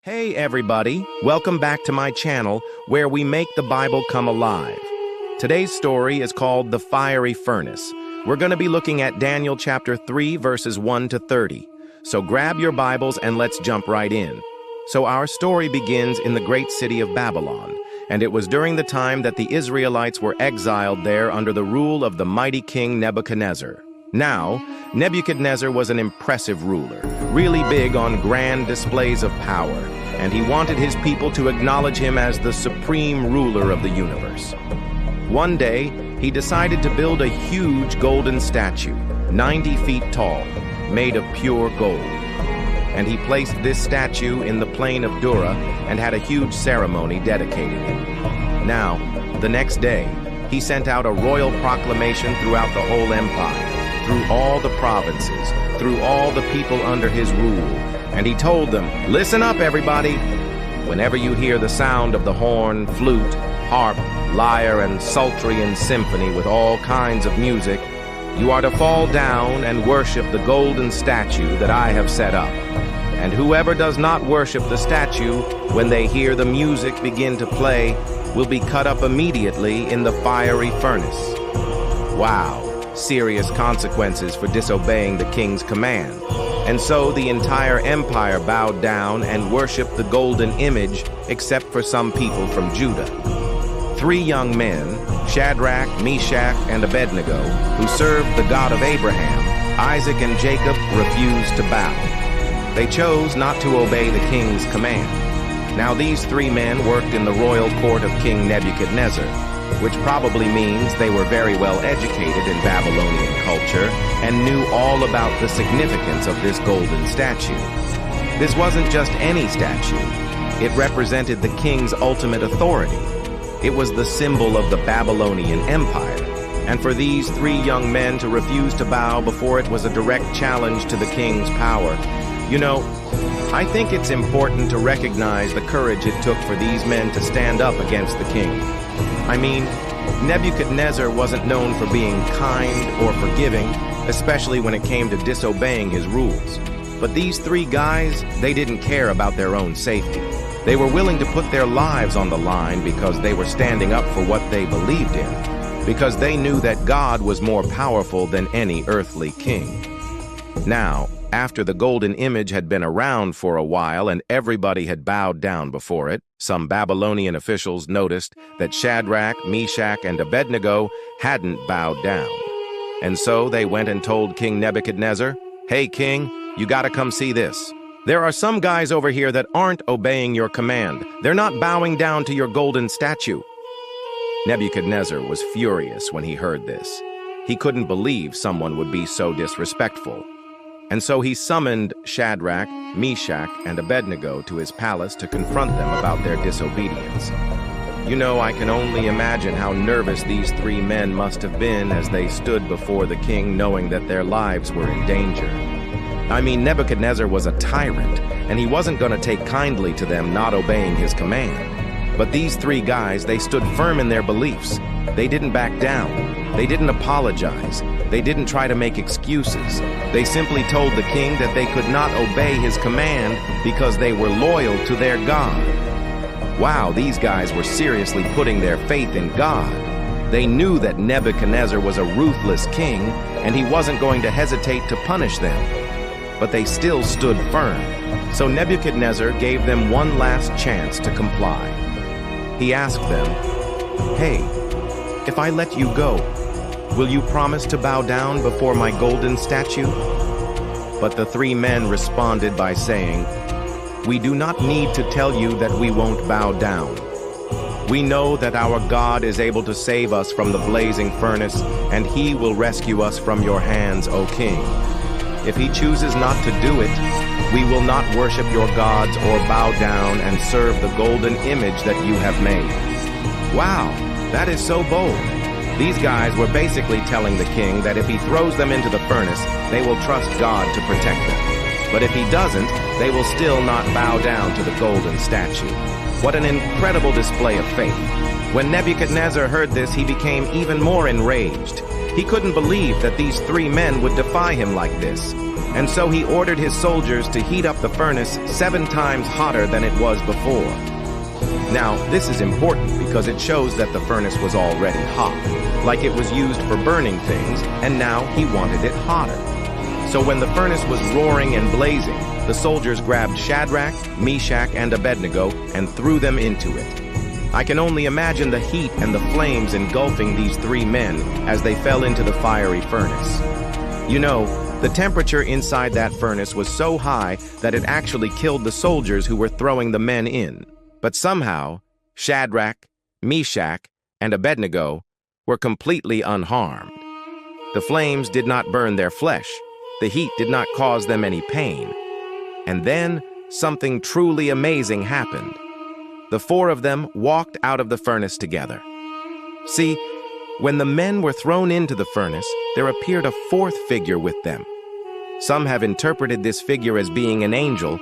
Hey everybody, welcome back to my channel where we make the Bible come alive. Today's story is called The Fiery Furnace. We're going to be looking at Daniel chapter 3 verses 1 to 30. So grab your Bibles and let's jump right in. So our story begins in the great city of Babylon, and it was during the time that the Israelites were exiled there under the rule of the mighty king Nebuchadnezzar. Now, Nebuchadnezzar was an impressive ruler, really big on grand displays of power, and he wanted his people to acknowledge him as the supreme ruler of the universe. One day, he decided to build a huge golden statue, 90 feet tall, made of pure gold. And he placed this statue in the plain of Dura and had a huge ceremony dedicating it. Now, the next day, he sent out a royal proclamation throughout the whole empire, through all the provinces, through all the people under his rule. And he told them, "Listen up, everybody. Whenever you hear the sound of the horn, flute, harp, lyre, and psaltery and symphony with all kinds of music, you are to fall down and worship the golden statue that I have set up. And whoever does not worship the statue, when they hear the music begin to play, will be cut up immediately in the fiery furnace." Wow, serious consequences for disobeying the king's command. And so the entire empire bowed down and worshiped the golden image, except for some people from Judah. 3 young men, Shadrach, Meshach, and Abednego, who served the God of Abraham, Isaac, and Jacob, refused to bow. They chose not to obey the king's command. Now these 3 men worked in the royal court of King Nebuchadnezzar, which probably means they were very well educated in Babylonian culture and knew all about the significance of this golden statue. This wasn't just any statue. It represented the king's ultimate authority. It was the symbol of the Babylonian Empire. And for these 3 young men to refuse to bow before it was a direct challenge to the king's power. You know, I think it's important to recognize the courage it took for these men to stand up against the king. I mean, Nebuchadnezzar wasn't known for being kind or forgiving, especially when it came to disobeying his rules. But these 3 guys, they didn't care about their own safety. They were willing to put their lives on the line because they were standing up for what they believed in, because they knew that God was more powerful than any earthly king. Now, after the golden image had been around for a while and everybody had bowed down before it, some Babylonian officials noticed that Shadrach, Meshach, and Abednego hadn't bowed down. And so they went and told King Nebuchadnezzar, "Hey, king, you gotta come see this. There are some guys over here that aren't obeying your command. They're not bowing down to your golden statue." Nebuchadnezzar was furious when he heard this. He couldn't believe someone would be so disrespectful. And so he summoned Shadrach, Meshach, and Abednego to his palace to confront them about their disobedience. You know, I can only imagine how nervous these 3 men must have been as they stood before the king knowing that their lives were in danger. I mean, Nebuchadnezzar was a tyrant, and he wasn't going to take kindly to them not obeying his command. But these 3 guys, they stood firm in their beliefs. They didn't back down. They didn't apologize. They didn't try to make excuses. They simply told the king that they could not obey his command because they were loyal to their God. Wow, these guys were seriously putting their faith in God. They knew that Nebuchadnezzar was a ruthless king, and he wasn't going to hesitate to punish them. But they still stood firm. So Nebuchadnezzar gave them one last chance to comply. He asked them, "Hey, if I let you go, will you promise to bow down before my golden statue?" But the 3 men responded by saying, "We do not need to tell you that we won't bow down. We know that our God is able to save us from the blazing furnace, and he will rescue us from your hands, O king. If he chooses not to do it, we will not worship your gods or bow down and serve the golden image that you have made." Wow, that is so bold. These guys were basically telling the king that if he throws them into the furnace, they will trust God to protect them. But if he doesn't, they will still not bow down to the golden statue. What an incredible display of faith. When Nebuchadnezzar heard this, he became even more enraged. He couldn't believe that these 3 men would defy him like this. And so he ordered his soldiers to heat up the furnace 7 times hotter than it was before. Now, this is important because it shows that the furnace was already hot, like it was used for burning things, and now he wanted it hotter. So when the furnace was roaring and blazing, the soldiers grabbed Shadrach, Meshach, and Abednego and threw them into it. I can only imagine the heat and the flames engulfing these 3 men as they fell into the fiery furnace. You know, the temperature inside that furnace was so high that it actually killed the soldiers who were throwing the men in. But somehow, Shadrach, Meshach, and Abednego were completely unharmed. The flames did not burn their flesh. The heat did not cause them any pain. And then something truly amazing happened. The 4 of them walked out of the furnace together. See, when the men were thrown into the furnace, there appeared a 4th figure with them. Some have interpreted this figure as being an angel,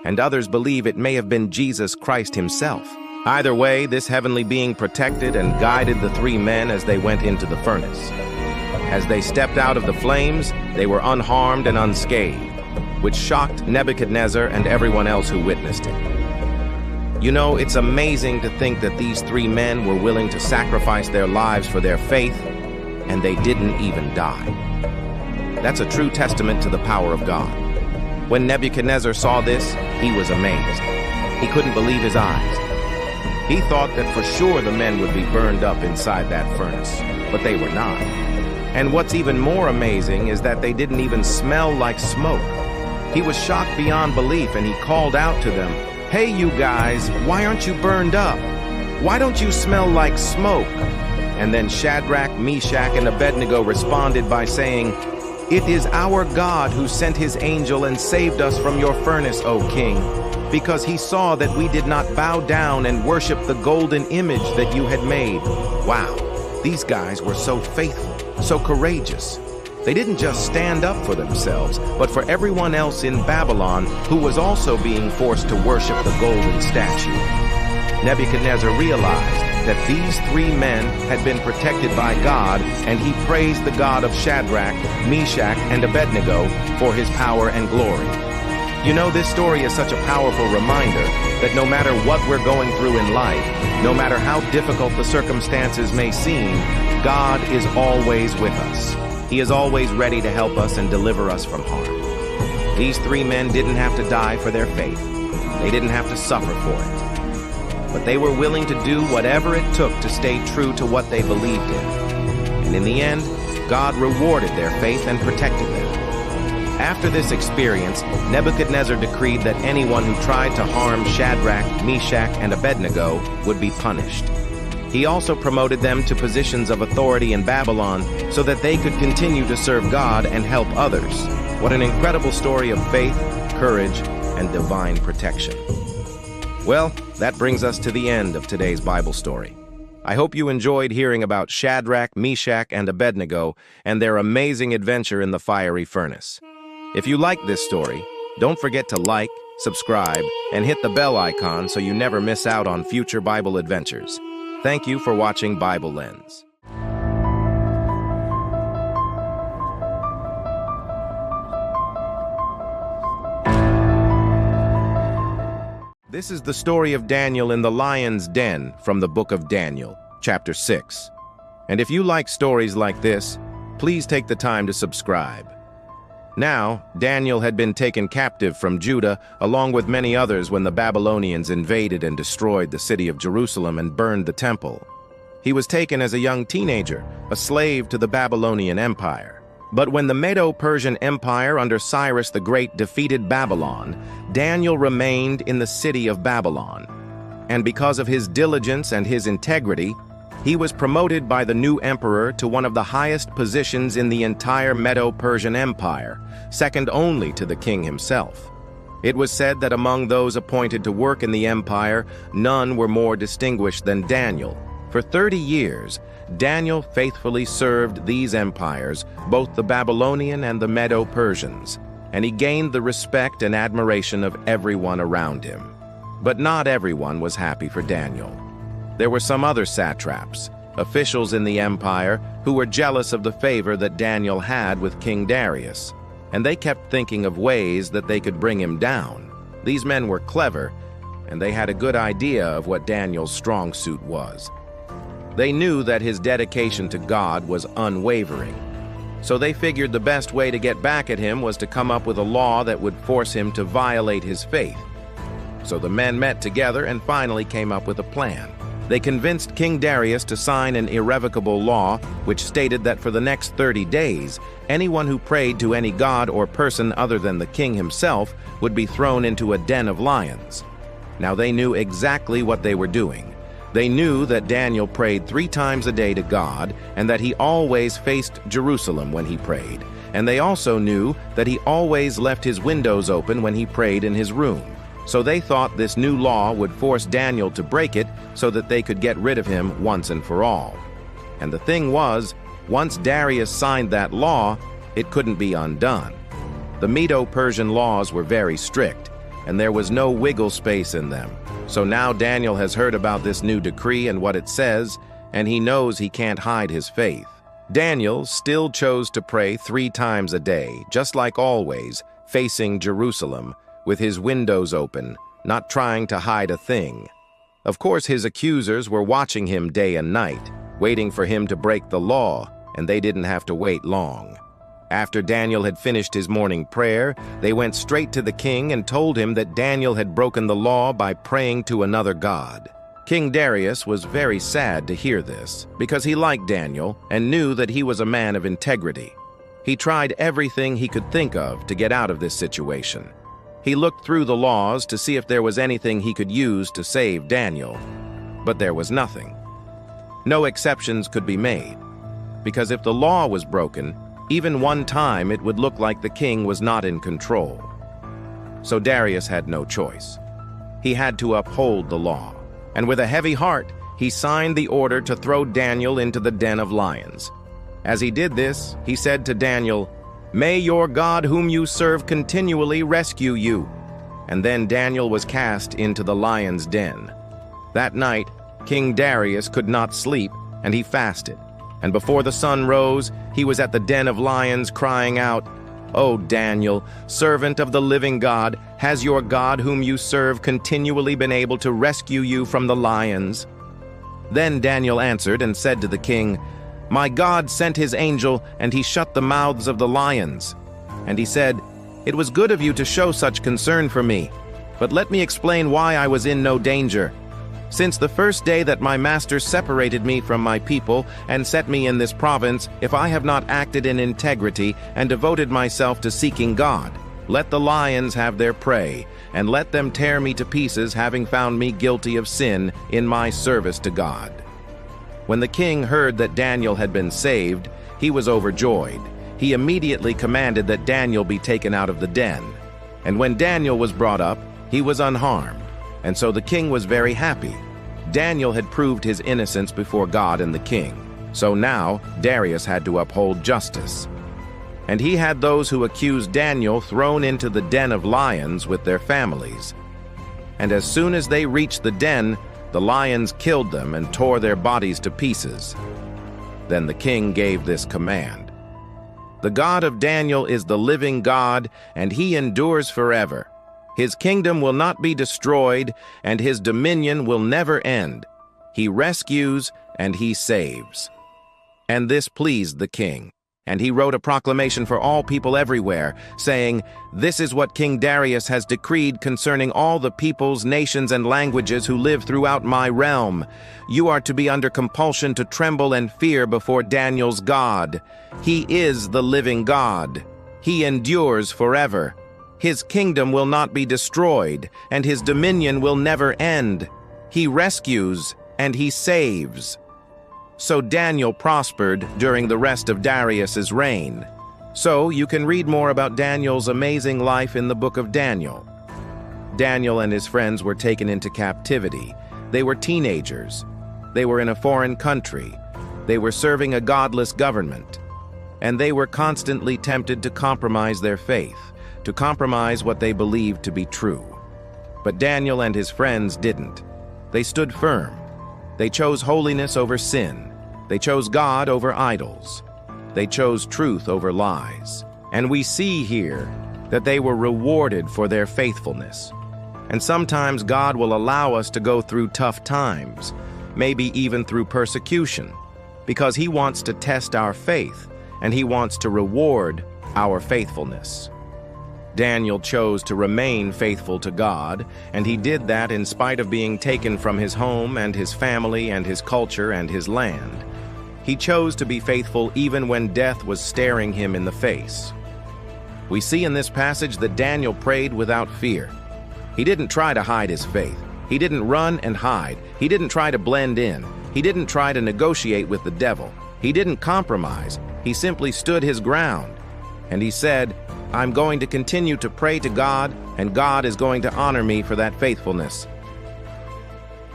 and others believe it may have been Jesus Christ himself. Either way, this heavenly being protected and guided the 3 men as they went into the furnace. As they stepped out of the flames, they were unharmed and unscathed, which shocked Nebuchadnezzar and everyone else who witnessed it. You know, it's amazing to think that these 3 men were willing to sacrifice their lives for their faith, and they didn't even die. That's a true testament to the power of God. When Nebuchadnezzar saw this, he was amazed. He couldn't believe his eyes. He thought that for sure the men would be burned up inside that furnace, but they were not. And what's even more amazing is that they didn't even smell like smoke. He was shocked beyond belief, and he called out to them, "Hey, you guys, why aren't you burned up? Why don't you smell like smoke?" And then Shadrach, Meshach, and Abednego responded by saying, "It is our God who sent his angel and saved us from your furnace, O king, because he saw that we did not bow down and worship the golden image that you had made." Wow, these guys were so faithful, so courageous. They didn't just stand up for themselves, but for everyone else in Babylon who was also being forced to worship the golden statue. Nebuchadnezzar realized that these 3 men had been protected by God, and he praised the God of Shadrach, Meshach, and Abednego for his power and glory. You know, this story is such a powerful reminder that no matter what we're going through in life, no matter how difficult the circumstances may seem, God is always with us. He is always ready to help us and deliver us from harm. These 3 men didn't have to die for their faith. They didn't have to suffer for it. But they were willing to do whatever it took to stay true to what they believed in. And in the end, God rewarded their faith and protected them. After this experience, Nebuchadnezzar decreed that anyone who tried to harm Shadrach, Meshach, and Abednego would be punished. He also promoted them to positions of authority in Babylon so that they could continue to serve God and help others. What an incredible story of faith, courage, and divine protection. Well, that brings us to the end of today's Bible story. I hope you enjoyed hearing about Shadrach, Meshach, and Abednego and their amazing adventure in the fiery furnace. If you like this story, don't forget to like, subscribe, and hit the bell icon so you never miss out on future Bible adventures. Thank you for watching BibleLens. This is the story of Daniel in the lion's den from the book of Daniel, chapter 6. And if you like stories like this, please take the time to subscribe. Now, Daniel had been taken captive from Judah along with many others when the Babylonians invaded and destroyed the city of Jerusalem and burned the temple. He was taken as a young teenager, a slave to the Babylonian Empire. But when the Medo-Persian Empire under Cyrus the Great defeated Babylon, Daniel remained in the city of Babylon. And because of his diligence and his integrity, he was promoted by the new emperor to one of the highest positions in the entire Medo-Persian Empire, second only to the king himself. It was said that among those appointed to work in the empire, none were more distinguished than Daniel. For 30 years, Daniel faithfully served these empires, both the Babylonian and the Medo-Persians, and he gained the respect and admiration of everyone around him. But not everyone was happy for Daniel. There were some other satraps, officials in the empire, who were jealous of the favor that Daniel had with King Darius. and they kept thinking of ways that they could bring him down. These men were clever, and they had a good idea of what Daniel's strong suit was. They knew that his dedication to God was unwavering, so they figured the best way to get back at him was to come up with a law that would force him to violate his faith. So the men met together and finally came up with a plan. They convinced King Darius to sign an irrevocable law which stated that for the next 30 days, anyone who prayed to any god or person other than the king himself would be thrown into a den of lions. Now they knew exactly what they were doing. They knew that Daniel prayed 3 times a day to God and that he always faced Jerusalem when he prayed. And they also knew that he always left his windows open when he prayed in his room. So they thought this new law would force Daniel to break it so that they could get rid of him once and for all. And the thing was, once Darius signed that law, it couldn't be undone. The Medo-Persian laws were very strict, and there was no wiggle space in them. So now Daniel has heard about this new decree and what it says, and he knows he can't hide his faith. Daniel still chose to pray 3 times a day, just like always, facing Jerusalem, with his windows open, not trying to hide a thing. Of course, his accusers were watching him day and night, waiting for him to break the law, and they didn't have to wait long. After Daniel had finished his morning prayer, they went straight to the king and told him that Daniel had broken the law by praying to another god. King Darius was very sad to hear this, because he liked Daniel and knew that he was a man of integrity. He tried everything he could think of to get out of this situation. He looked through the laws to see if there was anything he could use to save Daniel, but there was nothing. No exceptions could be made, because if the law was broken, even one time it would look like the king was not in control. So Darius had no choice. He had to uphold the law, and with a heavy heart, he signed the order to throw Daniel into the den of lions. As he did this, he said to Daniel, "May your God whom you serve continually rescue you." And then Daniel was cast into the lion's den. That night, King Darius could not sleep, and he fasted. And before the sun rose, he was at the den of lions crying out, "O Daniel, servant of the living God, has your God whom you serve continually been able to rescue you from the lions?" Then Daniel answered and said to the king, "My God sent his angel, and he shut the mouths of the lions." And he said, "It was good of you to show such concern for me, but let me explain why I was in no danger. Since the first day that my master separated me from my people and set me in this province, if I have not acted in integrity and devoted myself to seeking God, let the lions have their prey, and let them tear me to pieces, having found me guilty of sin in my service to God." When the king heard that Daniel had been saved, he was overjoyed. He immediately commanded that Daniel be taken out of the den. And when Daniel was brought up, he was unharmed, and so the king was very happy. Daniel had proved his innocence before God and the king, so now Darius had to uphold justice. And he had those who accused Daniel thrown into the den of lions with their families. And as soon as they reached the den, the lions killed them and tore their bodies to pieces. Then the king gave this command: "The God of Daniel is the living God, and he endures forever. His kingdom will not be destroyed, and his dominion will never end. He rescues and he saves." And this pleased the king. And he wrote a proclamation for all people everywhere, saying, "This is what King Darius has decreed concerning all the peoples, nations, and languages who live throughout my realm. You are to be under compulsion to tremble and fear before Daniel's God. He is the living God. He endures forever. His kingdom will not be destroyed, and his dominion will never end. He rescues and he saves." So Daniel prospered during the rest of Darius's reign. So you can read more about Daniel's amazing life in the book of Daniel. Daniel and his friends were taken into captivity. They were teenagers. They were in a foreign country. They were serving a godless government. And they were constantly tempted to compromise their faith, to compromise what they believed to be true. But Daniel and his friends didn't. They stood firm. They chose holiness over sin. They chose God over idols. They chose truth over lies. And we see here that they were rewarded for their faithfulness. And sometimes God will allow us to go through tough times, maybe even through persecution, because He wants to test our faith and He wants to reward our faithfulness. Daniel chose to remain faithful to God, and he did that in spite of being taken from his home and his family and his culture and his land. He chose to be faithful even when death was staring him in the face. We see in this passage that Daniel prayed without fear. He didn't try to hide his faith. He didn't run and hide. He didn't try to blend in. He didn't try to negotiate with the devil. He didn't compromise. He simply stood his ground. And he said, "I'm going to continue to pray to God, and God is going to honor me for that faithfulness."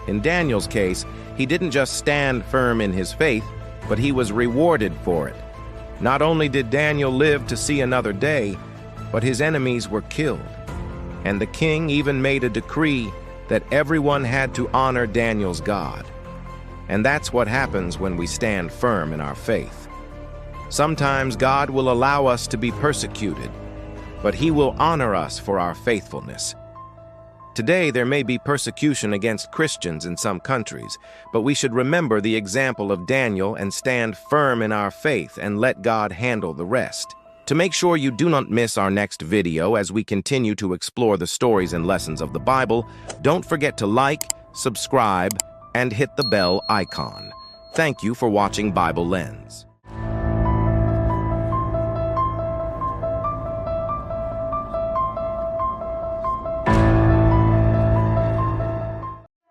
In Daniel's case, he didn't just stand firm in his faith, but he was rewarded for it. Not only did Daniel live to see another day, but his enemies were killed. And the king even made a decree that everyone had to honor Daniel's God. And that's what happens when we stand firm in our faith. Sometimes God will allow us to be persecuted, but He will honor us for our faithfulness. Today, there may be persecution against Christians in some countries, but we should remember the example of Daniel and stand firm in our faith and let God handle the rest. To make sure you do not miss our next video as we continue to explore the stories and lessons of the Bible, don't forget to like, subscribe, and hit the bell icon. Thank you for watching BibleLens.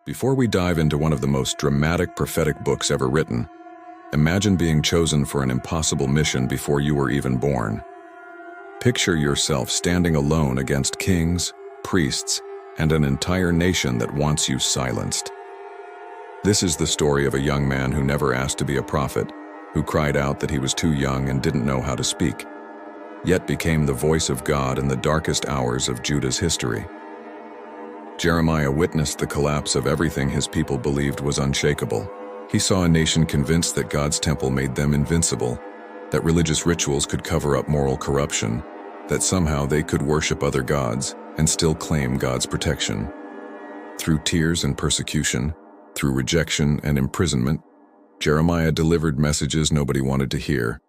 Before we dive into one of the most dramatic prophetic books ever written, imagine being chosen for an impossible mission before you were even born. Picture yourself standing alone against kings, priests, and an entire nation that wants you silenced. This is the story of a young man who never asked to be a prophet, who cried out that he was too young and didn't know how to speak, yet became the voice of God in the darkest hours of Judah's history. Jeremiah witnessed the collapse of everything his people believed was unshakable. He saw a nation convinced that God's temple made them invincible, that religious rituals could cover up moral corruption, that somehow they could worship other gods and still claim God's protection. Through tears and persecution, through rejection and imprisonment, Jeremiah delivered messages nobody wanted to hear.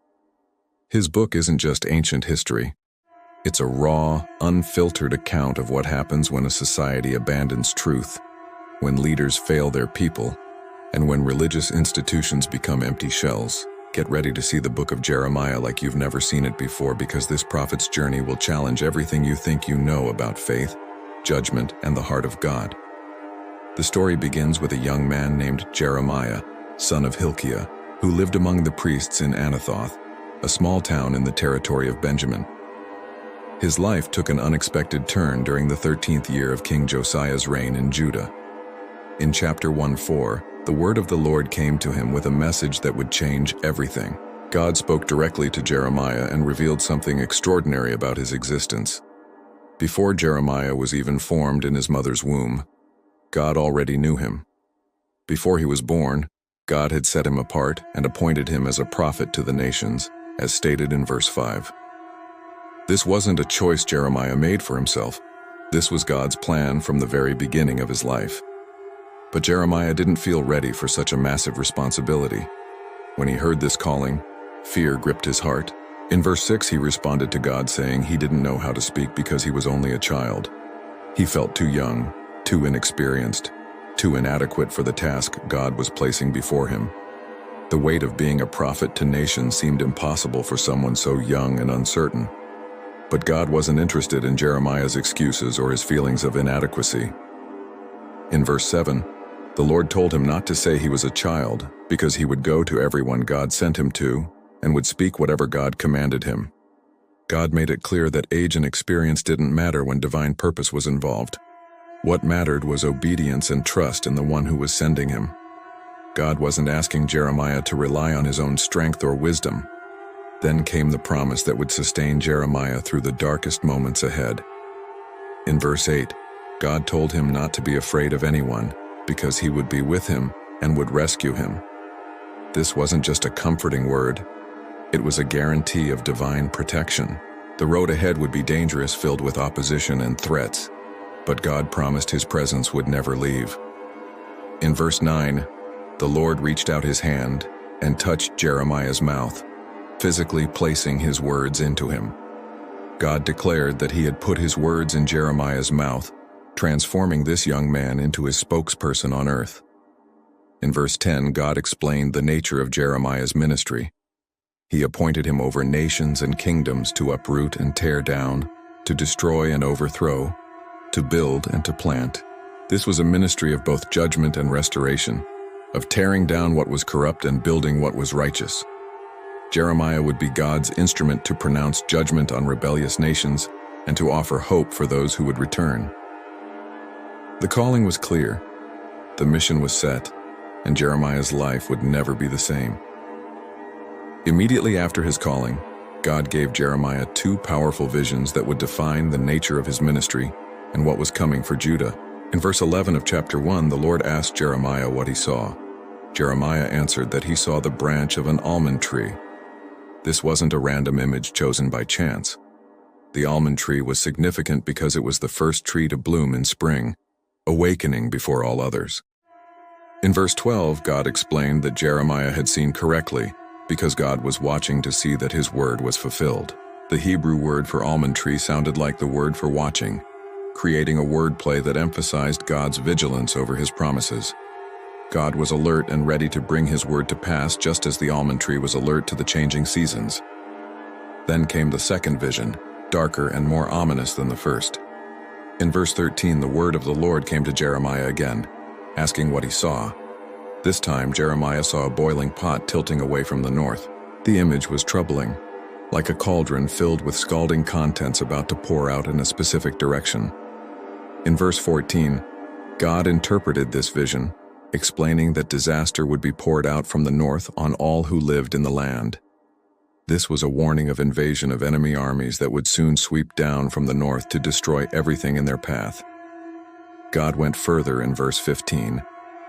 His book isn't just ancient history. It's a raw, unfiltered account of what happens when a society abandons truth, when leaders fail their people, and when religious institutions become empty shells. Get ready to see the book of Jeremiah like you've never seen it before, because this prophet's journey will challenge everything you think you know about faith, judgment, and the heart of God. The story begins with a young man named Jeremiah, son of Hilkiah, who lived among the priests in Anathoth, a small town in the territory of Benjamin. His life took an unexpected turn during the 13th year of King Josiah's reign in Judah. In chapter 1:4, the word of the Lord came to him with a message that would change everything. God spoke directly to Jeremiah and revealed something extraordinary about his existence. Before Jeremiah was even formed in his mother's womb, God already knew him. Before he was born, God had set him apart and appointed him as a prophet to the nations, as stated in verse 5. This wasn't a choice Jeremiah made for himself. This was God's plan from the very beginning of his life. But Jeremiah didn't feel ready for such a massive responsibility. When he heard this calling, fear gripped his heart. In verse 6, he responded to God saying he didn't know how to speak because he was only a child. He felt too young, too inexperienced, too inadequate for the task God was placing before him. The weight of being a prophet to nations seemed impossible for someone so young and uncertain. But God wasn't interested in Jeremiah's excuses or his feelings of inadequacy. In verse 7, the Lord told him not to say he was a child, because he would go to everyone God sent him to and would speak whatever God commanded him. God made it clear that age and experience didn't matter when divine purpose was involved. What mattered was obedience and trust in the one who was sending him. God wasn't asking Jeremiah to rely on his own strength or wisdom. Then came the promise that would sustain Jeremiah through the darkest moments ahead. In verse 8, God told him not to be afraid of anyone, because he would be with him and would rescue him. This wasn't just a comforting word. It was a guarantee of divine protection. The road ahead would be dangerous, filled with opposition and threats, but God promised his presence would never leave. In verse 9, the Lord reached out his hand and touched Jeremiah's mouth, physically placing his words into him. God declared that he had put his words in Jeremiah's mouth, transforming this young man into his spokesperson on earth. In verse 10, God explained the nature of Jeremiah's ministry. He appointed him over nations and kingdoms to uproot and tear down, to destroy and overthrow, to build and to plant. This was a ministry of both judgment and restoration, of tearing down what was corrupt and building what was righteous. Jeremiah would be God's instrument to pronounce judgment on rebellious nations and to offer hope for those who would return. The calling was clear, the mission was set, and Jeremiah's life would never be the same. Immediately after his calling, God gave Jeremiah two powerful visions that would define the nature of his ministry and what was coming for Judah. In verse 11 of chapter 1, the Lord asked Jeremiah what he saw. Jeremiah answered that he saw the branch of an almond tree. This wasn't a random image chosen by chance. The almond tree was significant because it was the first tree to bloom in spring, awakening before all others. In verse 12, God explained that Jeremiah had seen correctly because God was watching to see that his word was fulfilled. The Hebrew word for almond tree sounded like the word for watching, creating a wordplay that emphasized God's vigilance over his promises. God was alert and ready to bring his word to pass, just as the almond tree was alert to the changing seasons. Then came the second vision, darker and more ominous than the first. In verse 13, the word of the Lord came to Jeremiah again, asking what he saw. This time, Jeremiah saw a boiling pot tilting away from the north. The image was troubling, like a cauldron filled with scalding contents about to pour out in a specific direction. In verse 14, God interpreted this vision, explaining that disaster would be poured out from the north on all who lived in the land. This was a warning of invasion of enemy armies that would soon sweep down from the north to destroy everything in their path. God went further in verse 15,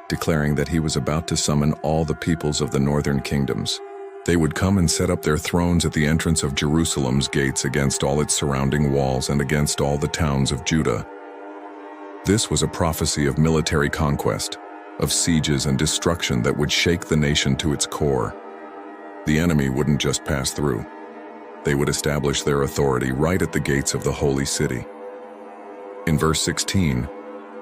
declaring that he was about to summon all the peoples of the northern kingdoms. They would come and set up their thrones at the entrance of Jerusalem's gates against all its surrounding walls and against all the towns of Judah. This was a prophecy of military conquest, of sieges and destruction that would shake the nation to its core. The enemy wouldn't just pass through. They would establish their authority right at the gates of the holy city. In verse 16,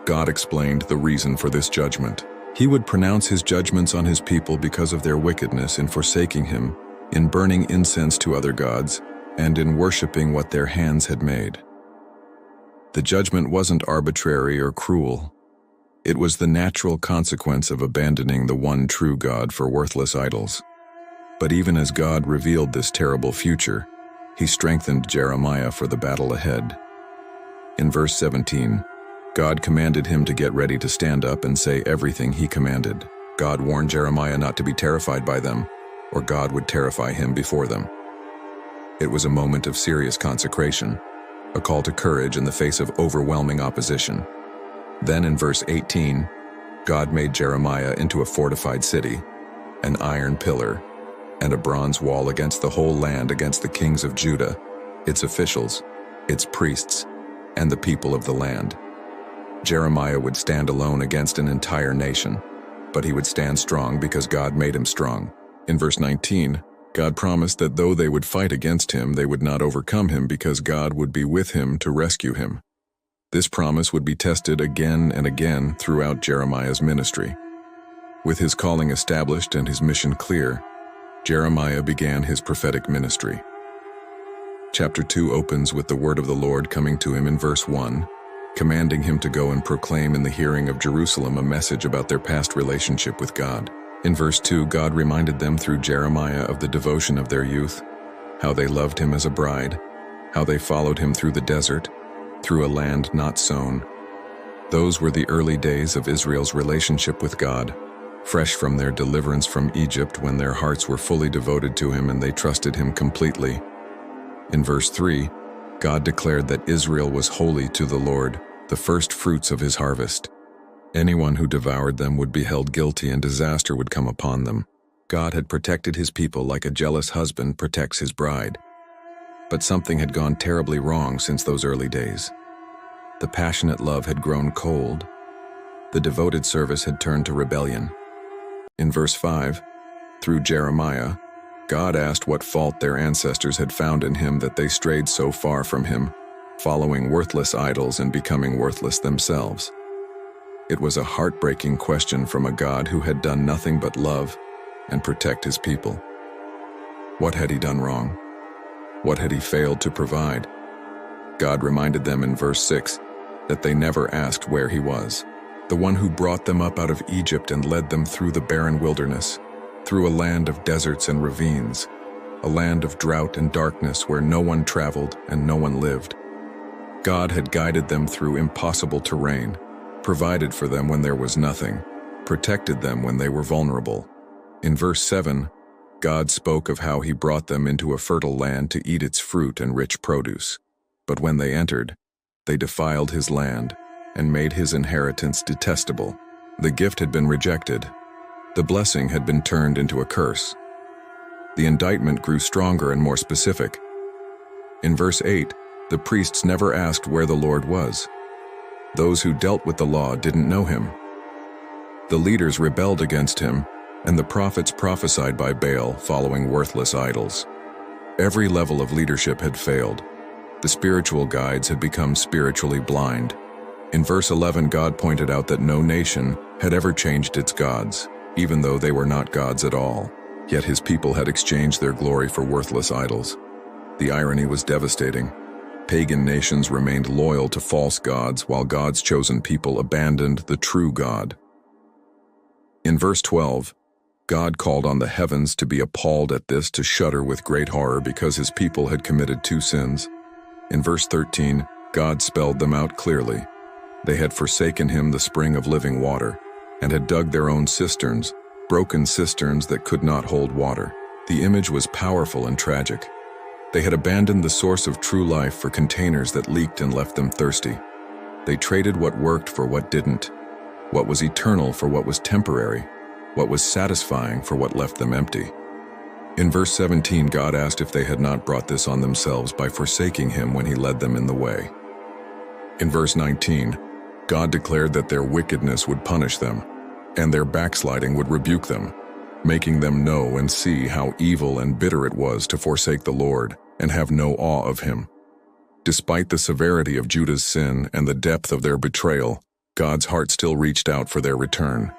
God explained the reason for this judgment. He would pronounce his judgments on his people because of their wickedness in forsaking him, in burning incense to other gods, and in worshiping what their hands had made. The judgment wasn't arbitrary or cruel. It was the natural consequence of abandoning the one true God for worthless idols. But even as God revealed this terrible future, he strengthened Jeremiah for the battle ahead. In verse 17, God commanded him to get ready to stand up and say everything he commanded. God warned Jeremiah not to be terrified by them, or God would terrify him before them. It was a moment of serious consecration, a call to courage in the face of overwhelming opposition. Then in verse 18, God made Jeremiah into a fortified city, an iron pillar, and a bronze wall against the whole land, against the kings of Judah, its officials, its priests, and the people of the land. Jeremiah would stand alone against an entire nation, but he would stand strong because God made him strong. In verse 19, God promised that though they would fight against him, they would not overcome him because God would be with him to rescue him. This promise would be tested again and again throughout Jeremiah's ministry. With his calling established and his mission clear, Jeremiah began his prophetic ministry. Chapter 2 opens with the word of the Lord coming to him in verse 1, commanding him to go and proclaim in the hearing of Jerusalem a message about their past relationship with God. In verse 2, God reminded them through Jeremiah of the devotion of their youth, how they loved him as a bride, how they followed him through the desert, through a land not sown. Those were the early days of Israel's relationship with God, fresh from their deliverance from Egypt, when their hearts were fully devoted to him and they trusted him completely. In verse 3, God declared that Israel was holy to the Lord, the first fruits of his harvest. Anyone who devoured them would be held guilty and disaster would come upon them. God had protected his people like a jealous husband protects his bride. But something had gone terribly wrong since those early days. The passionate love had grown cold. The devoted service had turned to rebellion. In verse 5, through Jeremiah, God asked what fault their ancestors had found in him that they strayed so far from him, following worthless idols and becoming worthless themselves. It was a heartbreaking question from a God who had done nothing but love and protect his people. What had he done wrong? What had he failed to provide? God reminded them in verse 6 that they never asked where he was, the one who brought them up out of Egypt and led them through the barren wilderness, through a land of deserts and ravines, a land of drought and darkness where no one traveled and no one lived. God had guided them through impossible terrain, provided for them when there was nothing, protected them when they were vulnerable. In verse 7, God spoke of how he brought them into a fertile land to eat its fruit and rich produce. But when they entered, they defiled his land and made his inheritance detestable. The gift had been rejected. The blessing had been turned into a curse. The indictment grew stronger and more specific. In verse 8, the priests never asked where the Lord was. Those who dealt with the law didn't know him. The leaders rebelled against him, and the prophets prophesied by Baal, following worthless idols. Every level of leadership had failed. The spiritual guides had become spiritually blind. In verse 11, God pointed out that no nation had ever changed its gods, even though they were not gods at all. Yet his people had exchanged their glory for worthless idols. The irony was devastating. Pagan nations remained loyal to false gods, while God's chosen people abandoned the true God. In verse 12, God called on the heavens to be appalled at this, to shudder with great horror because his people had committed two sins. In verse 13, God spelled them out clearly. They had forsaken him, the spring of living water, and had dug their own cisterns, broken cisterns that could not hold water. The image was powerful and tragic. They had abandoned the source of true life for containers that leaked and left them thirsty. They traded what worked for what didn't, what was eternal for what was temporary, what was satisfying for what left them empty. In verse 17, God asked if they had not brought this on themselves by forsaking him when he led them in the way. In verse 19, God declared that their wickedness would punish them, and their backsliding would rebuke them, making them know and see how evil and bitter it was to forsake the Lord and have no awe of him. Despite the severity of Judah's sin and the depth of their betrayal, God's heart still reached out for their return.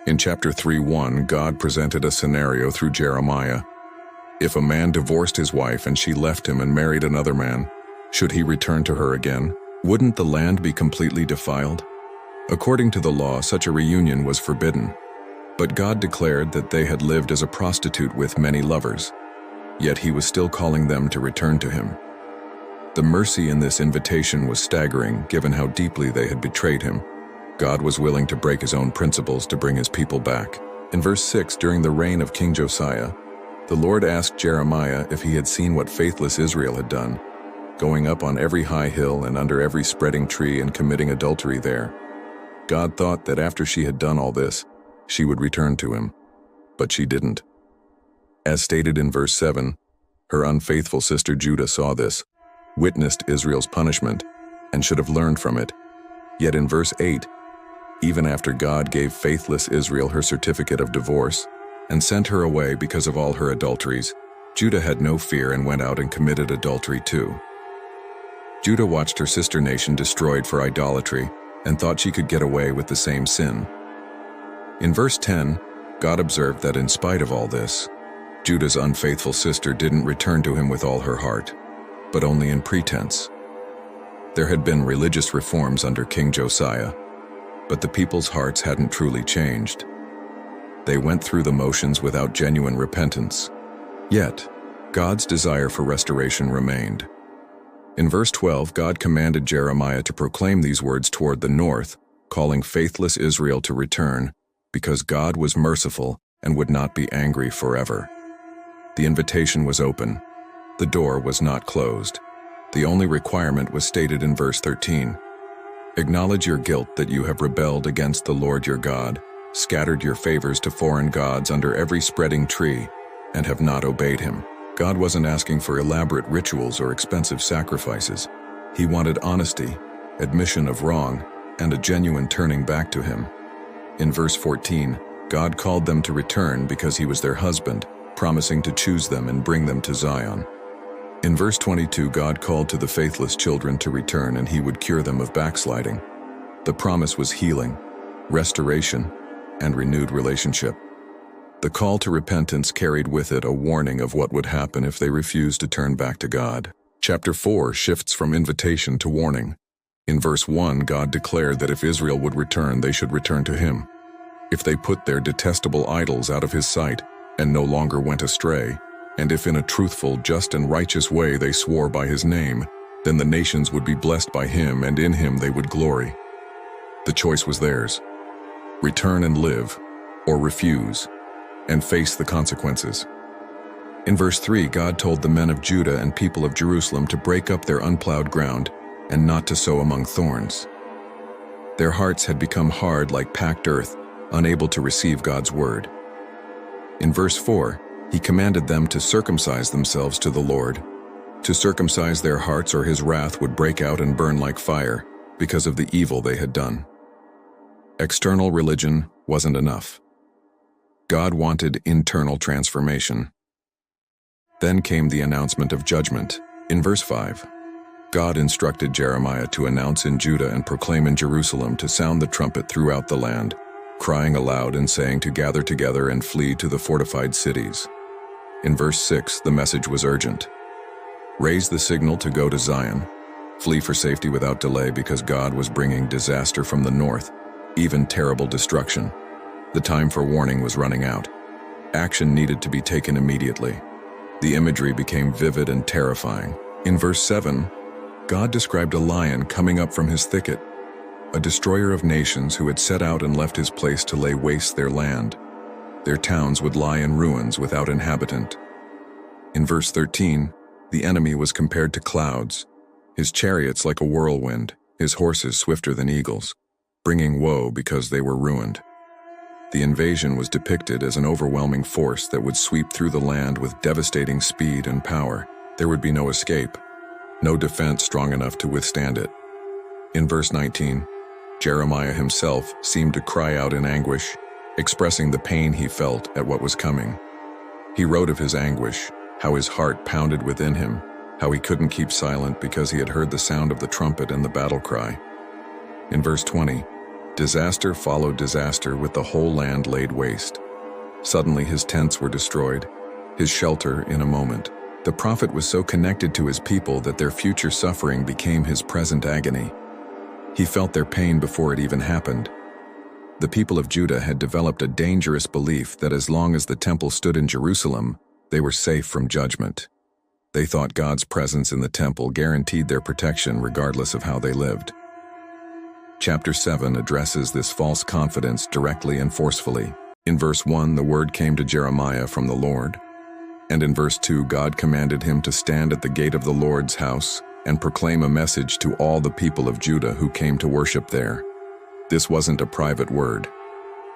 In chapter 3:1, God presented a scenario through Jeremiah. If a man divorced his wife and she left him and married another man, should he return to her again? Wouldn't the land be completely defiled? According to the law, such a reunion was forbidden. But God declared that they had lived as a prostitute with many lovers. Yet he was still calling them to return to him. The mercy in this invitation was staggering, given how deeply they had betrayed him. God was willing to break his own principles to bring his people back. In verse 6, during the reign of King Josiah, the Lord asked Jeremiah if he had seen what faithless Israel had done, going up on every high hill and under every spreading tree and committing adultery there. God thought that after she had done all this, she would return to him, but she didn't. As stated in verse 7, her unfaithful sister Judah saw this, witnessed Israel's punishment, and should have learned from it. Yet in verse 8, even after God gave faithless Israel her certificate of divorce and sent her away because of all her adulteries, Judah had no fear and went out and committed adultery too. Judah watched her sister nation destroyed for idolatry and thought she could get away with the same sin. In verse 10, God observed that in spite of all this, Judah's unfaithful sister didn't return to him with all her heart, but only in pretense. There had been religious reforms under King Josiah, but the people's hearts hadn't truly changed. They went through the motions without genuine repentance. Yet, God's desire for restoration remained. In verse 12, God commanded Jeremiah to proclaim these words toward the north, calling faithless Israel to return, because God was merciful and would not be angry forever. The invitation was open. The door was not closed. The only requirement was stated in verse 13. Acknowledge your guilt that you have rebelled against the Lord your God, scattered your favors to foreign gods under every spreading tree, and have not obeyed him. God wasn't asking for elaborate rituals or expensive sacrifices. He wanted honesty, admission of wrong, and a genuine turning back to Him. In verse 14, God called them to return because He was their husband, promising to choose them and bring them to Zion. In verse 22, God called to the faithless children to return and He would cure them of backsliding. The promise was healing, restoration, and renewed relationship. The call to repentance carried with it a warning of what would happen if they refused to turn back to God. Chapter 4 shifts from invitation to warning. In verse 1, God declared that if Israel would return, they should return to Him. If they put their detestable idols out of His sight and no longer went astray, and if in a truthful, just, and righteous way they swore by His name, then the nations would be blessed by Him, and in Him they would glory. The choice was theirs. Return and live, or refuse, and face the consequences. In verse 3, God told the men of Judah and people of Jerusalem to break up their unplowed ground and not to sow among thorns. Their hearts had become hard like packed earth, unable to receive God's word. In verse 4, He commanded them to circumcise themselves to the Lord. To circumcise their hearts, or His wrath would break out and burn like fire because of the evil they had done. External religion wasn't enough. God wanted internal transformation. Then came the announcement of judgment. In verse 5, God instructed Jeremiah to announce in Judah and proclaim in Jerusalem to sound the trumpet throughout the land, crying aloud and saying to gather together and flee to the fortified cities. In verse 6, the message was urgent. Raise the signal to go to Zion. Flee for safety without delay, because God was bringing disaster from the north, even terrible destruction. The time for warning was running out. Action needed to be taken immediately. The imagery became vivid and terrifying. In verse 7, God described a lion coming up from his thicket, a destroyer of nations who had set out and left his place to lay waste their land. Their towns would lie in ruins without inhabitant. In verse 13, the enemy was compared to clouds, his chariots like a whirlwind, his horses swifter than eagles, bringing woe because they were ruined. The invasion was depicted as an overwhelming force that would sweep through the land with devastating speed and power. There would be no escape, no defense strong enough to withstand it. In verse 19, Jeremiah himself seemed to cry out in anguish, expressing the pain he felt at what was coming. He wrote of his anguish, how his heart pounded within him, how he couldn't keep silent because he had heard the sound of the trumpet and the battle cry. In verse 20, disaster followed disaster with the whole land laid waste. Suddenly his tents were destroyed, his shelter in a moment. The prophet was so connected to his people that their future suffering became his present agony. He felt their pain before it even happened. The people of Judah had developed a dangerous belief that as long as the temple stood in Jerusalem, they were safe from judgment. They thought God's presence in the temple guaranteed their protection regardless of how they lived. Chapter 7 addresses this false confidence directly and forcefully. In verse 1, the word came to Jeremiah from the Lord. And in verse 2, God commanded him to stand at the gate of the Lord's house and proclaim a message to all the people of Judah who came to worship there. This wasn't a private word.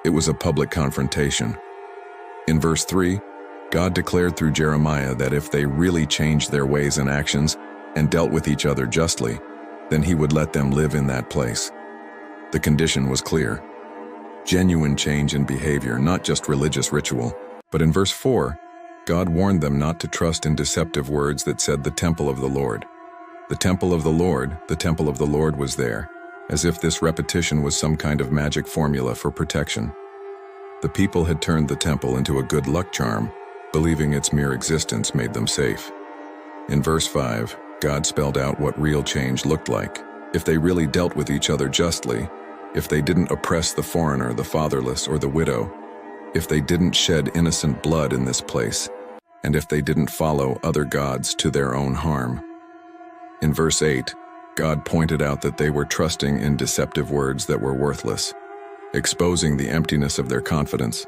It was a public confrontation. In verse 3, God declared through Jeremiah that if they really changed their ways and actions and dealt with each other justly, then He would let them live in that place. The condition was clear. Genuine change in behavior, not just religious ritual. But in verse 4, God warned them not to trust in deceptive words that said the temple of the Lord. The temple of the Lord was there, as if this repetition was some kind of magic formula for protection. The people had turned the temple into a good luck charm, believing its mere existence made them safe. In verse 5, God spelled out what real change looked like. If they really dealt with each other justly, if they didn't oppress the foreigner, the fatherless, or the widow, if they didn't shed innocent blood in this place, and if they didn't follow other gods to their own harm. In verse 8, God pointed out that they were trusting in deceptive words that were worthless, exposing the emptiness of their confidence.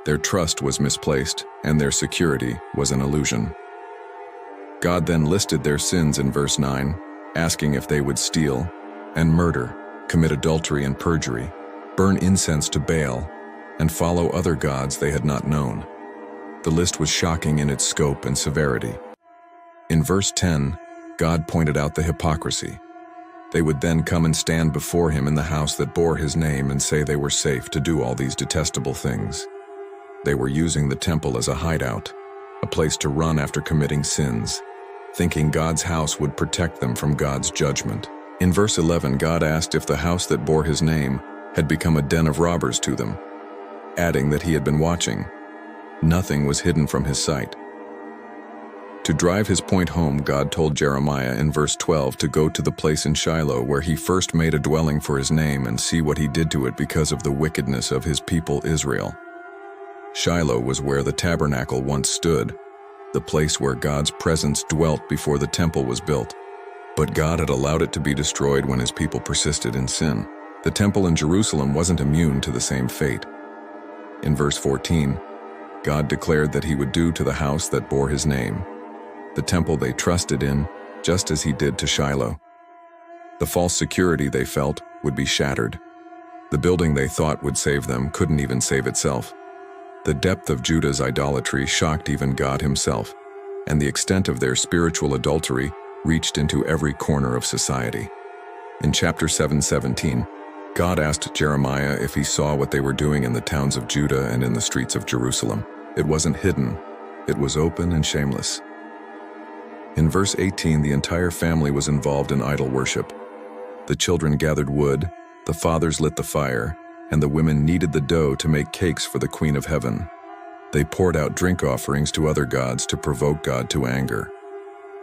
Their trust was misplaced, and their security was an illusion. God then listed their sins in verse 9, asking if they would steal and murder, commit adultery and perjury, burn incense to Baal, and follow other gods they had not known. The list was shocking in its scope and severity. In verse 10, God pointed out the hypocrisy. They would then come and stand before him in the house that bore his name and say they were safe to do all these detestable things. They were using the temple as a hideout, a place to run after committing sins, thinking God's house would protect them from God's judgment. In verse 11, God asked if the house that bore his name had become a den of robbers to them, adding that he had been watching. Nothing was hidden from his sight. To drive his point home, God told Jeremiah in verse 12 to go to the place in Shiloh where he first made a dwelling for his name and see what he did to it because of the wickedness of his people Israel. Shiloh was where the tabernacle once stood, the place where God's presence dwelt before the temple was built. But God had allowed it to be destroyed when his people persisted in sin. The temple in Jerusalem wasn't immune to the same fate. In verse 14, God declared that he would do to the house that bore his name, the temple they trusted in, just as he did to Shiloh. The false security they felt would be shattered. The building they thought would save them couldn't even save itself. The depth of Judah's idolatry shocked even God himself, and the extent of their spiritual adultery reached into every corner of society. In chapter 7:17, God asked Jeremiah if he saw what they were doing in the towns of Judah and in the streets of Jerusalem. It wasn't hidden, it was open and shameless. In verse 18, the entire family was involved in idol worship. The children gathered wood, the fathers lit the fire, and the women kneaded the dough to make cakes for the Queen of Heaven. They poured out drink offerings to other gods to provoke God to anger.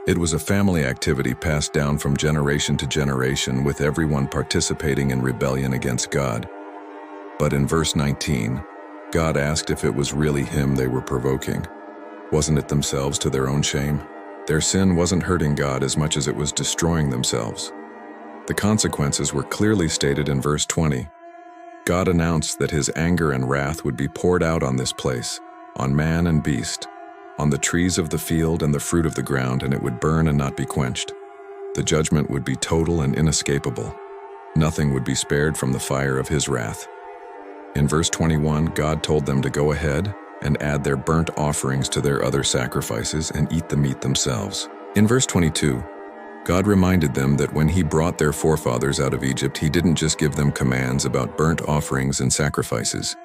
It was a family activity passed down from generation to generation, with everyone participating in rebellion against God. But in verse 19, God asked if it was really him they were provoking. Wasn't it themselves to their own shame? Their sin wasn't hurting God as much as it was destroying themselves. The consequences were clearly stated in verse 20. God announced that his anger and wrath would be poured out on this place, on man and beast, on the trees of the field and the fruit of the ground, and it would burn and not be quenched. The judgment would be total and inescapable. Nothing would be spared from the fire of his wrath. In verse 21, God told them to go ahead and add their burnt offerings to their other sacrifices and eat the meat themselves. In verse 22, God reminded them that when he brought their forefathers out of Egypt, he didn't just give them commands about burnt offerings and sacrifices.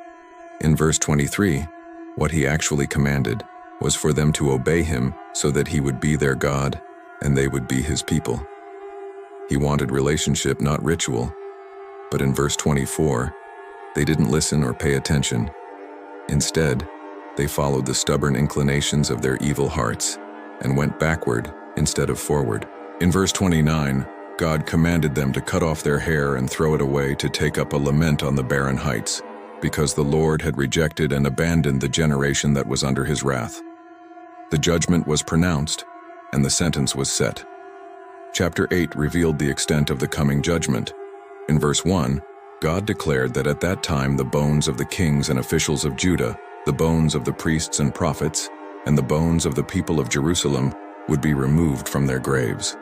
In verse 23, what he actually commanded was for them to obey him so that he would be their God and they would be his people. He wanted relationship, not ritual. But in verse 24, they didn't listen or pay attention. Instead, they followed the stubborn inclinations of their evil hearts and went backward instead of forward. In verse 29, God commanded them to cut off their hair and throw it away, to take up a lament on the barren heights, because the Lord had rejected and abandoned the generation that was under his wrath. The judgment was pronounced, and the sentence was set. Chapter 8 revealed the extent of the coming judgment. In verse 1, God declared that at that time the bones of the kings and officials of Judah, the bones of the priests and prophets, and the bones of the people of Jerusalem would be removed from their graves.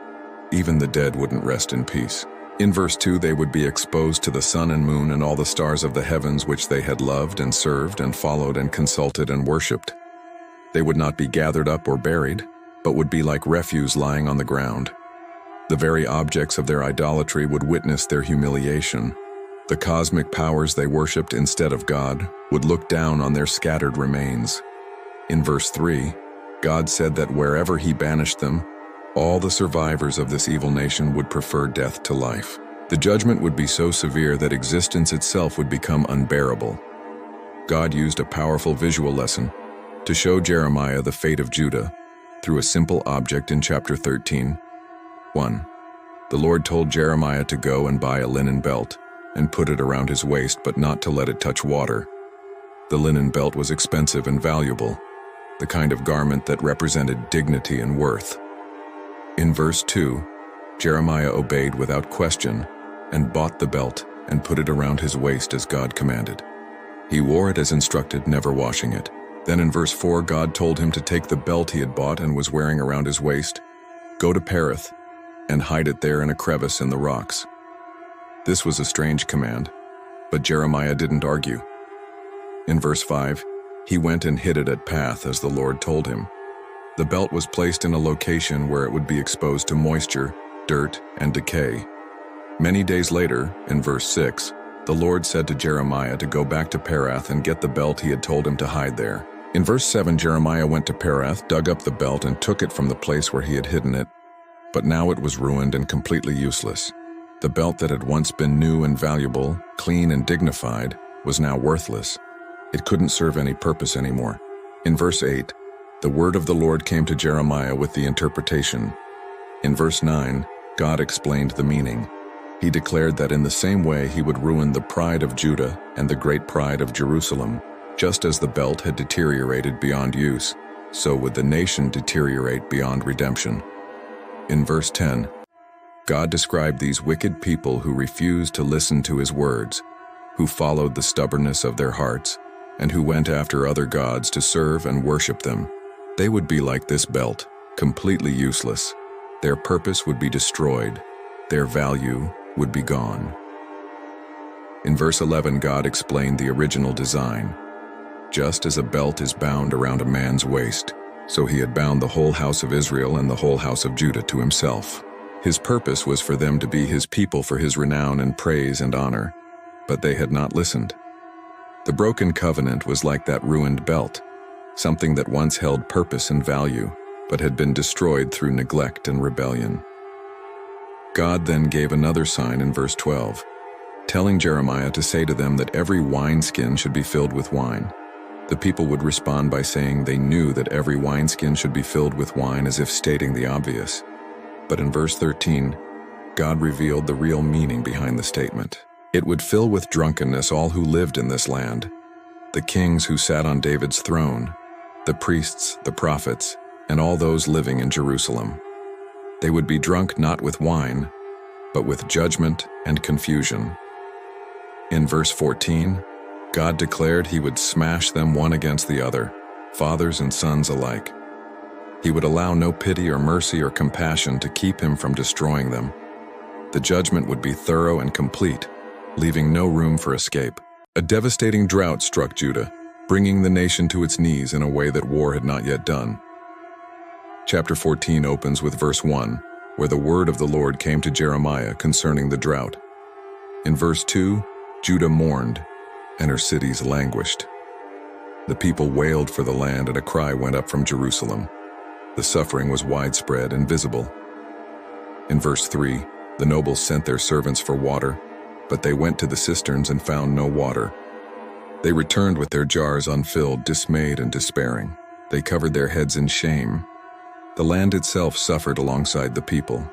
Even the dead wouldn't rest in peace. In verse 2, they would be exposed to the sun and moon and all the stars of the heavens which they had loved and served and followed and consulted and worshipped. They would not be gathered up or buried, but would be like refuse lying on the ground. The very objects of their idolatry would witness their humiliation. The cosmic powers they worshipped instead of God would look down on their scattered remains. In verse 3, God said that wherever he banished them, all the survivors of this evil nation would prefer death to life. The judgment would be so severe that existence itself would become unbearable. God used a powerful visual lesson to show Jeremiah the fate of Judah through a simple object in chapter 13. 1. The Lord told Jeremiah to go and buy a linen belt and put it around his waist, but not to let it touch water. The linen belt was expensive and valuable, the kind of garment that represented dignity and worth. In verse 2, Jeremiah obeyed without question and bought the belt and put it around his waist as God commanded. He wore it as instructed, never washing it. Then in verse 4, God told him to take the belt he had bought and was wearing around his waist, go to Perith, and hide it there in a crevice in the rocks. This was a strange command, but Jeremiah didn't argue. In verse 5, He went and hid it at Path as the Lord told him. The belt was placed in a location where it would be exposed to moisture, dirt, and decay. Many days later, in verse 6, the Lord said to Jeremiah to go back to Parath and get the belt he had told him to hide there. In verse 7, Jeremiah went to Parath, dug up the belt, and took it from the place where he had hidden it. But now it was ruined and completely useless. The belt that had once been new and valuable, clean and dignified, was now worthless. It couldn't serve any purpose anymore. In verse 8, the word of the Lord came to Jeremiah with the interpretation. In verse 9, God explained the meaning. He declared that in the same way he would ruin the pride of Judah and the great pride of Jerusalem. Just as the belt had deteriorated beyond use, so would the nation deteriorate beyond redemption. In verse 10, God described these wicked people who refused to listen to his words, who followed the stubbornness of their hearts, and who went after other gods to serve and worship them. They would be like this belt, completely useless. Their purpose would be destroyed. Their value would be gone. In verse 11, God explained the original design. Just as a belt is bound around a man's waist, so he had bound the whole house of Israel and the whole house of Judah to himself. His purpose was for them to be his people for his renown and praise and honor, but they had not listened. The broken covenant was like that ruined belt, something that once held purpose and value, but had been destroyed through neglect and rebellion. God then gave another sign in verse 12, telling Jeremiah to say to them that every wineskin should be filled with wine. The people would respond by saying they knew that every wineskin should be filled with wine, as if stating the obvious. But in verse 13, God revealed the real meaning behind the statement. It would fill with drunkenness all who lived in this land, the kings who sat on David's throne, the priests, the prophets, and all those living in Jerusalem. They would be drunk not with wine, but with judgment and confusion. In verse 14, God declared he would smash them one against the other, fathers and sons alike. He would allow no pity or mercy or compassion to keep him from destroying them. The judgment would be thorough and complete, leaving no room for escape. A devastating drought struck Judah, bringing the nation to its knees in a way that war had not yet done. Chapter 14 opens with verse 1, where the word of the Lord came to Jeremiah concerning the drought. In verse 2, Judah mourned, and her cities languished. The people wailed for the land, and a cry went up from Jerusalem. The suffering was widespread and visible. In verse 3, the nobles sent their servants for water, but they went to the cisterns and found no water. They returned with their jars unfilled, dismayed and despairing. They covered their heads in shame. The land itself suffered alongside the people.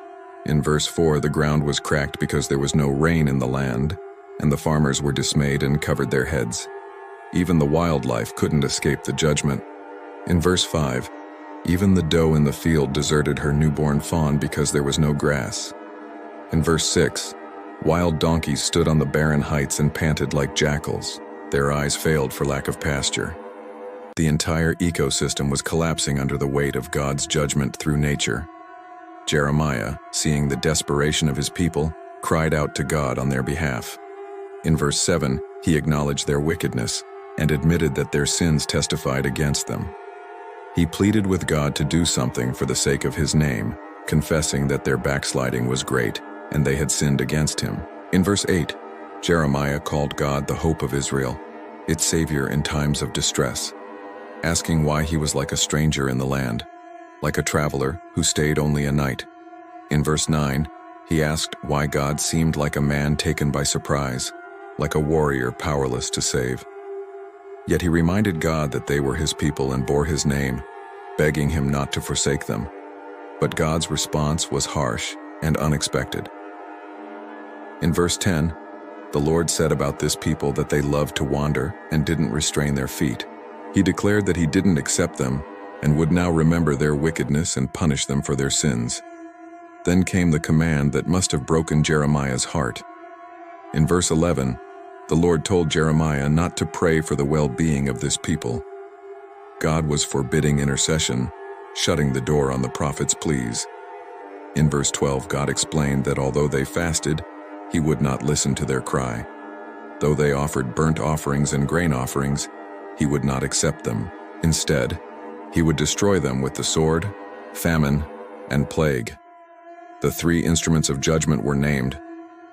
In verse 4, the ground was cracked because there was no rain in the land, and the farmers were dismayed and covered their heads. Even the wildlife couldn't escape the judgment. In verse 5, even the doe in the field deserted her newborn fawn because there was no grass. In verse 6, wild donkeys stood on the barren heights and panted like jackals. Their eyes failed for lack of pasture. The entire ecosystem was collapsing under the weight of God's judgment through nature. Jeremiah, seeing the desperation of his people, cried out to God on their behalf. In verse 7, he acknowledged their wickedness and admitted that their sins testified against them. He pleaded with God to do something for the sake of his name, confessing that their backsliding was great and they had sinned against him. In verse 8, Jeremiah called God the hope of Israel, its savior in times of distress, asking why he was like a stranger in the land, like a traveler who stayed only a night. In verse 9, he asked why God seemed like a man taken by surprise, like a warrior powerless to save. Yet he reminded God that they were his people and bore his name, begging him not to forsake them. But God's response was harsh and unexpected. In verse 10, the Lord said about this people that they loved to wander and didn't restrain their feet. He declared that he didn't accept them and would now remember their wickedness and punish them for their sins. Then came the command that must have broken Jeremiah's heart. In verse 11, the Lord told Jeremiah not to pray for the well-being of this people. God was forbidding intercession, shutting the door on the prophet's pleas. In verse 12, God explained that although they fasted, he would not listen to their cry. Though they offered burnt offerings and grain offerings, he would not accept them. Instead, he would destroy them with the sword, famine, and plague. The 3 instruments of judgment were named,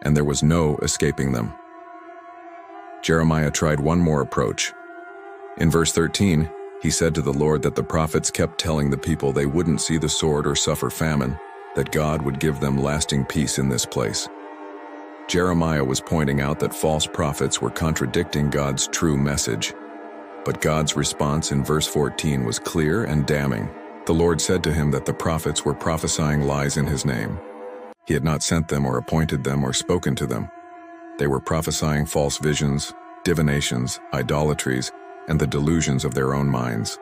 and there was no escaping them. Jeremiah tried one more approach. In verse 13, he said to the Lord that the prophets kept telling the people they wouldn't see the sword or suffer famine, that God would give them lasting peace in this place. Jeremiah was pointing out that false prophets were contradicting God's true message. But God's response in verse 14 was clear and damning. The Lord said to him that the prophets were prophesying lies in his name. He had not sent them or appointed them or spoken to them. They were prophesying false visions, divinations, idolatries, and the delusions of their own minds.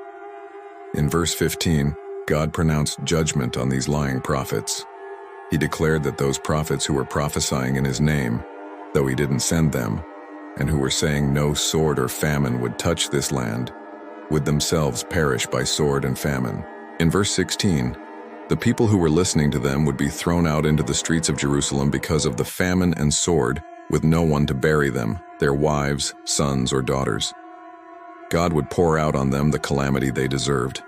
In verse 15, God pronounced judgment on these lying prophets. He declared that those prophets who were prophesying in his name, though he didn't send them, and who were saying no sword or famine would touch this land, would themselves perish by sword and famine. In verse 16, the people who were listening to them would be thrown out into the streets of Jerusalem because of the famine and sword, with no one to bury them, their wives, sons, or daughters. God would pour out on them the calamity they deserved.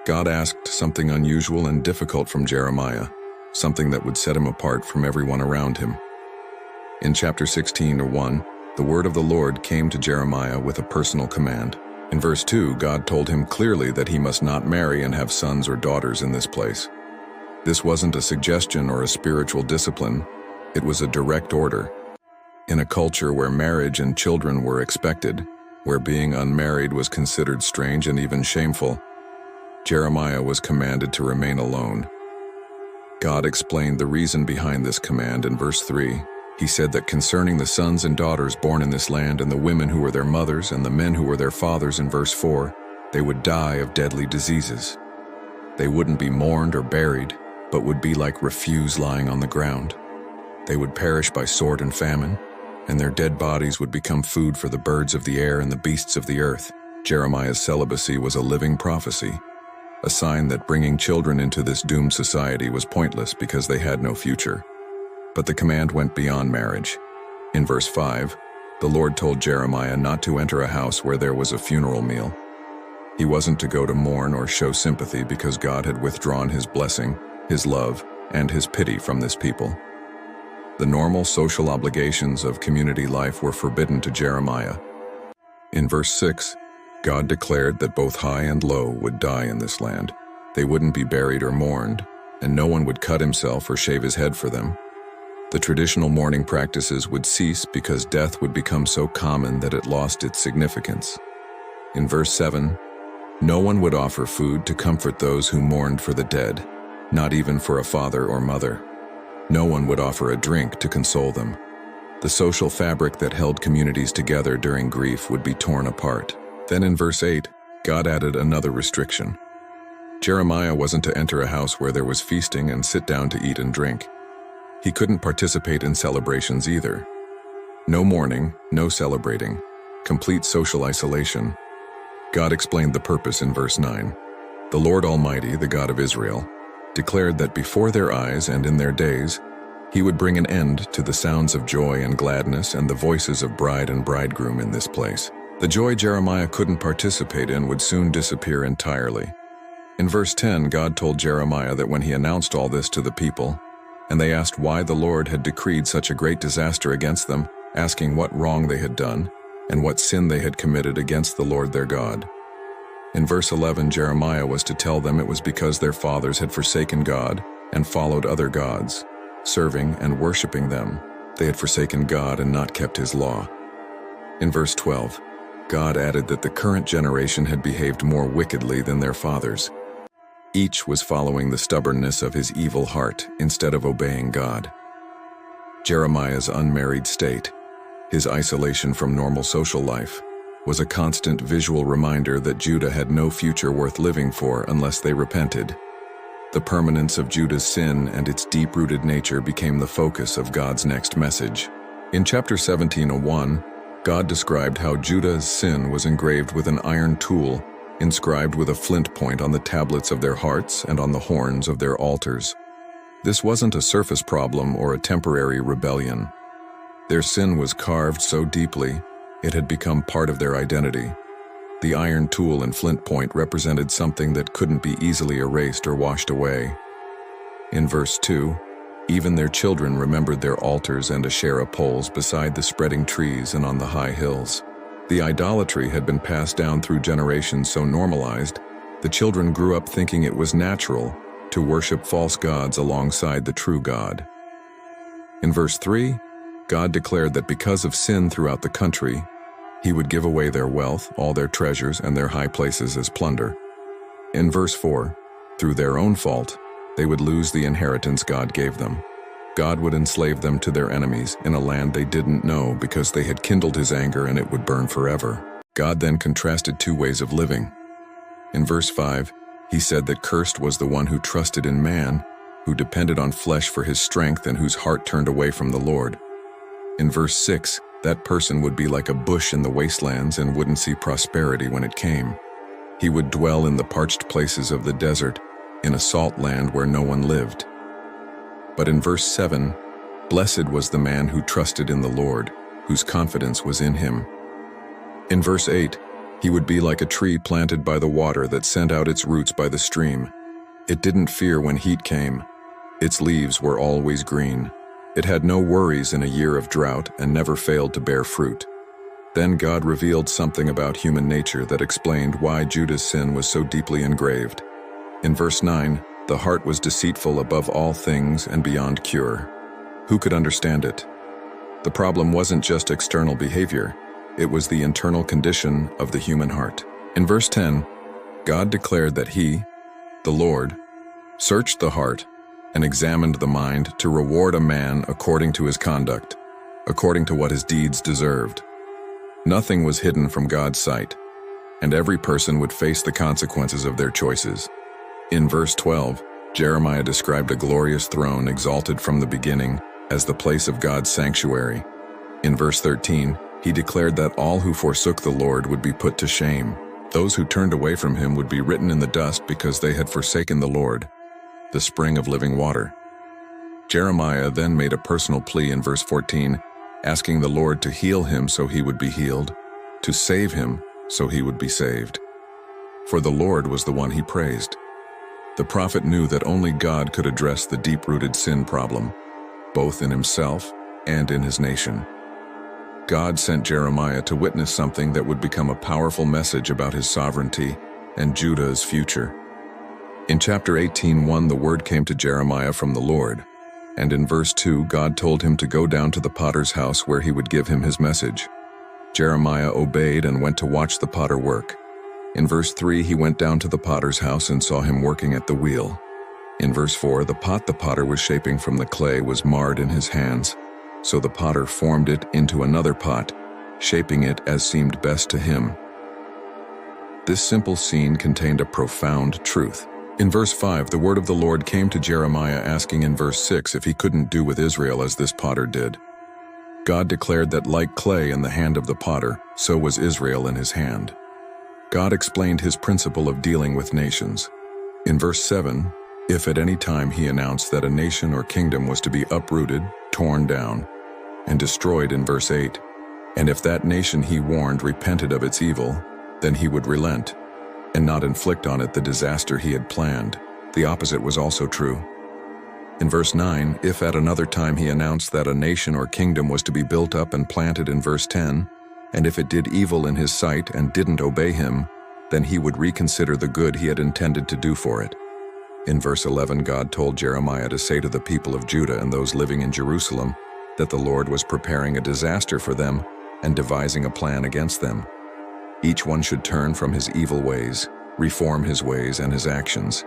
God asked something unusual and difficult from Jeremiah, something that would set him apart from everyone around him. In chapter 16:1, the word of the Lord came to Jeremiah with a personal command. In verse 2, God told him clearly that he must not marry and have sons or daughters in this place. This wasn't a suggestion or a spiritual discipline, it was a direct order. In a culture where marriage and children were expected, where being unmarried was considered strange and even shameful, Jeremiah was commanded to remain alone. God explained the reason behind this command in verse 3. He said that concerning the sons and daughters born in this land and the women who were their mothers and the men who were their fathers in verse 4, they would die of deadly diseases. They wouldn't be mourned or buried, but would be like refuse lying on the ground. They would perish by sword and famine, and their dead bodies would become food for the birds of the air and the beasts of the earth. Jeremiah's celibacy was a living prophecy, a sign that bringing children into this doomed society was pointless because they had no future. But the command went beyond marriage. In verse 5, the Lord told Jeremiah not to enter a house where there was a funeral meal. He wasn't to go to mourn or show sympathy because God had withdrawn his blessing, his love, and his pity from this people. The normal social obligations of community life were forbidden to Jeremiah. In verse 6, God declared that both high and low would die in this land. They wouldn't be buried or mourned, and no one would cut himself or shave his head for them. The traditional mourning practices would cease because death would become so common that it lost its significance. In verse 7, no one would offer food to comfort those who mourned for the dead, not even for a father or mother. No one would offer a drink to console them. The social fabric that held communities together during grief would be torn apart. Then in verse 8, God added another restriction. Jeremiah wasn't to enter a house where there was feasting and sit down to eat and drink. He couldn't participate in celebrations either. No mourning, no celebrating, complete social isolation. God explained the purpose in verse 9. The Lord Almighty, the God of Israel, declared that before their eyes and in their days, he would bring an end to the sounds of joy and gladness and the voices of bride and bridegroom in this place. The joy Jeremiah couldn't participate in would soon disappear entirely. In verse 10, God told Jeremiah that when he announced all this to the people, and they asked why the Lord had decreed such a great disaster against them, asking what wrong they had done and what sin they had committed against the Lord their God. In verse 11, Jeremiah was to tell them it was because their fathers had forsaken God and followed other gods, serving and worshiping them. They had forsaken God and not kept his law. In verse 12, God added that the current generation had behaved more wickedly than their fathers. Each was following the stubbornness of his evil heart instead of obeying God. Jeremiah's unmarried state, his isolation from normal social life, was a constant visual reminder that Judah had no future worth living for unless they repented. The permanence of Judah's sin and its deep-rooted nature became the focus of God's next message. In chapter 17:1, God described how Judah's sin was engraved with an iron tool, inscribed with a flint point on the tablets of their hearts and on the horns of their altars. This wasn't a surface problem or a temporary rebellion. Their sin was carved so deeply, it had become part of their identity. The iron tool and flint point represented something that couldn't be easily erased or washed away. In verse 2, even their children remembered their altars and Asherah poles beside the spreading trees and on the high hills. The idolatry had been passed down through generations so normalized, the children grew up thinking it was natural to worship false gods alongside the true God. In verse 3, God declared that because of sin throughout the country, He would give away their wealth, all their treasures, and their high places as plunder. In verse 4, through their own fault, they would lose the inheritance God gave them. God would enslave them to their enemies in a land they didn't know because they had kindled His anger and it would burn forever. God then contrasted two ways of living. In verse 5, He said that cursed was the one who trusted in man, who depended on flesh for his strength and whose heart turned away from the Lord. In verse 6, that person would be like a bush in the wastelands and wouldn't see prosperity when it came. He would dwell in the parched places of the desert, in a salt land where no one lived. But in verse 7, blessed was the man who trusted in the Lord, whose confidence was in Him. In verse 8, he would be like a tree planted by the water that sent out its roots by the stream. It didn't fear when heat came. Its leaves were always green. It had no worries in a year of drought and never failed to bear fruit. Then God revealed something about human nature that explained why Judah's sin was so deeply engraved. In verse 9, the heart was deceitful above all things and beyond cure. Who could understand it? The problem wasn't just external behavior. It was the internal condition of the human heart. In verse 10, God declared that He, the Lord, searched the heart and examined the mind to reward a man according to his conduct, according to what his deeds deserved. Nothing was hidden from God's sight, and every person would face the consequences of their choices. In verse 12, Jeremiah described a glorious throne exalted from the beginning as the place of God's sanctuary. In verse 13, he declared that all who forsook the Lord would be put to shame. Those who turned away from Him would be written in the dust because they had forsaken the Lord, the spring of living water. Jeremiah then made a personal plea in verse 14, asking the Lord to heal him so he would be healed, to save him so he would be saved. For the Lord was the one he praised. The prophet knew that only God could address the deep-rooted sin problem, both in himself and in his nation. God sent Jeremiah to witness something that would become a powerful message about His sovereignty and Judah's future. In chapter 18:1, the word came to Jeremiah from the Lord, and in verse 2, God told him to go down to the potter's house where He would give him his message. Jeremiah obeyed and went to watch the potter work. In verse 3, he went down to the potter's house and saw him working at the wheel. In verse 4, the pot the potter was shaping from the clay was marred in his hands, so the potter formed it into another pot, shaping it as seemed best to him. This simple scene contained a profound truth. In verse 5, the word of the Lord came to Jeremiah asking in verse 6 if he couldn't do with Israel as this potter did. God declared that like clay in the hand of the potter, so was Israel in his hand. God explained His principle of dealing with nations. In verse 7, if at any time He announced that a nation or kingdom was to be uprooted, torn down, and destroyed in verse 8, and if that nation He warned repented of its evil, then He would relent, and not inflict on it the disaster He had planned. The opposite was also true. In verse 9, if at another time He announced that a nation or kingdom was to be built up and planted in verse 10, and if it did evil in His sight and didn't obey Him, then He would reconsider the good He had intended to do for it. In verse 11, God told Jeremiah to say to the people of Judah and those living in Jerusalem that the Lord was preparing a disaster for them and devising a plan against them. Each one should turn from his evil ways, reform his ways and his actions.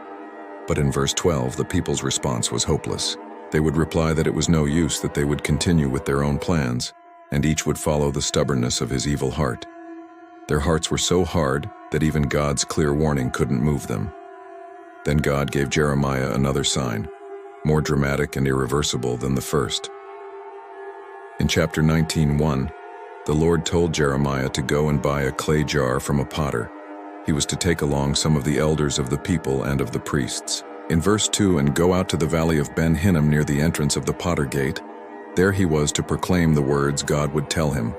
But in verse 12, the people's response was hopeless. They would reply that it was no use, that they would continue with their own plans, and each would follow the stubbornness of his evil heart. Their hearts were so hard that even God's clear warning couldn't move them. Then God gave Jeremiah another sign, more dramatic and irreversible than the first. In chapter 19:1, the Lord told Jeremiah to go and buy a clay jar from a potter. He was to take along some of the elders of the people and of the priests. In verse 2, and go out to the valley of Ben Hinnom near the entrance of the potter gate. There he was to proclaim the words God would tell him.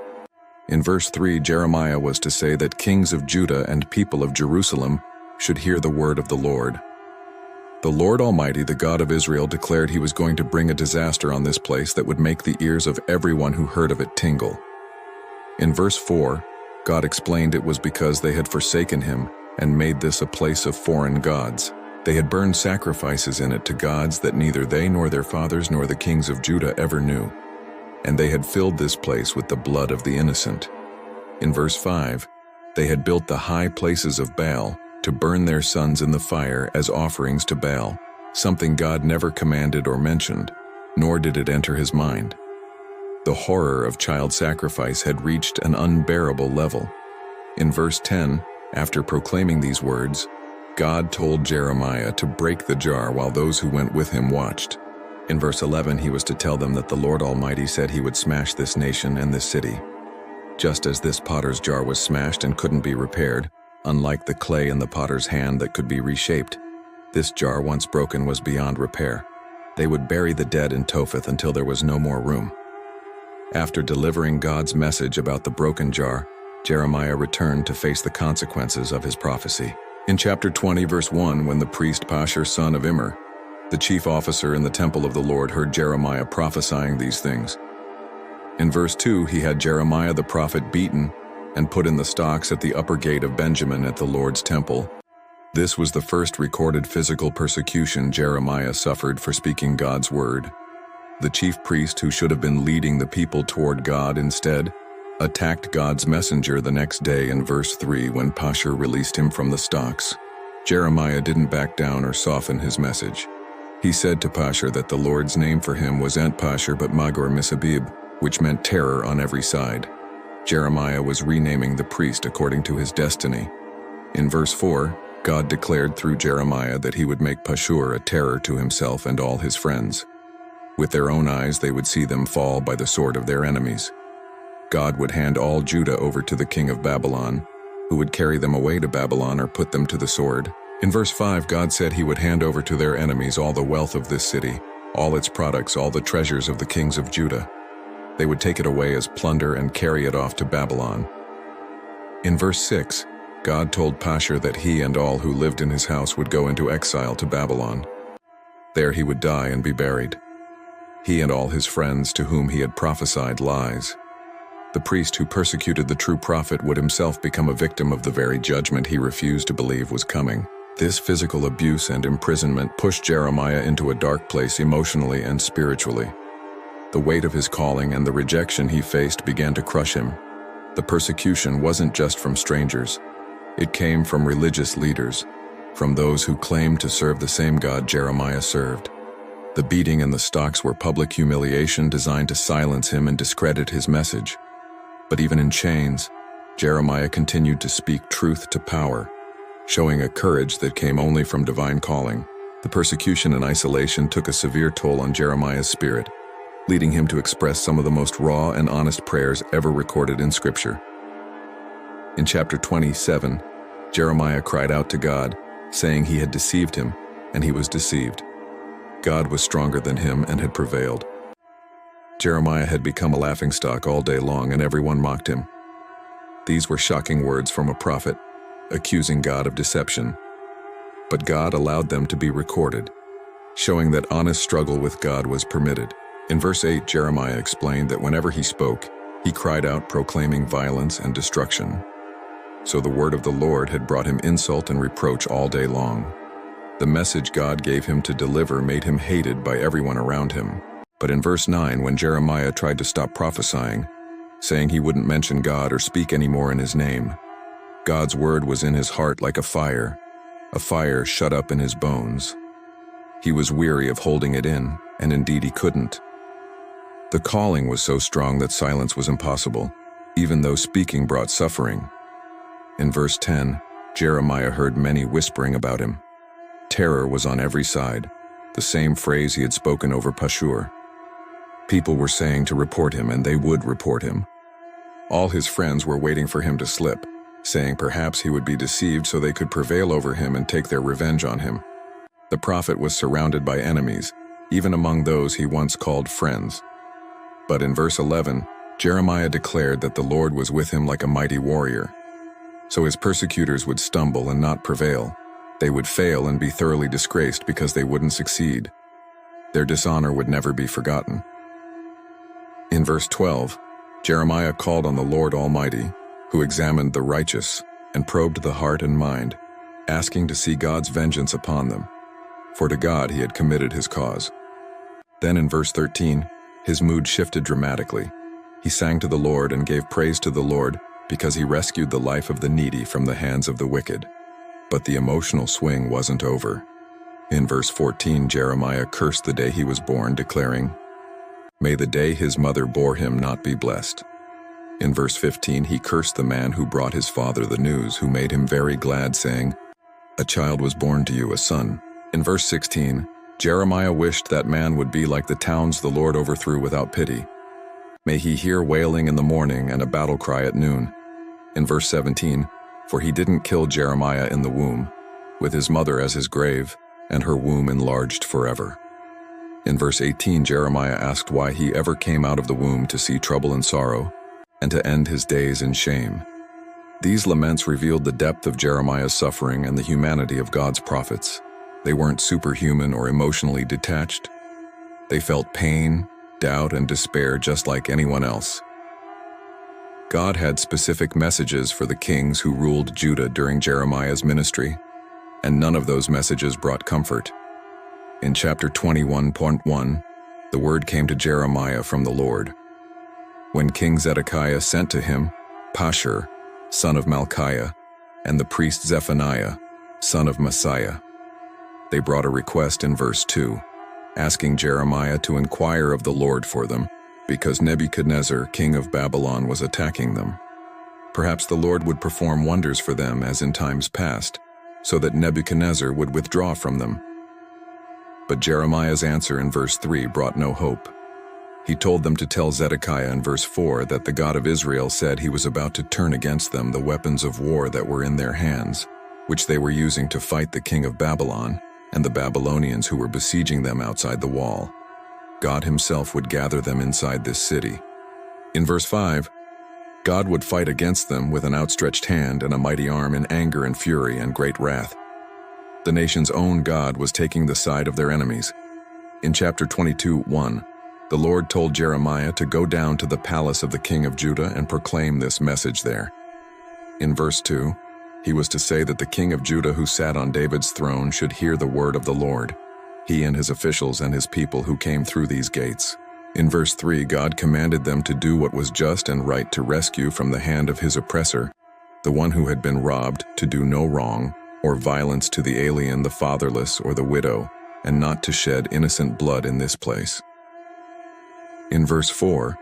In verse 3, Jeremiah was to say that kings of Judah and people of Jerusalem should hear the word of the Lord. The Lord Almighty, the God of Israel, declared he was going to bring a disaster on this place that would make the ears of everyone who heard of it tingle. In verse 4, God explained it was because they had forsaken him and made this a place of foreign gods. They had burned sacrifices in it to gods that neither they nor their fathers nor the kings of Judah ever knew, and they had filled this place with the blood of the innocent. In verse 5, they had built the high places of Baal to burn their sons in the fire as offerings to Baal, something God never commanded or mentioned, nor did it enter his mind. The horror of child sacrifice had reached an unbearable level. In verse 10, after proclaiming these words, God told Jeremiah to break the jar while those who went with him watched. In verse 11, he was to tell them that the Lord Almighty said he would smash this nation and this city. Just as this potter's jar was smashed and couldn't be repaired, unlike the clay in the potter's hand that could be reshaped, this jar, once broken, was beyond repair. They would bury the dead in Topheth until there was no more room. After delivering God's message about the broken jar, Jeremiah returned to face the consequences of his prophecy. In chapter 20, verse 1, when the priest Pashur, son of Immer, the chief officer in the temple of the Lord, heard Jeremiah prophesying these things. In verse 2, he had Jeremiah the prophet beaten and put in the stocks at the upper gate of Benjamin at the Lord's temple. This was the first recorded physical persecution Jeremiah suffered for speaking God's word. The chief priest, who should have been leading the people toward God, instead attacked God's messenger the next day in verse 3 when Pashur released him from the stocks. Jeremiah didn't back down or soften his message. He said to Pashur that the Lord's name for him was Ant Pashur but Magor Misabib, which meant terror on every side. Jeremiah was renaming the priest according to his destiny. In verse 4, God declared through Jeremiah that he would make Pashur a terror to himself and all his friends. With their own eyes they would see them fall by the sword of their enemies. God would hand all Judah over to the king of Babylon, who would carry them away to Babylon or put them to the sword. In verse 5, God said he would hand over to their enemies all the wealth of this city, all its products, all the treasures of the kings of Judah. They would take it away as plunder and carry it off to Babylon. In verse 6, God told Pashur that he and all who lived in his house would go into exile to Babylon. There he would die and be buried. He and all his friends to whom he had prophesied lies. The priest who persecuted the true prophet would himself become a victim of the very judgment he refused to believe was coming. This physical abuse and imprisonment pushed Jeremiah into a dark place emotionally and spiritually. The weight of his calling and the rejection he faced began to crush him. The persecution wasn't just from strangers. It came from religious leaders, from those who claimed to serve the same God Jeremiah served. The beating and the stocks were public humiliation designed to silence him and discredit his message. But even in chains, Jeremiah continued to speak truth to power, showing a courage that came only from divine calling. The persecution and isolation took a severe toll on Jeremiah's spirit, leading him to express some of the most raw and honest prayers ever recorded in Scripture. In chapter 27, Jeremiah cried out to God, saying he had deceived him, and he was deceived. God was stronger than him and had prevailed. Jeremiah had become a laughingstock all day long, and everyone mocked him. These were shocking words from a prophet, accusing God of deception. But God allowed them to be recorded, showing that honest struggle with God was permitted. In verse 8, Jeremiah explained that whenever he spoke, he cried out proclaiming violence and destruction. So the word of the Lord had brought him insult and reproach all day long. The message God gave him to deliver made him hated by everyone around him. But in verse 9, when Jeremiah tried to stop prophesying, saying he wouldn't mention God or speak anymore in his name, God's word was in his heart like a fire shut up in his bones. He was weary of holding it in, and indeed he couldn't. The calling was so strong that silence was impossible, even though speaking brought suffering. In verse 10, Jeremiah heard many whispering about him. Terror was on every side, the same phrase he had spoken over Pashur. People were saying to report him, and they would report him. All his friends were waiting for him to slip, saying perhaps he would be deceived so they could prevail over him and take their revenge on him. The prophet was surrounded by enemies, even among those he once called friends. But in verse 11, Jeremiah declared that the Lord was with him like a mighty warrior. So his persecutors would stumble and not prevail. They would fail and be thoroughly disgraced because they wouldn't succeed. Their dishonor would never be forgotten. In verse 12, Jeremiah called on the Lord Almighty, who examined the righteous and probed the heart and mind, asking to see God's vengeance upon them. For to God he had committed his cause. Then in verse 13, his mood shifted dramatically. He sang to the Lord and gave praise to the Lord because he rescued the life of the needy from the hands of the wicked. But the emotional swing wasn't over. In verse 14, Jeremiah cursed the day he was born, declaring, "May the day his mother bore him not be blessed." In verse 15, he cursed the man who brought his father the news, who made him very glad, saying, "A child was born to you, a son." In verse 16, Jeremiah wished that man would be like the towns the Lord overthrew without pity. May he hear wailing in the morning and a battle cry at noon. In verse 17, for he didn't kill Jeremiah in the womb, with his mother as his grave, and her womb enlarged forever. In verse 18, Jeremiah asked why he ever came out of the womb to see trouble and sorrow, and to end his days in shame. These laments revealed the depth of Jeremiah's suffering and the humanity of God's prophets. They weren't superhuman or emotionally detached. They felt pain, doubt, and despair just like anyone else. God had specific messages for the kings who ruled Judah during Jeremiah's ministry, and none of those messages brought comfort. In chapter 21.1, the word came to Jeremiah from the Lord. When King Zedekiah sent to him Pashur, son of Malchiah, and the priest Zephaniah, son of Messiah, they brought a request in verse 2, asking Jeremiah to inquire of the Lord for them, because Nebuchadnezzar, king of Babylon, was attacking them. Perhaps the Lord would perform wonders for them as in times past, so that Nebuchadnezzar would withdraw from them. But Jeremiah's answer in verse 3 brought no hope. He told them to tell Zedekiah in verse 4 that the God of Israel said he was about to turn against them the weapons of war that were in their hands, which they were using to fight the king of Babylon and the Babylonians who were besieging them outside the wall. God himself would gather them inside this city. In verse 5, God would fight against them with an outstretched hand and a mighty arm in anger and fury and great wrath. The nation's own God was taking the side of their enemies. In chapter 22:1, the Lord told Jeremiah to go down to the palace of the king of Judah and proclaim this message there. In verse 2, he was to say that the king of Judah who sat on David's throne should hear the word of the Lord, he and his officials and his people who came through these gates. In verse 3, God commanded them to do what was just and right, to rescue from the hand of his oppressor, the one who had been robbed, to do no wrong, or violence to the alien, the fatherless, or the widow, and not to shed innocent blood in this place. In verse 4,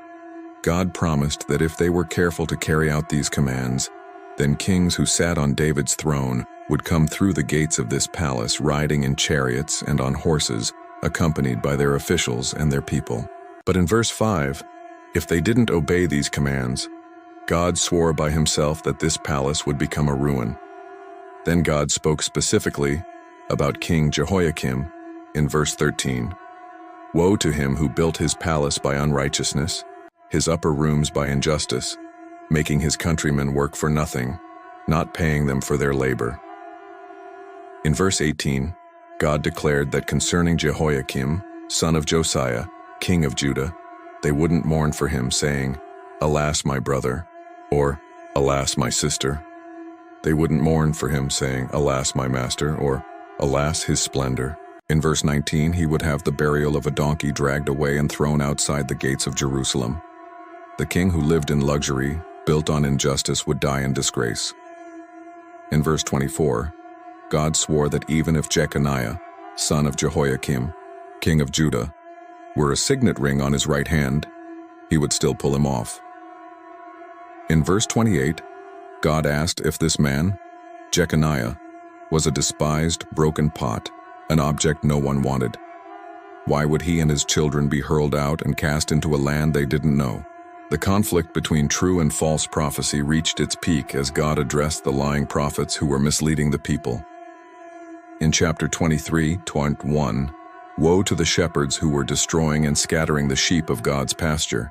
God promised that if they were careful to carry out these commands, then kings who sat on David's throne would come through the gates of this palace riding in chariots and on horses, accompanied by their officials and their people. But in verse 5, if they didn't obey these commands, God swore by himself that this palace would become a ruin. Then God spoke specifically about King Jehoiakim in verse 13. Woe to him who built his palace by unrighteousness, his upper rooms by injustice, making his countrymen work for nothing, not paying them for their labor. In verse 18, God declared that concerning Jehoiakim, son of Josiah, king of Judah, they wouldn't mourn for him, saying, "Alas, my brother," or "Alas, my sister." They wouldn't mourn for him, saying, "Alas, my master," or "Alas, his splendor." In verse 19, he would have the burial of a donkey dragged away and thrown outside the gates of Jerusalem. The king who lived in luxury, built on injustice, would die in disgrace. In verse 24, God swore that even if Jeconiah, son of Jehoiakim, king of Judah, were a signet ring on his right hand, he would still pull him off. In verse 28, God asked if this man, Jeconiah, was a despised, broken pot, an object no one wanted. Why would he and his children be hurled out and cast into a land they didn't know? The conflict between true and false prophecy reached its peak as God addressed the lying prophets who were misleading the people. In chapter 23:1, woe to the shepherds who were destroying and scattering the sheep of God's pasture.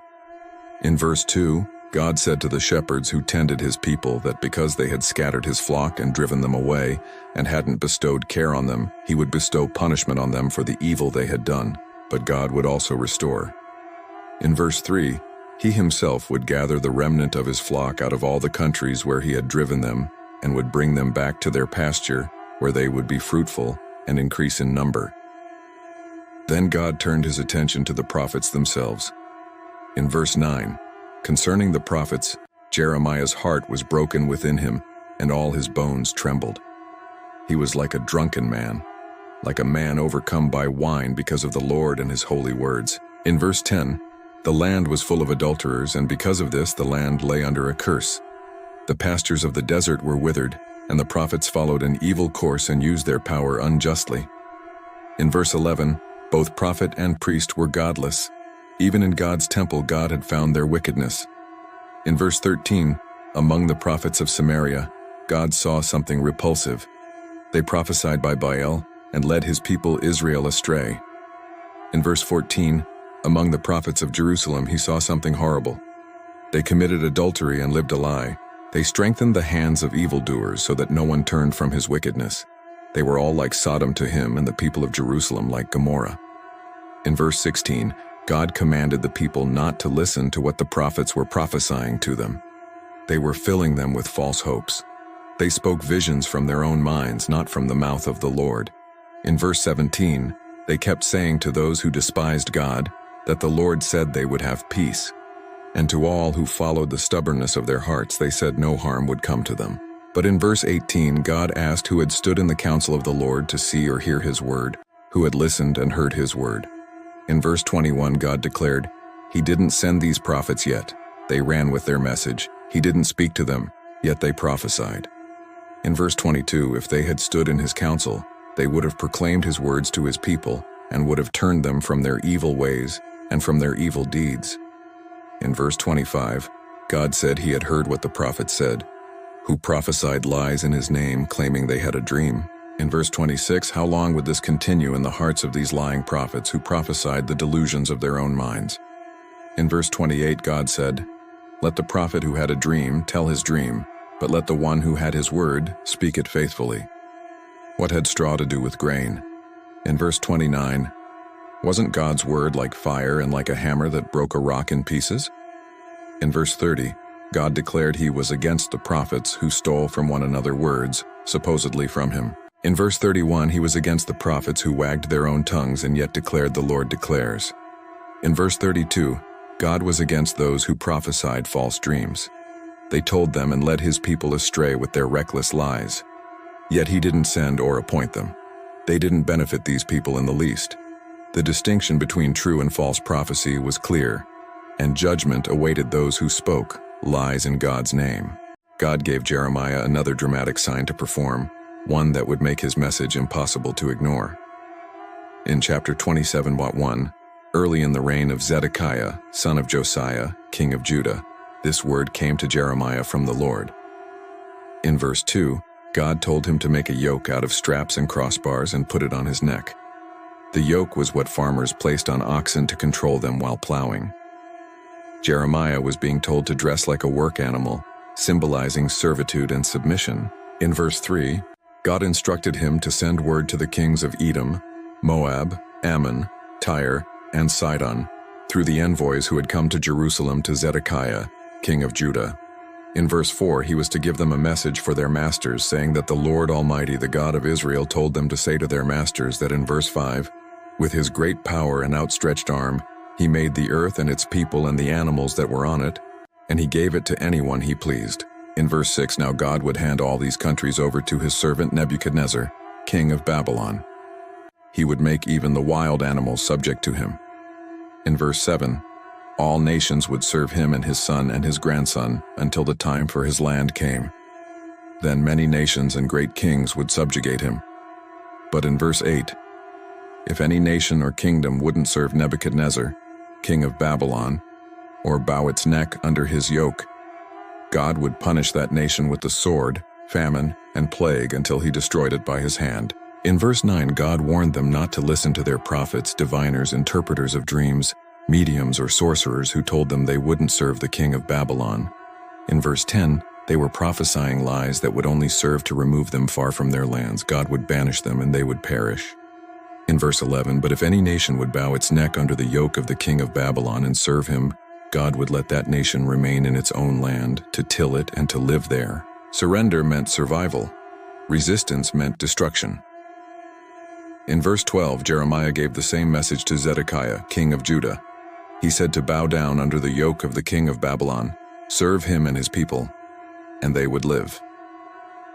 In verse 2, God said to the shepherds who tended his people that because they had scattered his flock and driven them away and hadn't bestowed care on them, he would bestow punishment on them for the evil they had done, but God would also restore. In verse 3, he himself would gather the remnant of his flock out of all the countries where he had driven them and would bring them back to their pasture, where they would be fruitful and increase in number. Then God turned his attention to the prophets themselves. In verse 9, concerning the prophets, Jeremiah's heart was broken within him, and all his bones trembled. He was like a drunken man, like a man overcome by wine because of the Lord and his holy words. In verse 10, the land was full of adulterers, and because of this the land lay under a curse. The pastures of the desert were withered, and the prophets followed an evil course and used their power unjustly. In verse 11, both prophet and priest were godless. Even in God's temple God had found their wickedness. In verse 13, among the prophets of Samaria, God saw something repulsive. They prophesied by Baal and led his people Israel astray. In verse 14, among the prophets of Jerusalem he saw something horrible. They committed adultery and lived a lie. They strengthened the hands of evildoers so that no one turned from his wickedness. They were all like Sodom to him, and the people of Jerusalem like Gomorrah. In verse 16, God commanded the people not to listen to what the prophets were prophesying to them. They were filling them with false hopes. They spoke visions from their own minds, not from the mouth of the Lord. In verse 17, they kept saying to those who despised God that the Lord said they would have peace. And to all who followed the stubbornness of their hearts, they said no harm would come to them. But in verse 18, God asked who had stood in the counsel of the Lord to see or hear his word, who had listened and heard his word. In verse 21, God declared, he didn't send these prophets yet. They ran with their message. He didn't speak to them, yet they prophesied. In verse 22, if they had stood in his counsel, they would have proclaimed his words to his people and would have turned them from their evil ways and from their evil deeds. In verse 25, God said he had heard what the prophets said, who prophesied lies in his name, claiming they had a dream. In verse 26, how long would this continue in the hearts of these lying prophets who prophesied the delusions of their own minds? In verse 28, God said, let the prophet who had a dream tell his dream, but let the one who had his word speak it faithfully. What had straw to do with grain? In verse 29, wasn't God's word like fire and like a hammer that broke a rock in pieces? In verse 30, God declared he was against the prophets who stole from one another words, supposedly from him. In verse 31, he was against the prophets who wagged their own tongues and yet declared the Lord declares. In verse 32, God was against those who prophesied false dreams. They told them and led his people astray with their reckless lies. Yet he didn't send or appoint them. They didn't benefit these people in the least. The distinction between true and false prophecy was clear, and judgment awaited those who spoke lies in God's name. God gave Jeremiah another dramatic sign to perform, one that would make his message impossible to ignore. In chapter 27:1, early in the reign of Zedekiah, son of Josiah, king of Judah, this word came to Jeremiah from the Lord. In verse 2, God told him to make a yoke out of straps and crossbars and put it on his neck. The yoke was what farmers placed on oxen to control them while plowing. Jeremiah was being told to dress like a work animal, symbolizing servitude and submission. In verse 3, God instructed him to send word to the kings of Edom, Moab, Ammon, Tyre, and Sidon, through the envoys who had come to Jerusalem to Zedekiah, king of Judah. In verse 4, he was to give them a message for their masters, saying that the Lord Almighty, the God of Israel, told them to say to their masters that in verse 5, with his great power and outstretched arm, he made the earth and its people and the animals that were on it, and he gave it to anyone he pleased. In verse 6, now God would hand all these countries over to his servant Nebuchadnezzar, king of Babylon. He would make even the wild animals subject to him. In verse 7, all nations would serve him and his son and his grandson until the time for his land came. Then many nations and great kings would subjugate him. But in verse 8, if any nation or kingdom wouldn't serve Nebuchadnezzar, king of Babylon, or bow its neck under his yoke, God would punish that nation with the sword, famine, and plague until he destroyed it by his hand. In verse 9, God warned them not to listen to their prophets, diviners, interpreters of dreams, mediums or sorcerers who told them they wouldn't serve the king of Babylon. In verse 10, they were prophesying lies that would only serve to remove them far from their lands. God would banish them and they would perish. In verse 11, but if any nation would bow its neck under the yoke of the king of Babylon and serve him, God would let that nation remain in its own land, to till it and to live there. Surrender meant survival. Resistance meant destruction. In verse 12, Jeremiah gave the same message to Zedekiah, king of Judah. He said to bow down under the yoke of the king of Babylon, serve him and his people, and they would live.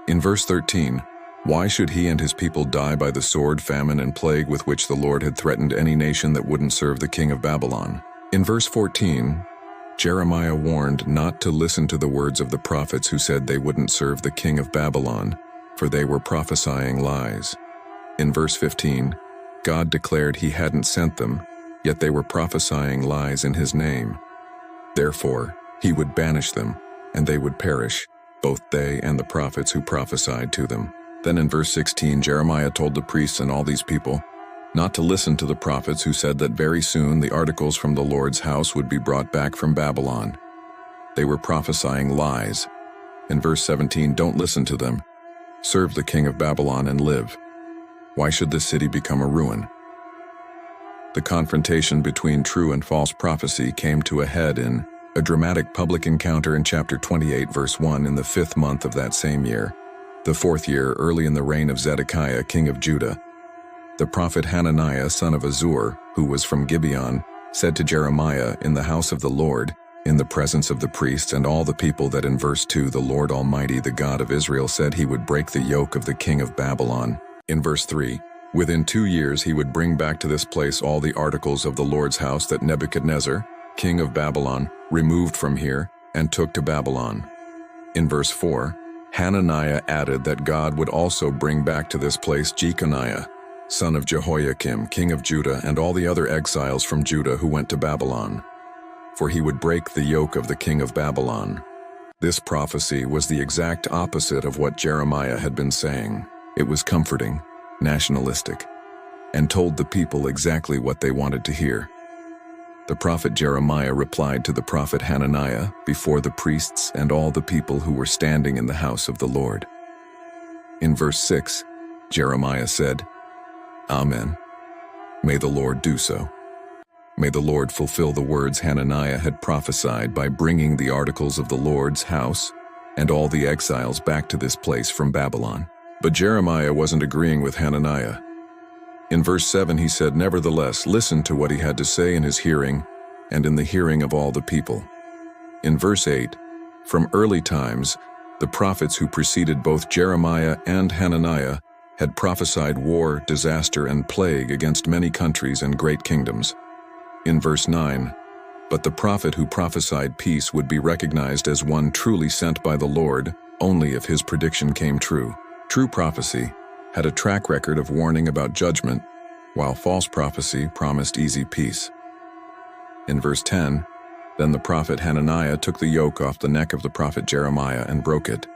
In verse 13, why should he and his people die by the sword, famine, and plague with which the Lord had threatened any nation that wouldn't serve the king of Babylon? In verse 14, Jeremiah warned not to listen to the words of the prophets who said they wouldn't serve the king of Babylon, for they were prophesying lies. In verse 15, God declared he hadn't sent them, yet they were prophesying lies in his name. Therefore, he would banish them, and they would perish, both they and the prophets who prophesied to them. Then in verse 16, Jeremiah told the priests and all these people not to listen to the prophets who said that very soon the articles from the Lord's house would be brought back from Babylon. They were prophesying lies. In verse 17, don't listen to them. Serve the king of Babylon and live. Why should this city become a ruin? The confrontation between true and false prophecy came to a head in a dramatic public encounter in chapter 28, verse 1 in the 5th month of that same year, the 4th year, early in the reign of Zedekiah, king of Judah. The prophet Hananiah, son of Azur, who was from Gibeon, said to Jeremiah in the house of the Lord, in the presence of the priests and all the people, that in verse 2 the Lord Almighty, the God of Israel, said he would break the yoke of the king of Babylon. In verse 3, within 2 years he would bring back to this place all the articles of the Lord's house that Nebuchadnezzar, king of Babylon, removed from here and took to Babylon. In verse 4, Hananiah added that God would also bring back to this place Jeconiah, son of Jehoiakim, king of Judah, and all the other exiles from Judah who went to Babylon. For he would break the yoke of the king of Babylon. This prophecy was the exact opposite of what Jeremiah had been saying. It was comforting, nationalistic, and told the people exactly what they wanted to hear. The prophet Jeremiah replied to the prophet Hananiah before the priests and all the people who were standing in the house of the Lord. In verse 6, Jeremiah said, Amen. May the Lord do so. May the Lord fulfill the words Hananiah had prophesied by bringing the articles of the Lord's house and all the exiles back to this place from Babylon. But Jeremiah wasn't agreeing with Hananiah. In verse 7 he said, nevertheless, listen to what he had to say in his hearing and in the hearing of all the people. In verse 8, from early times, the prophets who preceded both Jeremiah and Hananiah had prophesied war, disaster, and plague against many countries and great kingdoms. In verse 9, but the prophet who prophesied peace would be recognized as one truly sent by the Lord only if his prediction came true. True prophecy had a track record of warning about judgment, while false prophecy promised easy peace. In verse 10, then the prophet Hananiah took the yoke off the neck of the prophet Jeremiah and broke it.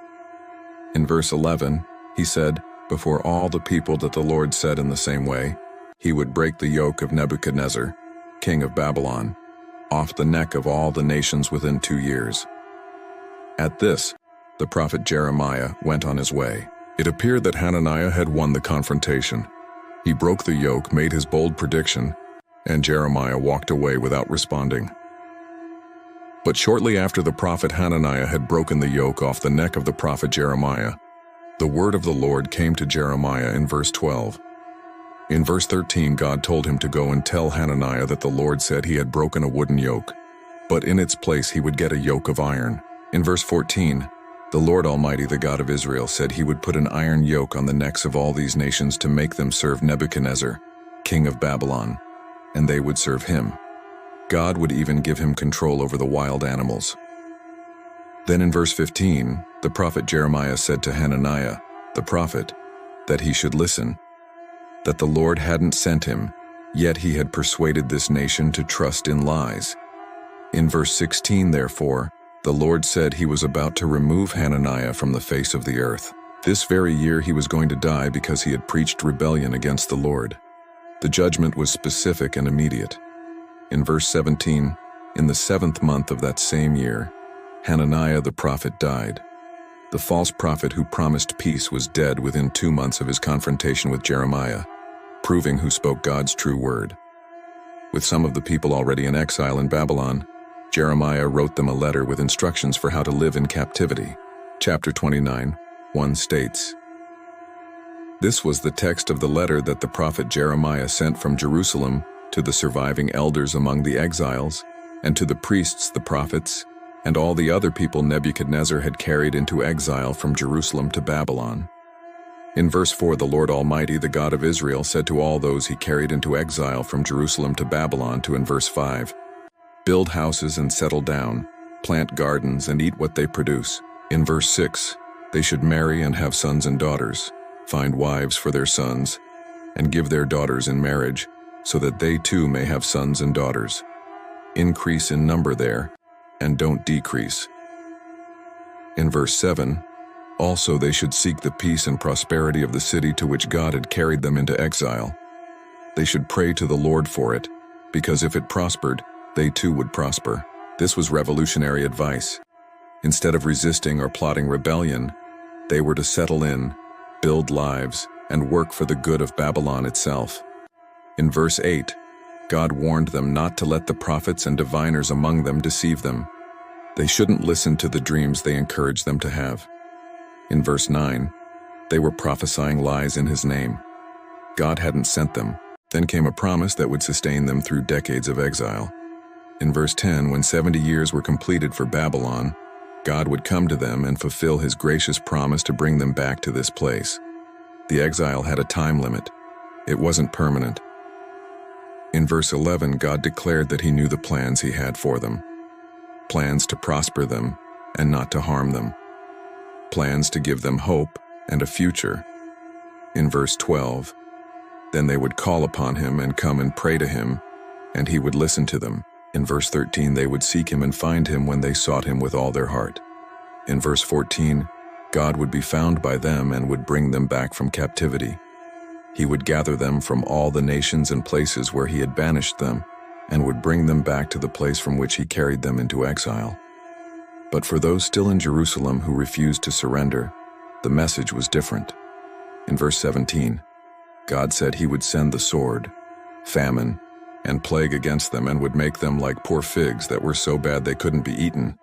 In verse 11, he said, before all the people, that the Lord said in the same way, he would break the yoke of Nebuchadnezzar, king of Babylon, off the neck of all the nations within 2 years. At this, the prophet Jeremiah went on his way. It appeared that Hananiah had won the confrontation. He broke the yoke, made his bold prediction, and Jeremiah walked away without responding. But shortly after the prophet Hananiah had broken the yoke off the neck of the prophet Jeremiah, the word of the Lord came to Jeremiah in verse 12. In verse 13, God told him to go and tell Hananiah that the Lord said he had broken a wooden yoke, but in its place he would get a yoke of iron. In verse 14, the Lord Almighty, the God of Israel, said he would put an iron yoke on the necks of all these nations to make them serve Nebuchadnezzar, king of Babylon, and they would serve him. God would even give him control over the wild animals. Then in verse 15, the prophet Jeremiah said to Hananiah, the prophet, that he should listen, that the Lord hadn't sent him, yet he had persuaded this nation to trust in lies. In verse 16, therefore, the Lord said he was about to remove Hananiah from the face of the earth. This very year he was going to die because he had preached rebellion against the Lord. The judgment was specific and immediate. In verse 17, in the 7th month of that same year, Hananiah the prophet died. The false prophet who promised peace was dead within 2 months of his confrontation with Jeremiah, proving who spoke God's true word. With some of the people already in exile in Babylon, Jeremiah wrote them a letter with instructions for how to live in captivity. Chapter 29, 1 states, "This was the text of the letter that the prophet Jeremiah sent from Jerusalem to the surviving elders among the exiles, and to the priests, the prophets, and all the other people Nebuchadnezzar had carried into exile from Jerusalem to Babylon." In verse 4, the Lord Almighty, the God of Israel, said to all those he carried into exile from Jerusalem to Babylon, in verse 5, "Build houses and settle down, plant gardens and eat what they produce." In verse 6, "They should marry and have sons and daughters, find wives for their sons, and give their daughters in marriage, so that they too may have sons and daughters. Increase in number there, and don't decrease." In verse 7, "Also they should seek the peace and prosperity of the city to which God had carried them into exile. They should pray to the Lord for it, because if it prospered, they too would prosper." This was revolutionary advice. Instead of resisting or plotting rebellion, they were to settle in, build lives, and work for the good of Babylon itself. In verse 8, God warned them not to let the prophets and diviners among them deceive them. They shouldn't listen to the dreams they encouraged them to have. In verse 9, they were prophesying lies in his name. God hadn't sent them. Then came a promise that would sustain them through decades of exile. In verse 10, when 70 years were completed for Babylon, God would come to them and fulfill his gracious promise to bring them back to this place. The exile had a time limit. It wasn't permanent. In verse 11, God declared that he knew the plans he had for them. Plans to prosper them and not to harm them. Plans to give them hope and a future. In verse 12, then they would call upon him and come and pray to him, and he would listen to them. In verse 13, they would seek him and find him when they sought him with all their heart. In verse 14, God would be found by them and would bring them back from captivity. He would gather them from all the nations and places where he had banished them, and would bring them back to the place from which he carried them into exile. But for those still in Jerusalem who refused to surrender, the message was different. In verse 17, God said he would send the sword, famine, and plague against them and would make them like poor figs that were so bad they couldn't be eaten.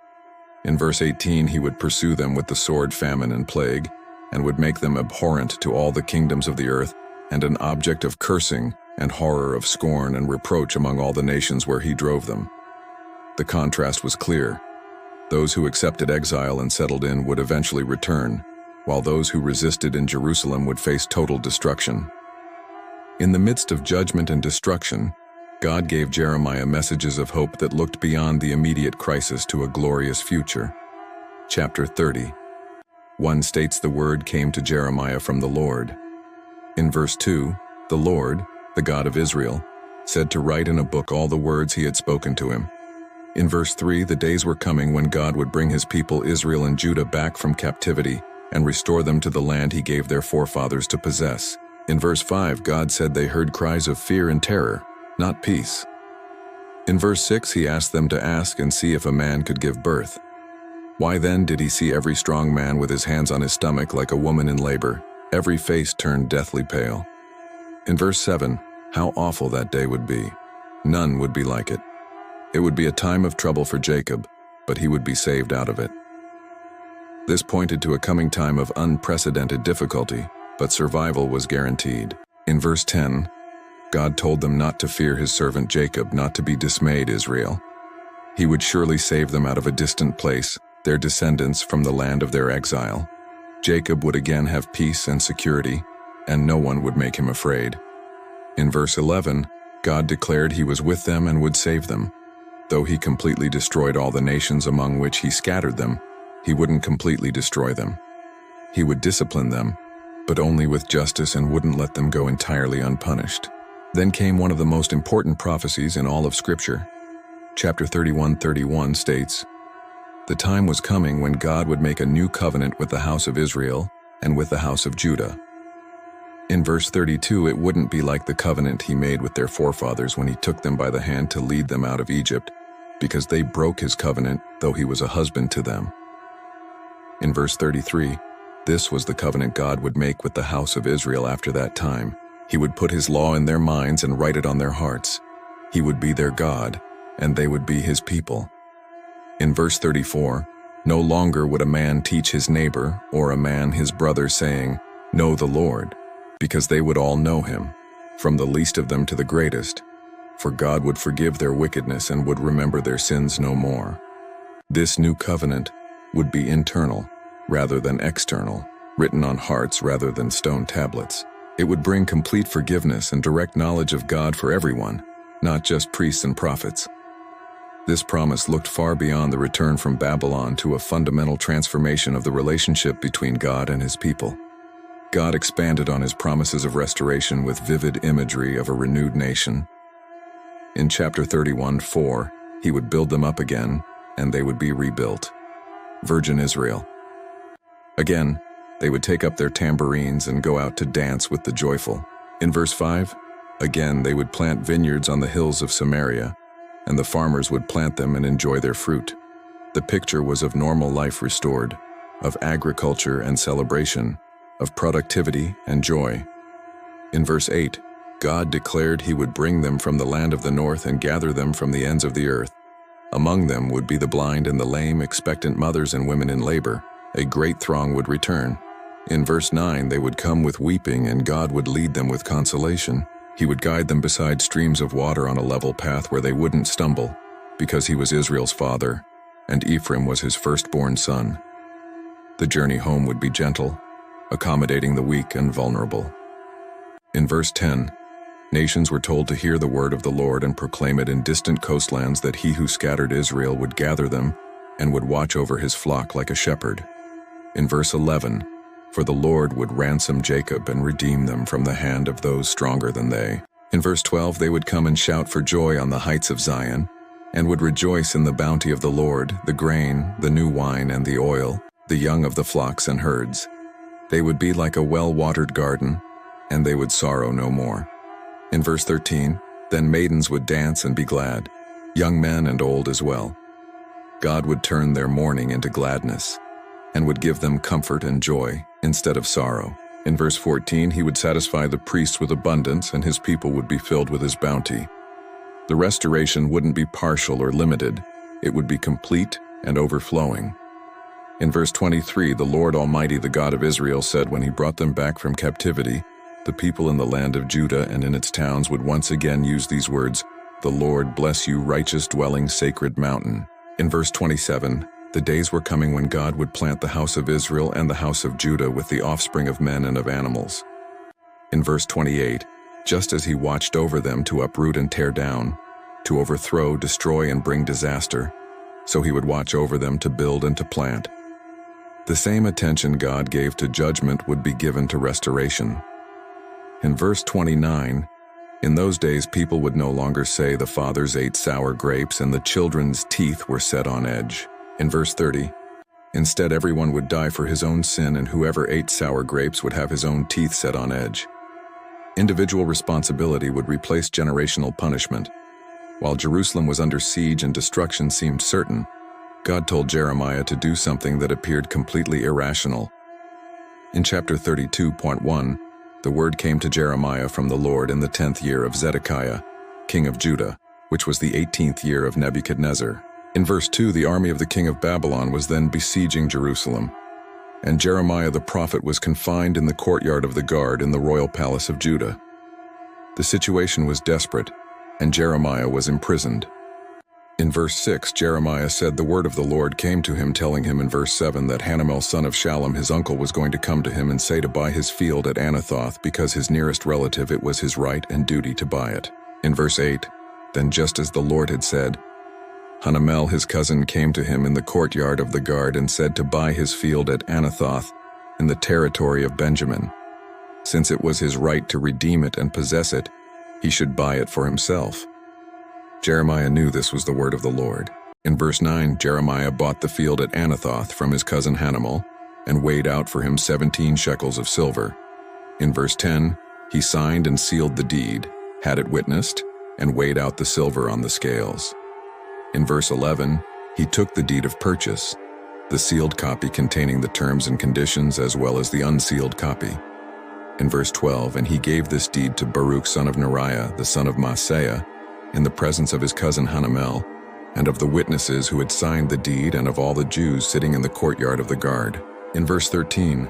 In verse 18, he would pursue them with the sword, famine, and plague, and would make them abhorrent to all the kingdoms of the earth, and an object of cursing and horror, of scorn and reproach among all the nations where he drove them. The contrast was clear. Those who accepted exile and settled in would eventually return, while those who resisted in Jerusalem would face total destruction. In the midst of judgment and destruction, God gave Jeremiah messages of hope that looked beyond the immediate crisis to a glorious future. Chapter 30. 1 states the word came to Jeremiah from the Lord. In verse 2, the Lord, the God of Israel, said to write in a book all the words he had spoken to him. In verse 3, the days were coming when God would bring his people Israel and Judah back from captivity and restore them to the land he gave their forefathers to possess. In verse 5, God said they heard cries of fear and terror, not peace. In verse 6, he asked them to ask and see if a man could give birth. Why then did he see every strong man with his hands on his stomach like a woman in labor, every face turned deathly pale? In verse 7, how awful that day would be. None would be like it. It would be a time of trouble for Jacob, but he would be saved out of it. This pointed to a coming time of unprecedented difficulty, but survival was guaranteed. In verse 10, God told them not to fear his servant Jacob, not to be dismayed, Israel. He would surely save them out of a distant place, their descendants from the land of their exile. Jacob would again have peace and security, and no one would make him afraid. In verse 11, God declared he was with them and would save them. Though he completely destroyed all the nations among which he scattered them, he wouldn't completely destroy them. He would discipline them, but only with justice, and wouldn't let them go entirely unpunished. Then came one of the most important prophecies in all of Scripture. Chapter 31:31 states, "The time was coming when God would make a new covenant with the house of Israel and with the house of Judah." In verse 32, it wouldn't be like the covenant he made with their forefathers when he took them by the hand to lead them out of Egypt, because they broke his covenant, though he was a husband to them. In verse 33, this was the covenant God would make with the house of Israel after that time. He would put his law in their minds and write it on their hearts. He would be their God, and they would be his people. In verse 34, no longer would a man teach his neighbor or a man his brother, saying, "Know the Lord," because they would all know him, from the least of them to the greatest, for God would forgive their wickedness and would remember their sins no more. This new covenant would be internal rather than external, written on hearts rather than stone tablets. It would bring complete forgiveness and direct knowledge of God for everyone, not just priests and prophets. This promise looked far beyond the return from Babylon to a fundamental transformation of the relationship between God and his people. God expanded on his promises of restoration with vivid imagery of a renewed nation. In chapter 31:4, he would build them up again, and they would be rebuilt. Virgin Israel. Again, they would take up their tambourines and go out to dance with the joyful. In verse 5, again they would plant vineyards on the hills of Samaria, and the farmers would plant them and enjoy their fruit. The picture was of normal life restored, of agriculture and celebration, of productivity and joy. In verse 8, God declared he would bring them from the land of the north and gather them from the ends of the earth. Among them would be the blind and the lame, expectant mothers and women in labor. A great throng would return. In verse 9, they would come with weeping, and God would lead them with consolation. He would guide them beside streams of water on a level path where they wouldn't stumble, because he was Israel's father, and Ephraim was his firstborn son. The journey home would be gentle, accommodating the weak and vulnerable. In verse 10, nations were told to hear the word of the Lord and proclaim it in distant coastlands, that he who scattered Israel would gather them and would watch over his flock like a shepherd. In verse 11, for the Lord would ransom Jacob and redeem them from the hand of those stronger than they. In verse 12, they would come and shout for joy on the heights of Zion, and would rejoice in the bounty of the Lord, the grain, the new wine, and the oil, the young of the flocks and herds. They would be like a well-watered garden, and they would sorrow no more. In verse 13, then maidens would dance and be glad, young men and old as well. God would turn their mourning into gladness, and would give them comfort and joy instead of sorrow. In verse 14, he would satisfy the priests with abundance, and his people would be filled with his bounty. The restoration wouldn't be partial or limited, it would be complete and overflowing. In verse 23, the Lord Almighty, the God of Israel, said when he brought them back from captivity, the people in the land of Judah and in its towns would once again use these words, "The Lord bless you, righteous dwelling, sacred mountain." In verse 27, the days were coming when God would plant the house of Israel and the house of Judah with the offspring of men and of animals. In verse 28, just as he watched over them to uproot and tear down, to overthrow, destroy, and bring disaster, so he would watch over them to build and to plant. The same attention God gave to judgment would be given to restoration. In verse 29, in those days people would no longer say the fathers ate sour grapes and the children's teeth were set on edge. In verse 30, instead everyone would die for his own sin, and whoever ate sour grapes would have his own teeth set on edge. Individual responsibility would replace generational punishment. While Jerusalem was under siege and destruction seemed certain, God told Jeremiah to do something that appeared completely irrational. In chapter 32:1, the word came to Jeremiah from the Lord in the 10th year of Zedekiah, king of Judah, which was the 18th year of Nebuchadnezzar. In verse 2, the army of the king of Babylon was then besieging Jerusalem, and Jeremiah the prophet was confined in the courtyard of the guard in the royal palace of Judah. The situation was desperate, and Jeremiah was imprisoned. In verse 6, Jeremiah said the word of the Lord came to him, telling him in verse 7 that Hanamel son of Shallum, his uncle, was going to come to him and say to buy his field at Anathoth, because his nearest relative it was his right and duty to buy it. In verse 8, then just as the Lord had said, Hanamel his cousin came to him in the courtyard of the guard and said to buy his field at Anathoth in the territory of Benjamin. Since it was his right to redeem it and possess it, he should buy it for himself. Jeremiah knew this was the word of the Lord. In verse 9, Jeremiah bought the field at Anathoth from his cousin Hanamel and weighed out for him 17 shekels of silver. In verse 10, he signed and sealed the deed, had it witnessed, and weighed out the silver on the scales. In verse 11, he took the deed of purchase, the sealed copy containing the terms and conditions as well as the unsealed copy. In verse 12, and he gave this deed to Baruch son of Neriah, the son of Maaseiah, in the presence of his cousin Hanamel, and of the witnesses who had signed the deed and of all the Jews sitting in the courtyard of the guard. In verse 13,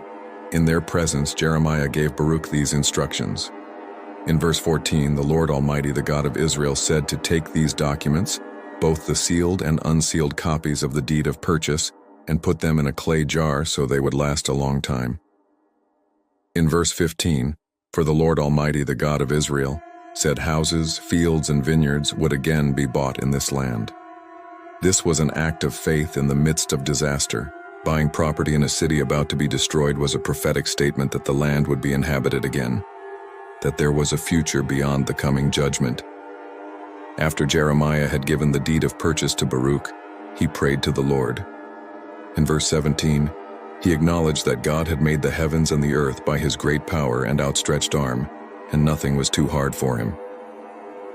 in their presence Jeremiah gave Baruch these instructions. In verse 14, the Lord Almighty, the God of Israel, said to take these documents, both the sealed and unsealed copies of the deed of purchase, and put them in a clay jar so they would last a long time. In verse 15, for the Lord Almighty, the God of Israel, said houses, fields, and vineyards would again be bought in this land. This was an act of faith in the midst of disaster. Buying property in a city about to be destroyed was a prophetic statement that the land would be inhabited again, that there was a future beyond the coming judgment. After Jeremiah had given the deed of purchase to Baruch, he prayed to the Lord. In verse 17, he acknowledged that God had made the heavens and the earth by his great power and outstretched arm, and nothing was too hard for him.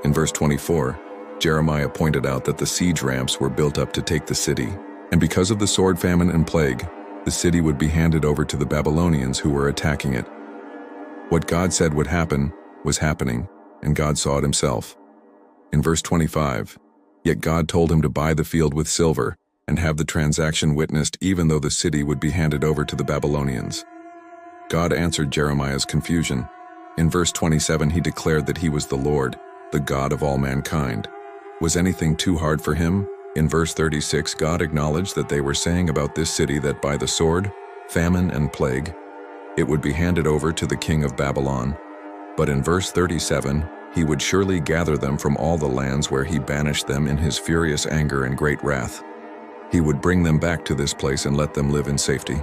In verse 24, Jeremiah pointed out that the siege ramps were built up to take the city, and because of the sword, famine, and plague, the city would be handed over to the Babylonians who were attacking it. What God said would happen was happening, and God saw it himself. In verse 25, yet God told him to buy the field with silver and have the transaction witnessed even though the city would be handed over to the Babylonians. God answered Jeremiah's confusion. In verse 27, he declared that he was the Lord, the God of all mankind. Was anything too hard for him? In verse 36, God acknowledged that they were saying about this city that by the sword, famine, and plague, it would be handed over to the king of Babylon. But in verse 37, he would surely gather them from all the lands where he banished them in his furious anger and great wrath. He would bring them back to this place and let them live in safety.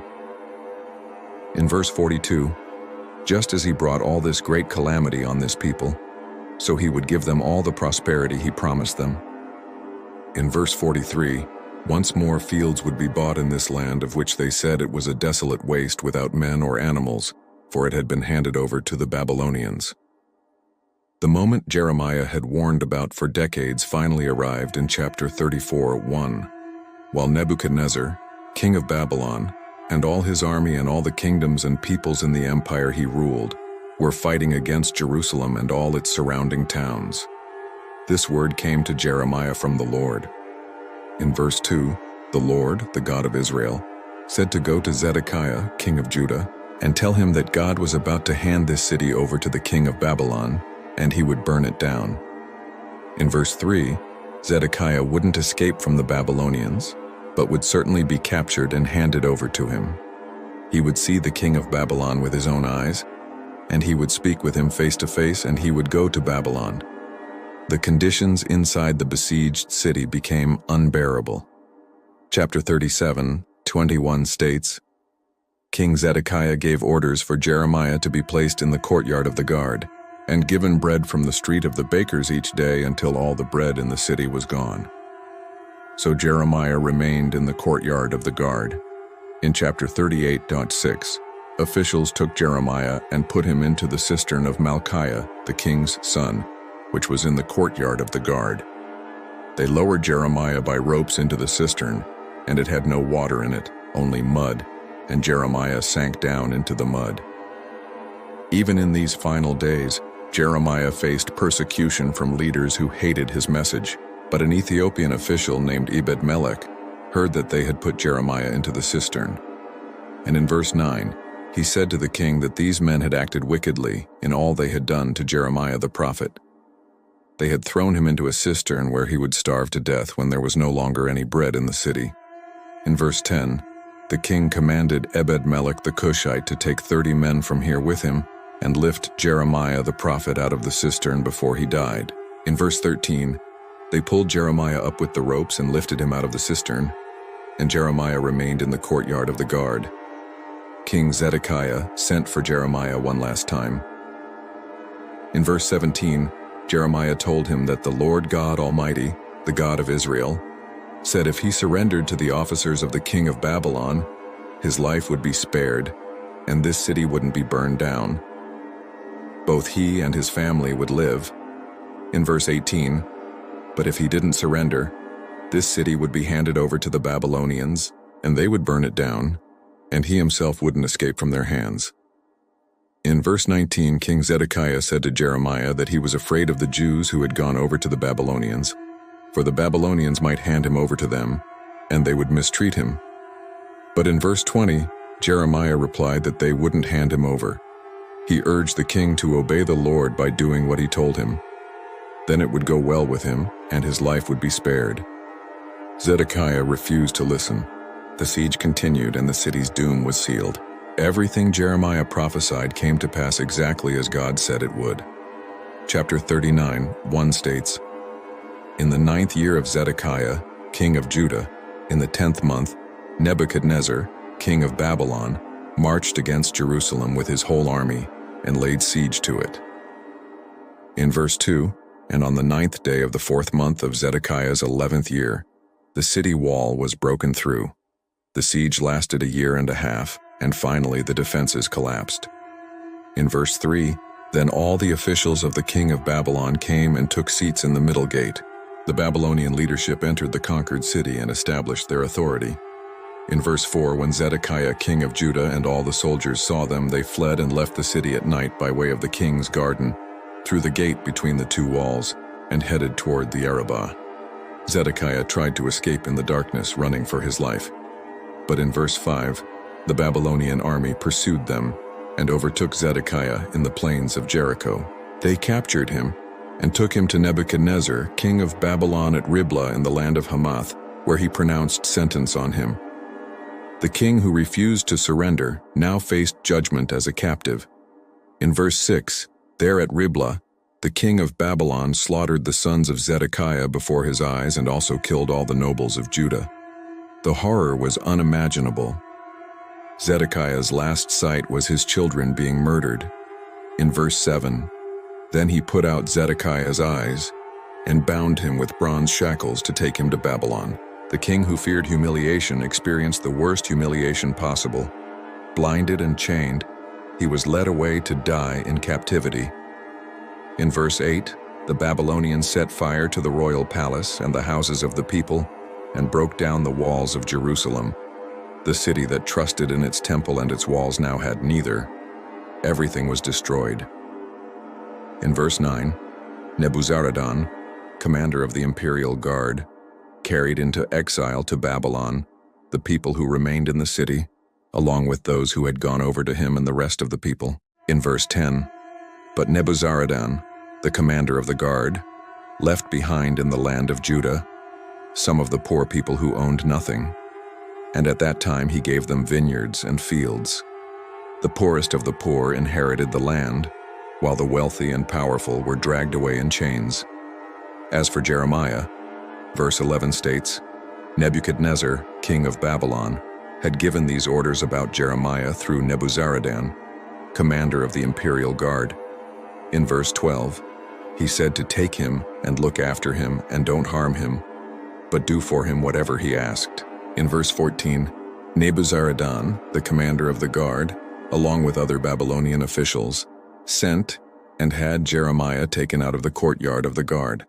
In verse 42, just as he brought all this great calamity on this people, so he would give them all the prosperity he promised them. In verse 43, once more fields would be bought in this land of which they said it was a desolate waste without men or animals, for it had been handed over to the Babylonians. The moment Jeremiah had warned about for decades finally arrived in chapter 34:1. While Nebuchadnezzar, king of Babylon, and all his army and all the kingdoms and peoples in the empire he ruled, were fighting against Jerusalem and all its surrounding towns. This word came to Jeremiah from the Lord. In verse 2, the Lord, the God of Israel, said to go to Zedekiah, king of Judah, and tell him that God was about to hand this city over to the king of Babylon, and he would burn it down. In verse 3, Zedekiah wouldn't escape from the Babylonians, but would certainly be captured and handed over to him. He would see the king of Babylon with his own eyes, and he would speak with him face to face, and he would go to Babylon. The conditions inside the besieged city became unbearable. Chapter 37:21 states, King Zedekiah gave orders for Jeremiah to be placed in the courtyard of the guard, and given bread from the street of the bakers each day until all the bread in the city was gone. So Jeremiah remained in the courtyard of the guard. In chapter 38:6, officials took Jeremiah and put him into the cistern of Malchiah, the king's son, which was in the courtyard of the guard. They lowered Jeremiah by ropes into the cistern, and it had no water in it, only mud, and Jeremiah sank down into the mud. Even in these final days, Jeremiah faced persecution from leaders who hated his message, but an Ethiopian official named Ebed-Melech heard that they had put Jeremiah into the cistern. And in verse 9, he said to the king that these men had acted wickedly in all they had done to Jeremiah the prophet. They had thrown him into a cistern where he would starve to death when there was no longer any bread in the city. In verse 10, the king commanded Ebed-Melech the Cushite to take 30 men from here with him and lift Jeremiah the prophet out of the cistern before he died. In verse 13, they pulled Jeremiah up with the ropes and lifted him out of the cistern, and Jeremiah remained in the courtyard of the guard. King Zedekiah sent for Jeremiah one last time. In verse 17, Jeremiah told him that the Lord God Almighty, the God of Israel, said if he surrendered to the officers of the king of Babylon, his life would be spared, and this city wouldn't be burned down, Both he and his family would live. In verse 18, but if he didn't surrender, this city would be handed over to the Babylonians, and they would burn it down, and he himself wouldn't escape from their hands. In verse 19, King Zedekiah said to Jeremiah that he was afraid of the Jews who had gone over to the Babylonians, for the Babylonians might hand him over to them, and they would mistreat him. But in verse 20, Jeremiah replied that they wouldn't hand him over. He urged the king to obey the Lord by doing what he told him. Then it would go well with him, and his life would be spared. Zedekiah refused to listen. The siege continued, and the city's doom was sealed. Everything Jeremiah prophesied came to pass exactly as God said it would. Chapter 39:1 states, in the 9th year of Zedekiah, king of Judah, in the 10th month, Nebuchadnezzar, king of Babylon, marched against Jerusalem with his whole army and laid siege to it. In verse 2, and on the 9th day of the 4th month of Zedekiah's 11th year, the city wall was broken through. The siege lasted a year and a half, and finally the defenses collapsed. In verse 3, then all the officials of the king of Babylon came and took seats in the middle gate. The Babylonian leadership entered the conquered city and established their authority. In verse 4, when Zedekiah, king of Judah, and all the soldiers saw them, they fled and left the city at night by way of the king's garden, through the gate between the two walls, and headed toward the Arabah. Zedekiah tried to escape in the darkness, running for his life. But in verse 5, the Babylonian army pursued them and overtook Zedekiah in the plains of Jericho. They captured him and took him to Nebuchadnezzar, king of Babylon, at Riblah in the land of Hamath, where he pronounced sentence on him. The king who refused to surrender now faced judgment as a captive. In verse 6, there at Riblah, the king of Babylon slaughtered the sons of Zedekiah before his eyes and also killed all the nobles of Judah. The horror was unimaginable. Zedekiah's last sight was his children being murdered. In verse 7, then he put out Zedekiah's eyes and bound him with bronze shackles to take him to Babylon. The king who feared humiliation experienced the worst humiliation possible. Blinded and chained, he was led away to die in captivity. In verse 8, the Babylonians set fire to the royal palace and the houses of the people and broke down the walls of Jerusalem. The city that trusted in its temple and its walls now had neither. Everything was destroyed. In verse 9, Nebuzaradan, commander of the imperial guard, carried into exile to Babylon the people who remained in the city, along with those who had gone over to him and the rest of the people. In verse 10, but Nebuzaradan, the commander of the guard, left behind in the land of Judah some of the poor people who owned nothing, and at that time he gave them vineyards and fields. The poorest of the poor inherited the land, while the wealthy and powerful were dragged away in chains. As for Jeremiah, verse 11 states, Nebuchadnezzar, king of Babylon, had given these orders about Jeremiah through Nebuzaradan, commander of the imperial guard. In verse 12, he said to take him and look after him and don't harm him, but do for him whatever he asked. In verse 14, Nebuzaradan, the commander of the guard, along with other Babylonian officials, sent and had Jeremiah taken out of the courtyard of the guard.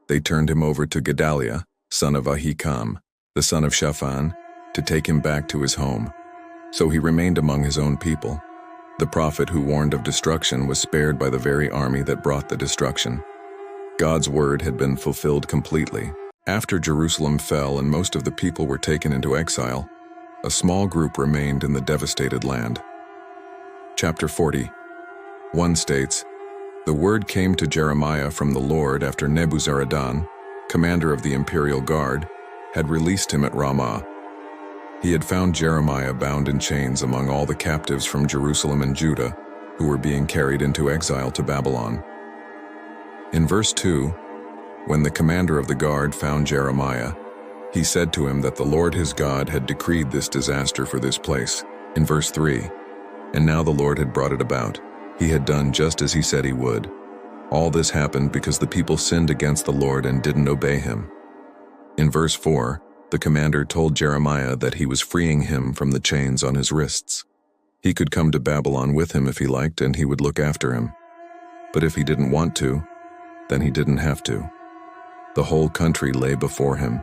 They turned him over to Gedaliah, son of Ahikam, the son of Shaphan, to take him back to his home. So he remained among his own people. The prophet who warned of destruction was spared by the very army that brought the destruction. God's word had been fulfilled completely. After Jerusalem fell and most of the people were taken into exile, a small group remained in the devastated land. Chapter 40:1 states, the word came to Jeremiah from the Lord after Nebuzaradan, commander of the imperial guard, had released him at Ramah. He had found Jeremiah bound in chains among all the captives from Jerusalem and Judah who were being carried into exile to Babylon. In verse 2, when the commander of the guard found Jeremiah, he said to him that the Lord his God had decreed this disaster for this place. In verse 3, and now the Lord had brought it about. He had done just as he said he would. All this happened because the people sinned against the Lord and didn't obey him. In verse 4, the commander told Jeremiah that he was freeing him from the chains on his wrists. He could come to Babylon with him if he liked, and he would look after him. But if he didn't want to, then he didn't have to. The whole country lay before him,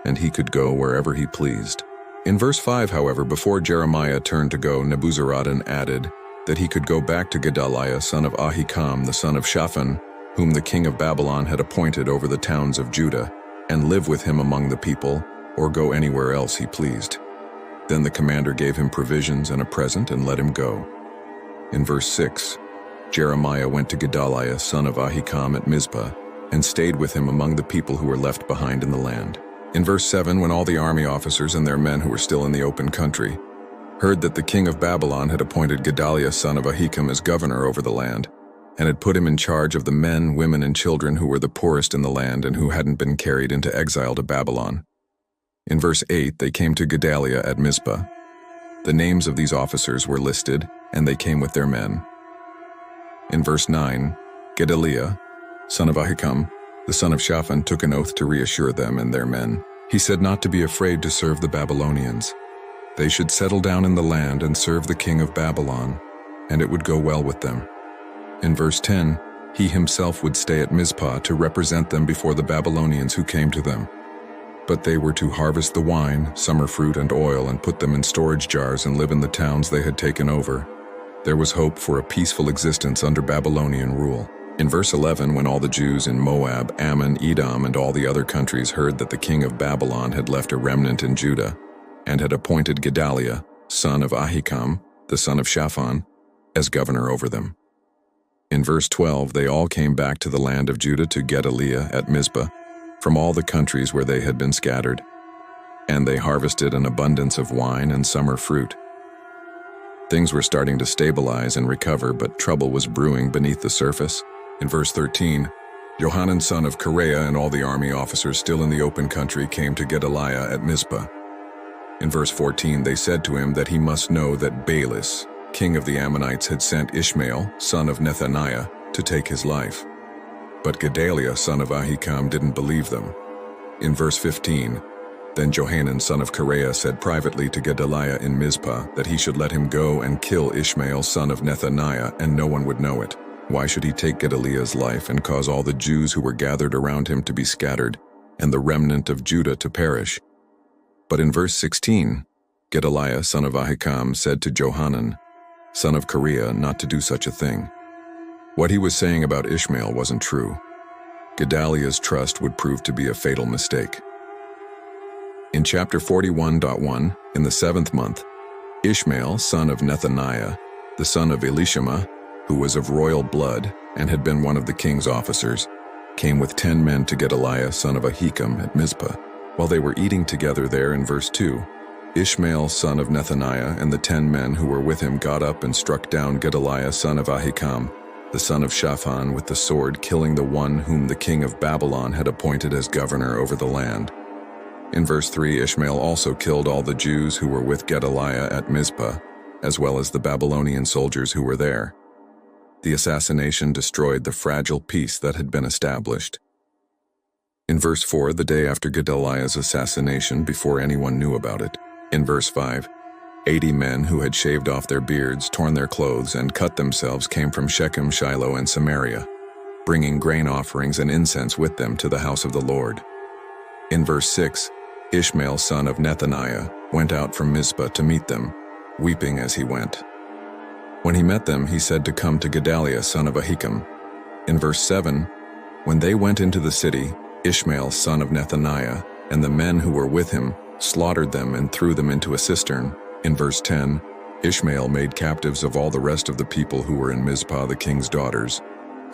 and he could go wherever he pleased. In verse 5, however, before Jeremiah turned to go, Nebuzaradan added that he could go back to Gedaliah, son of Ahikam, the son of Shaphan, whom the king of Babylon had appointed over the towns of Judah, and live with him among the people, or go anywhere else he pleased. Then the commander gave him provisions and a present and let him go. In verse 6, Jeremiah went to Gedaliah, son of Ahikam, at Mizpah, and stayed with him among the people who were left behind in the land. In verse 7, when all the army officers and their men who were still in the open country heard that the king of Babylon had appointed Gedaliah, son of Ahikam, as governor over the land, and had put him in charge of the men, women, and children who were the poorest in the land and who hadn't been carried into exile to Babylon. In verse 8, they came to Gedaliah at Mizpah. The names of these officers were listed, and they came with their men. In verse 9, Gedaliah, son of Ahikam, the son of Shaphan, took an oath to reassure them and their men. He said not to be afraid to serve the Babylonians. They should settle down in the land and serve the king of Babylon, and it would go well with them. In verse 10, he himself would stay at Mizpah to represent them before the Babylonians who came to them. But they were to harvest the wine, summer fruit, and oil and put them in storage jars and live in the towns they had taken over. There was hope for a peaceful existence under Babylonian rule. In verse 11, when all the Jews in Moab, Ammon, Edom, and all the other countries heard that the king of Babylon had left a remnant in Judah and had appointed Gedaliah, son of Ahikam, the son of Shaphan, as governor over them. In verse 12, they all came back to the land of Judah to Gedaliah at Mizpah from all the countries where they had been scattered, and they harvested an abundance of wine and summer fruit. Things were starting to stabilize and recover, but trouble was brewing beneath the surface. In verse 13, Johanan, son of Kareah, and all the army officers still in the open country came to Gedaliah at Mizpah. In verse 14, they said to him that he must know that Baalis, king of the Ammonites, had sent Ishmael, son of Nethaniah, to take his life. But Gedaliah, son of Ahikam, didn't believe them. In verse 15, then Johanan, son of Kareah, said privately to Gedaliah in Mizpah that he should let him go and kill Ishmael, son of Nethaniah, and no one would know it. Why should he take Gedaliah's life and cause all the Jews who were gathered around him to be scattered, and the remnant of Judah to perish? But in verse 16, Gedaliah, son of Ahikam, said to Johanan, son of Kareah, not to do such a thing. What he was saying about Ishmael wasn't true. Gedaliah's trust would prove to be a fatal mistake. In chapter 41.1, in the 7th month, Ishmael, son of Nethaniah, the son of Elishama, who was of royal blood and had been one of the king's officers, came with 10 men to Gedaliah, son of Ahikam, at Mizpah. While they were eating together there in verse 2, Ishmael, son of Nethaniah, and the 10 men who were with him got up and struck down Gedaliah, son of Ahikam, the son of Shaphan, with the sword, killing the one whom the king of Babylon had appointed as governor over the land. In verse 3, Ishmael also killed all the Jews who were with Gedaliah at Mizpah, as well as the Babylonian soldiers who were there. The assassination destroyed the fragile peace that had been established. In verse 4, the day after Gedaliah's assassination, before anyone knew about it. In verse 5, 80 men who had shaved off their beards, torn their clothes, and cut themselves came from Shechem, Shiloh, and Samaria, bringing grain offerings and incense with them to the house of the Lord. In verse 6, Ishmael, son of Nethaniah, went out from Mizpah to meet them, weeping as he went. When he met them, he said to come to Gedaliah, son of Ahikam. In verse 7, when they went into the city, Ishmael, son of Nethaniah, and the men who were with him slaughtered them and threw them into a cistern. In verse 10, Ishmael made captives of all the rest of the people who were in Mizpah, the king's daughters,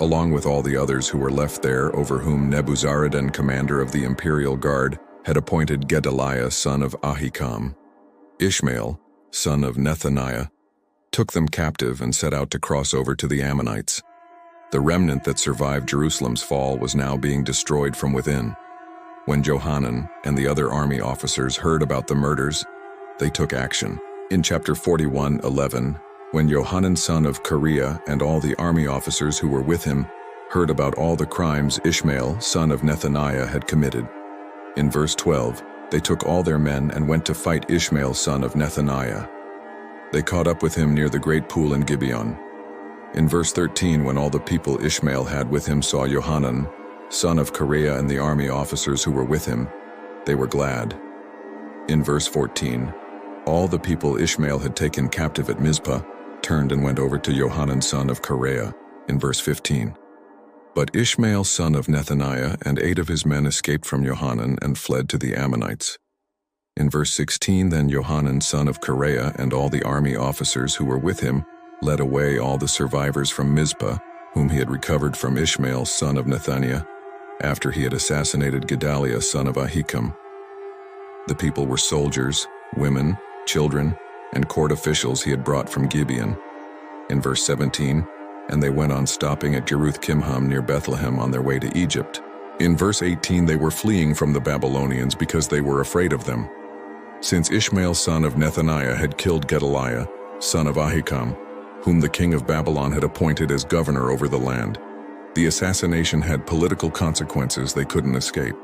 along with all the others who were left there, over whom Nebuzaradan, commander of the imperial guard, had appointed Gedaliah, son of Ahikam. Ishmael, son of Nethaniah, took them captive and set out to cross over to the Ammonites. The remnant that survived Jerusalem's fall was now being destroyed from within. When Johanan and the other army officers heard about the murders, they took action. In chapter 41:11, when Johanan, son of Kareah, and all the army officers who were with him heard about all the crimes Ishmael, son of Nethaniah, had committed. In verse 12, they took all their men and went to fight Ishmael, son of Nethaniah. They caught up with him near the great pool in Gibeon. In verse 13, when all the people Ishmael had with him saw Johanan, son of Kareah, and the army officers who were with him, they were glad. In verse 14, all the people Ishmael had taken captive at Mizpah turned and went over to Johanan, son of Kareah. In verse 15, but Ishmael, son of Nethaniah, and 8 of his men escaped from Johanan and fled to the Ammonites. In verse 16, then Johanan, son of Kareah, and all the army officers who were with him led away all the survivors from Mizpah, whom he had recovered from Ishmael, son of Nethaniah, after he had assassinated Gedaliah, son of Ahikam. The people were soldiers, women, children, and court officials he had brought from Gibeon. In verse 17, and they went on stopping at Geruth-Kimham near Bethlehem on their way to Egypt. In verse 18, they were fleeing from the Babylonians because they were afraid of them, since Ishmael, son of Nethaniah, had killed Gedaliah, son of Ahikam, whom the king of Babylon had appointed as governor over the land. The assassination had political consequences they couldn't escape.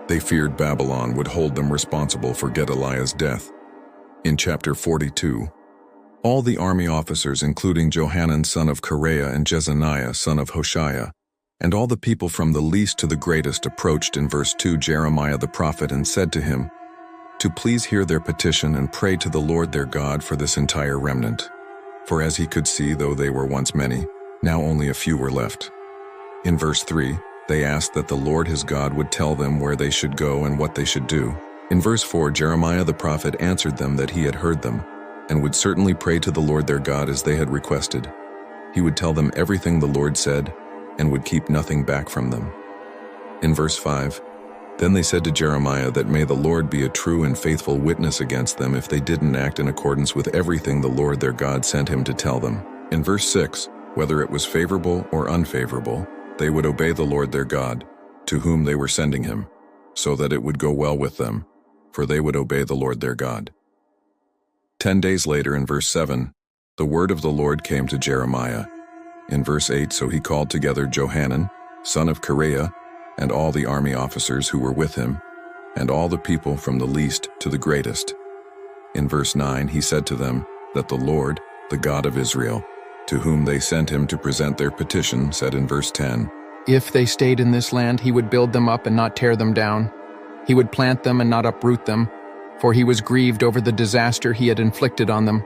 They feared Babylon would hold them responsible for Gedaliah's death. In chapter 42, all the army officers, including Johanan, son of Kareah, and Jezaniah, son of Hoshaiah, and all the people from the least to the greatest approached in verse 2 Jeremiah the prophet and said to him, to please hear their petition and pray to the Lord their God for this entire remnant. For as he could see, though they were once many, now only a few were left. In verse 3, they asked that the Lord his God would tell them where they should go and what they should do. In verse 4, Jeremiah the prophet answered them that he had heard them, and would certainly pray to the Lord their God as they had requested. He would tell them everything the Lord said, and would keep nothing back from them. In verse 5, then they said to Jeremiah that may the Lord be a true and faithful witness against them if they didn't act in accordance with everything the Lord their God sent him to tell them. In verse 6, whether it was favorable or unfavorable, they would obey the Lord their God, to whom they were sending him, so that it would go well with them, for they would obey the Lord their God. 10 days later, in verse 7, the word of the Lord came to Jeremiah. In verse 8, so he called together Johanan, son of Kareah, and all the army officers who were with him, and all the people from the least to the greatest. In verse 9, he said to them that the Lord, the God of Israel, to whom they sent him to present their petition, said in verse 10, if they stayed in this land, he would build them up and not tear them down. He would plant them and not uproot them, for he was grieved over the disaster he had inflicted on them.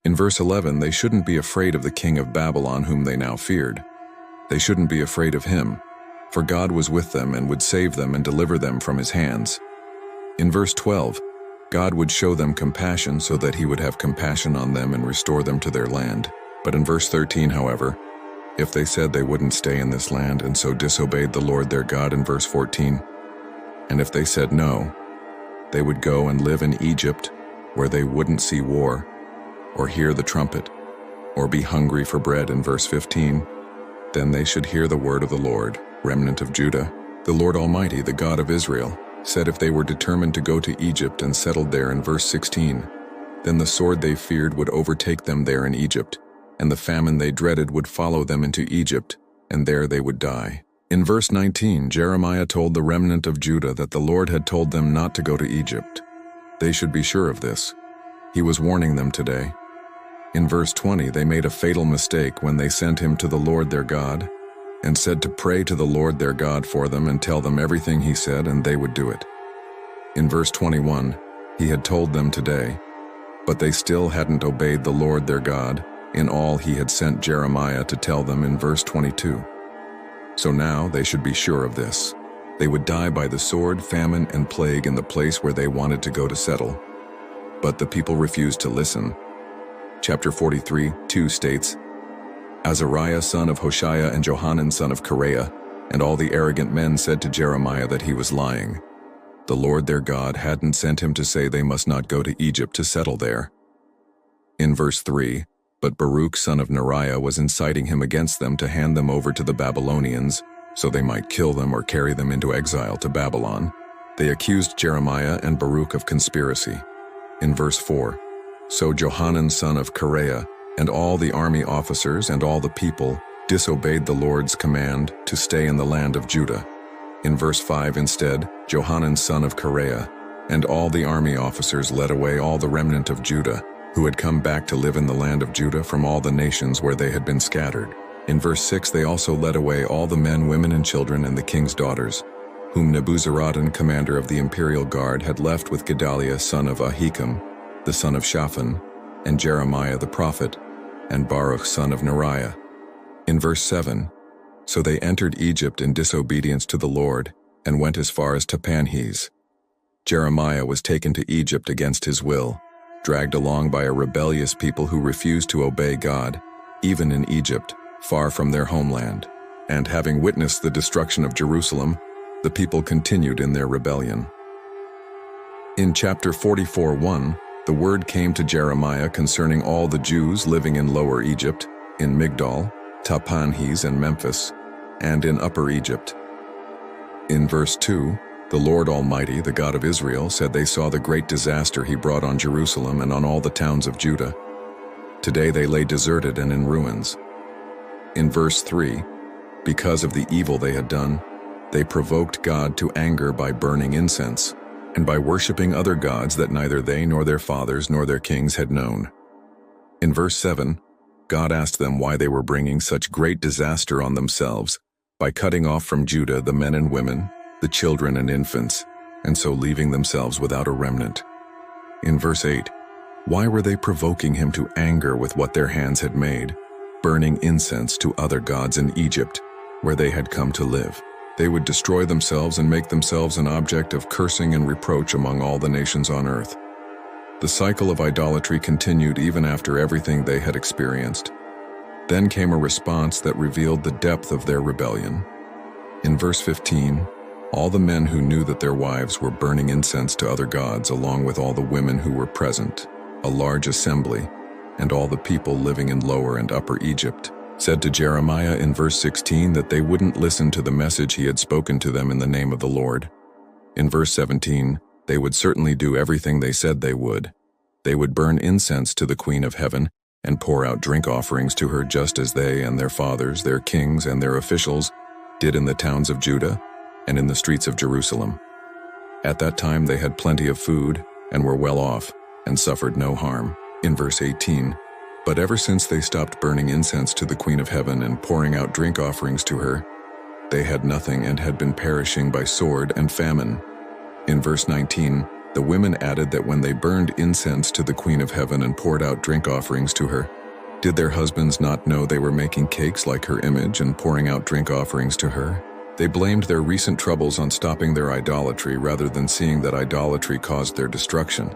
In verse 11, they shouldn't be afraid of the king of Babylon whom they now feared. They shouldn't be afraid of him, for God was with them and would save them and deliver them from his hands. In verse 12, God would show them compassion so that he would have compassion on them and restore them to their land. But in verse 13, however, if they said they wouldn't stay in this land and so disobeyed the Lord their God in verse 14, and if they said no, they would go and live in Egypt, where they wouldn't see war, or hear the trumpet, or be hungry for bread in verse 15, then they should hear the word of the Lord, remnant of Judah. The Lord Almighty, the God of Israel, said if they were determined to go to Egypt and settled there in verse 16, then the sword they feared would overtake them there in Egypt, and the famine they dreaded would follow them into Egypt, and there they would die. In verse 19, Jeremiah told the remnant of Judah that the Lord had told them not to go to Egypt. They should be sure of this. He was warning them today. In verse 20, they made a fatal mistake when they sent him to the Lord their God, and said to pray to the Lord their God for them and tell them everything he said, and they would do it. In verse 21, he had told them today, but they still hadn't obeyed the Lord their God in all he had sent Jeremiah to tell them in verse 22. So now they should be sure of this. They would die by the sword, famine, and plague in the place where they wanted to go to settle. But the people refused to listen. Chapter 43:2 states, Azariah son of Hoshaiah and Johanan son of Kareah, and all the arrogant men said to Jeremiah that he was lying. The Lord their God hadn't sent him to say they must not go to Egypt to settle there. In verse 3, but Baruch son of Neriah was inciting him against them to hand them over to the Babylonians, so they might kill them or carry them into exile to Babylon. They accused Jeremiah and Baruch of conspiracy. In verse 4, so Johanan son of Kareah and all the army officers and all the people disobeyed the Lord's command to stay in the land of Judah. In verse 5 instead, Johanan son of Kareah and all the army officers led away all the remnant of Judah, who had come back to live in the land of Judah from all the nations where they had been scattered. In verse 6, they also led away all the men, women, and children and the king's daughters, whom Nebuzaradan, commander of the imperial guard, had left with Gedaliah son of Ahikam, the son of Shaphan, and Jeremiah the prophet, and Baruch son of Neriah. In verse 7, so they entered Egypt in disobedience to the Lord, and went as far as Tahpanhes. Jeremiah was taken to Egypt against his will, dragged along by a rebellious people who refused to obey God, even in Egypt, far from their homeland. And having witnessed the destruction of Jerusalem, the people continued in their rebellion. In chapter 44:1, the word came to Jeremiah concerning all the Jews living in Lower Egypt, in Migdol, Tahpanhes, and Memphis, and in Upper Egypt. In verse 2, the Lord Almighty, the God of Israel, said they saw the great disaster he brought on Jerusalem and on all the towns of Judah. Today they lay deserted and in ruins. In verse 3, because of the evil they had done, they provoked God to anger by burning incense, and by worshiping other gods that neither they nor their fathers nor their kings had known. In verse 7, God asked them why they were bringing such great disaster on themselves, by cutting off from Judah the men and women, the children and infants, and so leaving themselves without a remnant. In verse 8, why were they provoking him to anger with what their hands had made, burning incense to other gods in Egypt, where they had come to live? They would destroy themselves and make themselves an object of cursing and reproach among all the nations on earth. The cycle of idolatry continued even after everything they had experienced. Then came a response that revealed the depth of their rebellion. In verse 15, all the men who knew that their wives were burning incense to other gods, along with all the women who were present, a large assembly, and all the people living in Lower and Upper Egypt, said to Jeremiah in verse 16 that they wouldn't listen to the message he had spoken to them in the name of the Lord. In verse 17, they would certainly do everything they said they would. They would burn incense to the Queen of Heaven and pour out drink offerings to her, just as they and their fathers, their kings and their officials did in the towns of Judah and in the streets of Jerusalem. At that time they had plenty of food and were well off and suffered no harm. In verse 18, but ever since they stopped burning incense to the Queen of Heaven and pouring out drink offerings to her, they had nothing and had been perishing by sword and famine. In verse 19, the women added that when they burned incense to the Queen of Heaven and poured out drink offerings to her, did their husbands not know they were making cakes like her image and pouring out drink offerings to her? They blamed their recent troubles on stopping their idolatry rather than seeing that idolatry caused their destruction.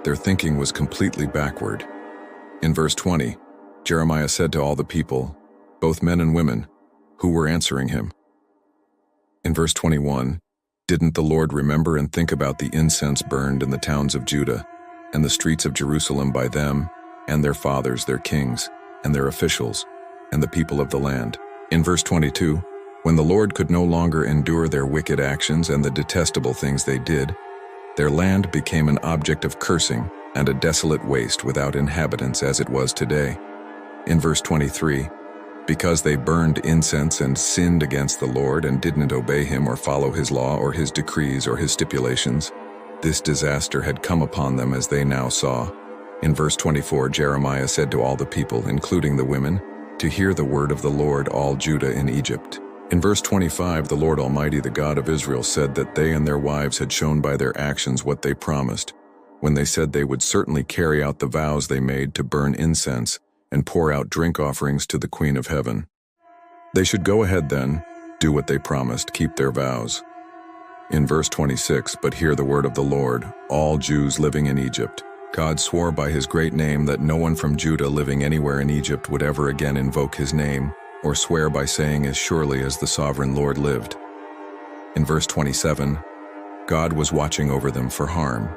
Their thinking was completely backward. In verse 20, Jeremiah said to all the people, both men and women, who were answering him. In verse 21, didn't the Lord remember and think about the incense burned in the towns of Judah and the streets of Jerusalem by them and their fathers, their kings, and their officials, and the people of the land? In verse 22, when the Lord could no longer endure their wicked actions and the detestable things they did, their land became an object of cursing and a desolate waste without inhabitants as it was today. In verse 23, because they burned incense and sinned against the Lord and didn't obey him or follow his law or his decrees or his stipulations, this disaster had come upon them as they now saw. In verse 24, Jeremiah said to all the people, including the women, to hear the word of the Lord, all Judah in Egypt. In verse 25, the Lord Almighty, the God of Israel, said that they and their wives had shown by their actions what they promised, when they said they would certainly carry out the vows they made to burn incense and pour out drink offerings to the Queen of Heaven. They should go ahead then, do what they promised, keep their vows. In verse 26, but hear the word of the Lord, all Jews living in Egypt. God swore by his great name that no one from Judah living anywhere in Egypt would ever again invoke his name, or swear by saying, as surely as the sovereign Lord lived. In verse 27, God was watching over them for harm,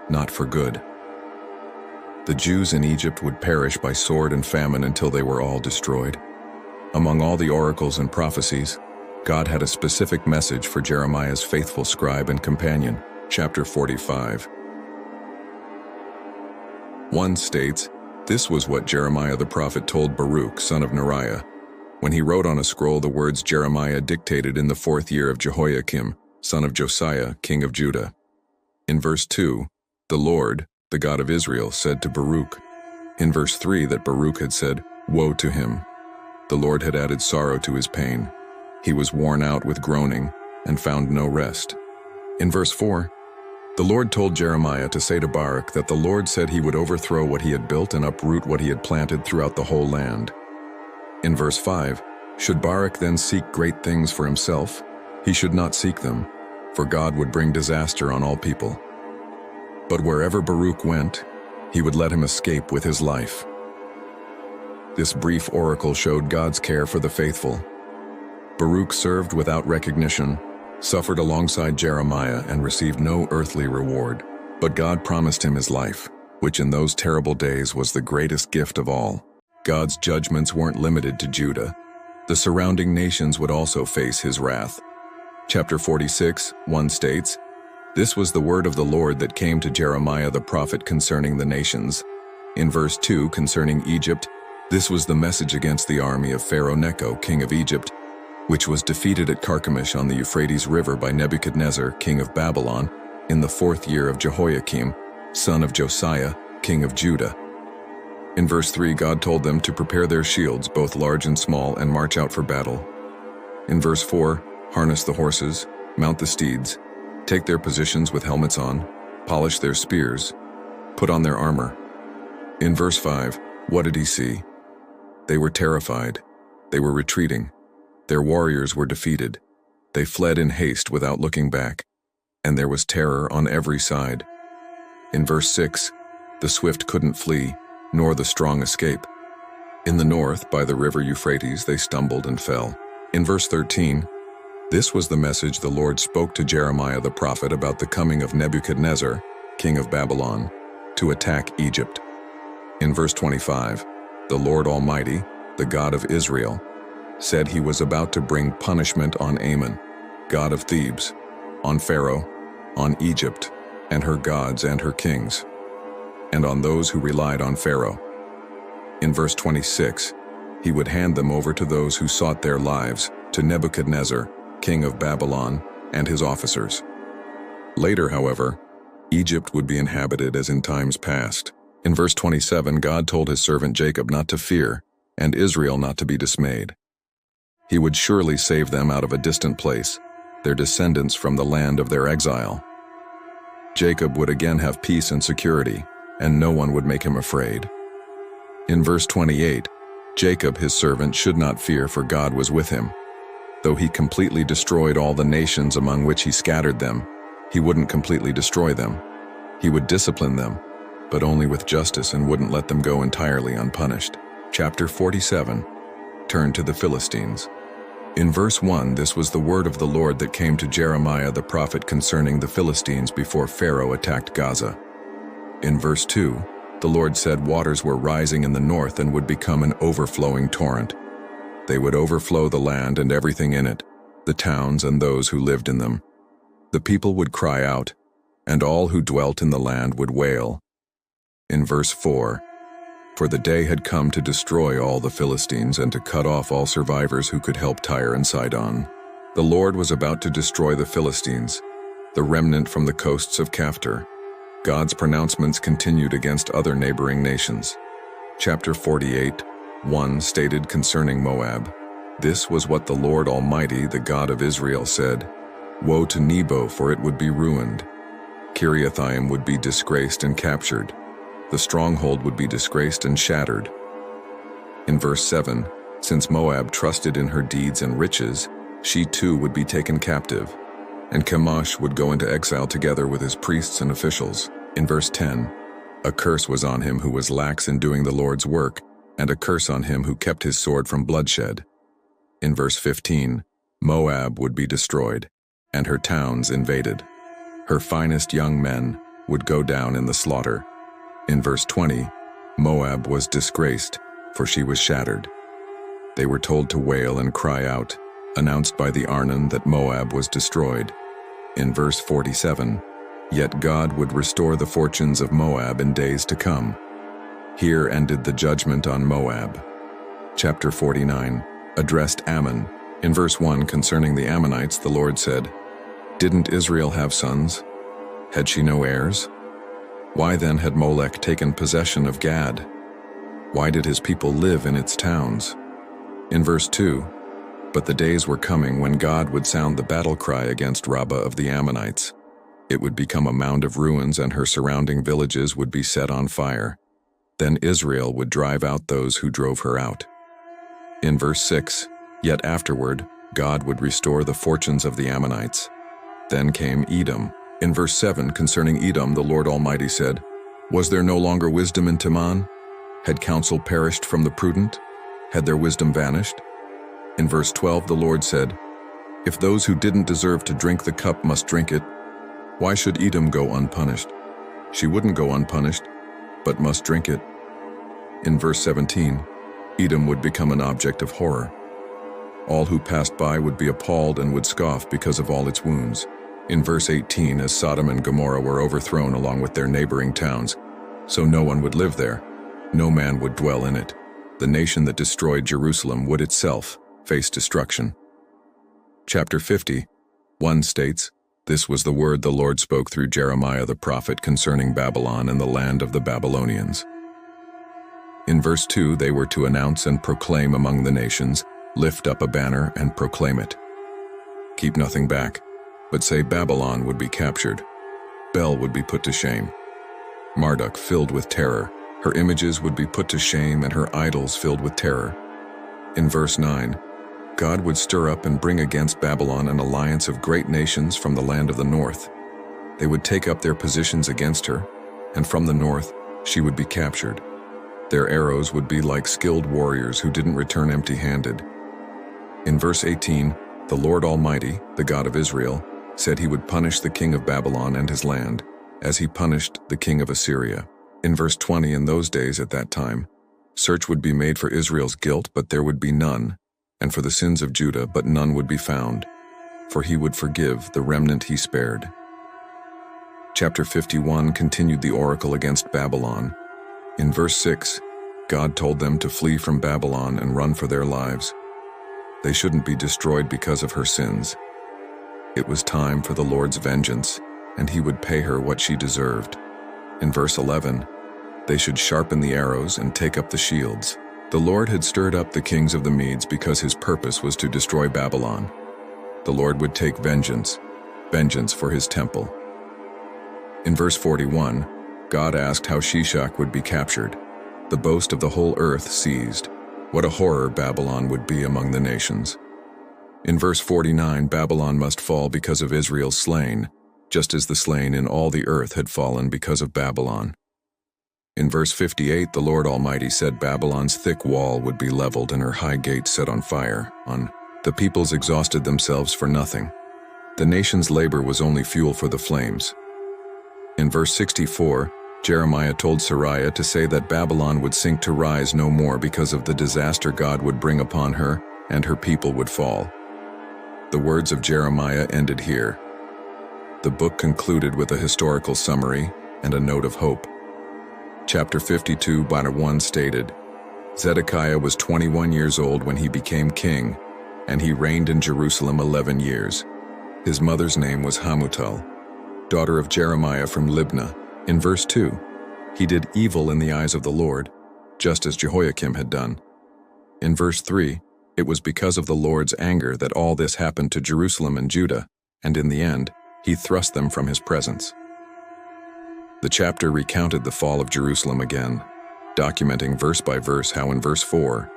not for good. The Jews in Egypt would perish by sword and famine until they were all destroyed. Among all the oracles and prophecies, God had a specific message for Jeremiah's faithful scribe and companion, chapter 45. 1 states, this was what Jeremiah the prophet told Baruch, son of Neriah, when he wrote on a scroll the words Jeremiah dictated in the 4th year of Jehoiakim, son of Josiah, king of Judah. In verse 2, the Lord, the God of Israel, said to Baruch. In verse 3 that Baruch had said, "Woe to him." The Lord had added sorrow to his pain. He was worn out with groaning and found no rest. In verse 4, the Lord told Jeremiah to say to Baruch that the Lord said he would overthrow what he had built and uproot what he had planted throughout the whole land. In verse 5, should Baruch then seek great things for himself? He should not seek them, for God would bring disaster on all people. But wherever Baruch went, he would let him escape with his life. This brief oracle showed God's care for the faithful. Baruch served without recognition, suffered alongside Jeremiah, and received no earthly reward. But God promised him his life, which in those terrible days was the greatest gift of all. God's judgments weren't limited to Judah. The surrounding nations would also face his wrath. Chapter 46:1 states, "This was the word of the Lord that came to Jeremiah the prophet concerning the nations." In verse 2 concerning Egypt, this was the message against the army of Pharaoh Necho, king of Egypt, which was defeated at Carchemish on the Euphrates River by Nebuchadnezzar, king of Babylon, in the 4th year of Jehoiakim, son of Josiah, king of Judah. In verse 3, God told them to prepare their shields, both large and small, and march out for battle. In verse 4, harness the horses, mount the steeds, take their positions with helmets on, polish their spears, put on their armor. In verse 5, what did he see? They were terrified. They were retreating. Their warriors were defeated. They fled in haste without looking back, and there was terror on every side. In verse 6, the swift couldn't flee, nor the strong escape. In the north, by the river Euphrates, they stumbled and fell. In verse 13, this was the message the Lord spoke to Jeremiah the prophet about the coming of Nebuchadnezzar, king of Babylon, to attack Egypt. In verse 25, the Lord Almighty, the God of Israel, said he was about to bring punishment on Ammon, god of Thebes, on Pharaoh, on Egypt, and her gods and her kings, and on those who relied on Pharaoh. In verse 26, he would hand them over to those who sought their lives, to Nebuchadnezzar, king of Babylon, and his officers. Later, however, Egypt would be inhabited as in times past. In verse 27, God told his servant Jacob not to fear, and Israel not to be dismayed. He would surely save them out of a distant place, their descendants from the land of their exile. Jacob would again have peace and security, and no one would make him afraid. In verse 28, Jacob, his servant, should not fear, for God was with him. Though he completely destroyed all the nations among which he scattered them, he wouldn't completely destroy them. He would discipline them, but only with justice, and wouldn't let them go entirely unpunished. Chapter 47, turn to the Philistines. In verse 1, this was the word of the Lord that came to Jeremiah the prophet concerning the Philistines before Pharaoh attacked Gaza. In verse 2, the Lord said waters were rising in the north and would become an overflowing torrent. They would overflow the land and everything in it, the towns and those who lived in them. The people would cry out, and all who dwelt in the land would wail. In verse 4, for the day had come to destroy all the Philistines and to cut off all survivors who could help Tyre and Sidon. The Lord was about to destroy the Philistines, the remnant from the coasts of Caphtor. God's pronouncements continued against other neighboring nations. Chapter 48:1 stated concerning Moab, this was what the Lord Almighty, the God of Israel, said, woe to Nebo, for it would be ruined. Kiriathaim would be disgraced and captured. The stronghold would be disgraced and shattered. In verse 7, since Moab trusted in her deeds and riches, she too would be taken captive, and Chemosh would go into exile together with his priests and officials. In verse 10, a curse was on him who was lax in doing the Lord's work, and a curse on him who kept his sword from bloodshed. In verse 15, Moab would be destroyed, and her towns invaded. Her finest young men would go down in the slaughter. In verse 20, Moab was disgraced, for she was shattered. They were told to wail and cry out, announced by the Arnon that Moab was destroyed. In verse 47, yet God would restore the fortunes of Moab in days to come. Here ended the judgment on Moab. Chapter 49 addressed Ammon. In verse 1 concerning the Ammonites, the Lord said, didn't Israel have sons? Had she no heirs? Why then had Molech taken possession of Gad? Why did his people live in its towns? In verse 2, but the days were coming when God would sound the battle cry against Rabbah of the Ammonites. It would become a mound of ruins, and her surrounding villages would be set on fire. Then Israel would drive out those who drove her out. In verse 6, yet afterward, God would restore the fortunes of the Ammonites. Then came Edom. In verse 7, concerning Edom, the Lord Almighty said, was there no longer wisdom in Teman? Had counsel perished from the prudent? Had their wisdom vanished? In verse 12, the Lord said, if those who didn't deserve to drink the cup must drink it, why should Edom go unpunished? She wouldn't go unpunished, but must drink it. In verse 17, Edom would become an object of horror. All who passed by would be appalled and would scoff because of all its wounds. In verse 18, as Sodom and Gomorrah were overthrown along with their neighboring towns, so no one would live there, no man would dwell in it. The nation that destroyed Jerusalem would itself face destruction. Chapter 50, 1 states, this was the word the Lord spoke through Jeremiah the prophet concerning Babylon and the land of the Babylonians. In verse 2, they were to announce and proclaim among the nations, lift up a banner and proclaim it. Keep nothing back, but say Babylon would be captured. Bel would be put to shame. Marduk filled with terror. Her images would be put to shame and her idols filled with terror. In verse 9, God would stir up and bring against Babylon an alliance of great nations from the land of the north. They would take up their positions against her, and from the north she would be captured. Their arrows would be like skilled warriors who didn't return empty-handed. In verse 18, the Lord Almighty, the God of Israel, said he would punish the king of Babylon and his land, as he punished the king of Assyria. In verse 20, in those days at that time, search would be made for Israel's guilt, but there would be none, and for the sins of Judah, but none would be found, for he would forgive the remnant he spared. Chapter 51 continued the oracle against Babylon. In verse 6, God told them to flee from Babylon and run for their lives. They shouldn't be destroyed because of her sins. It was time for the Lord's vengeance, and he would pay her what she deserved. In verse 11, they should sharpen the arrows and take up the shields. The Lord had stirred up the kings of the Medes because his purpose was to destroy Babylon. The Lord would take vengeance for his temple. In verse 41, God asked how Shishak would be captured. The boast of the whole earth seized. What a horror Babylon would be among the nations. In verse 49, Babylon must fall because of Israel's slain, just as the slain in all the earth had fallen because of Babylon. In verse 58, the Lord Almighty said Babylon's thick wall would be leveled and her high gates set on fire. The peoples exhausted themselves for nothing. The nation's labor was only fuel for the flames. In verse 64, Jeremiah told Sariah to say that Babylon would sink to rise no more because of the disaster God would bring upon her, and her people would fall. The words of Jeremiah ended here. The book concluded with a historical summary and a note of hope. Chapter 52:1 stated, Zedekiah was 21 years old when he became king, and he reigned in Jerusalem 11 years. His mother's name was Hamutal, daughter of Jeremiah from Libnah. In verse 2, he did evil in the eyes of the Lord, just as Jehoiakim had done. In verse 3, it was because of the Lord's anger that all this happened to Jerusalem and Judah, and in the end, he thrust them from his presence. The chapter recounted the fall of Jerusalem again, documenting verse by verse how in verse 4,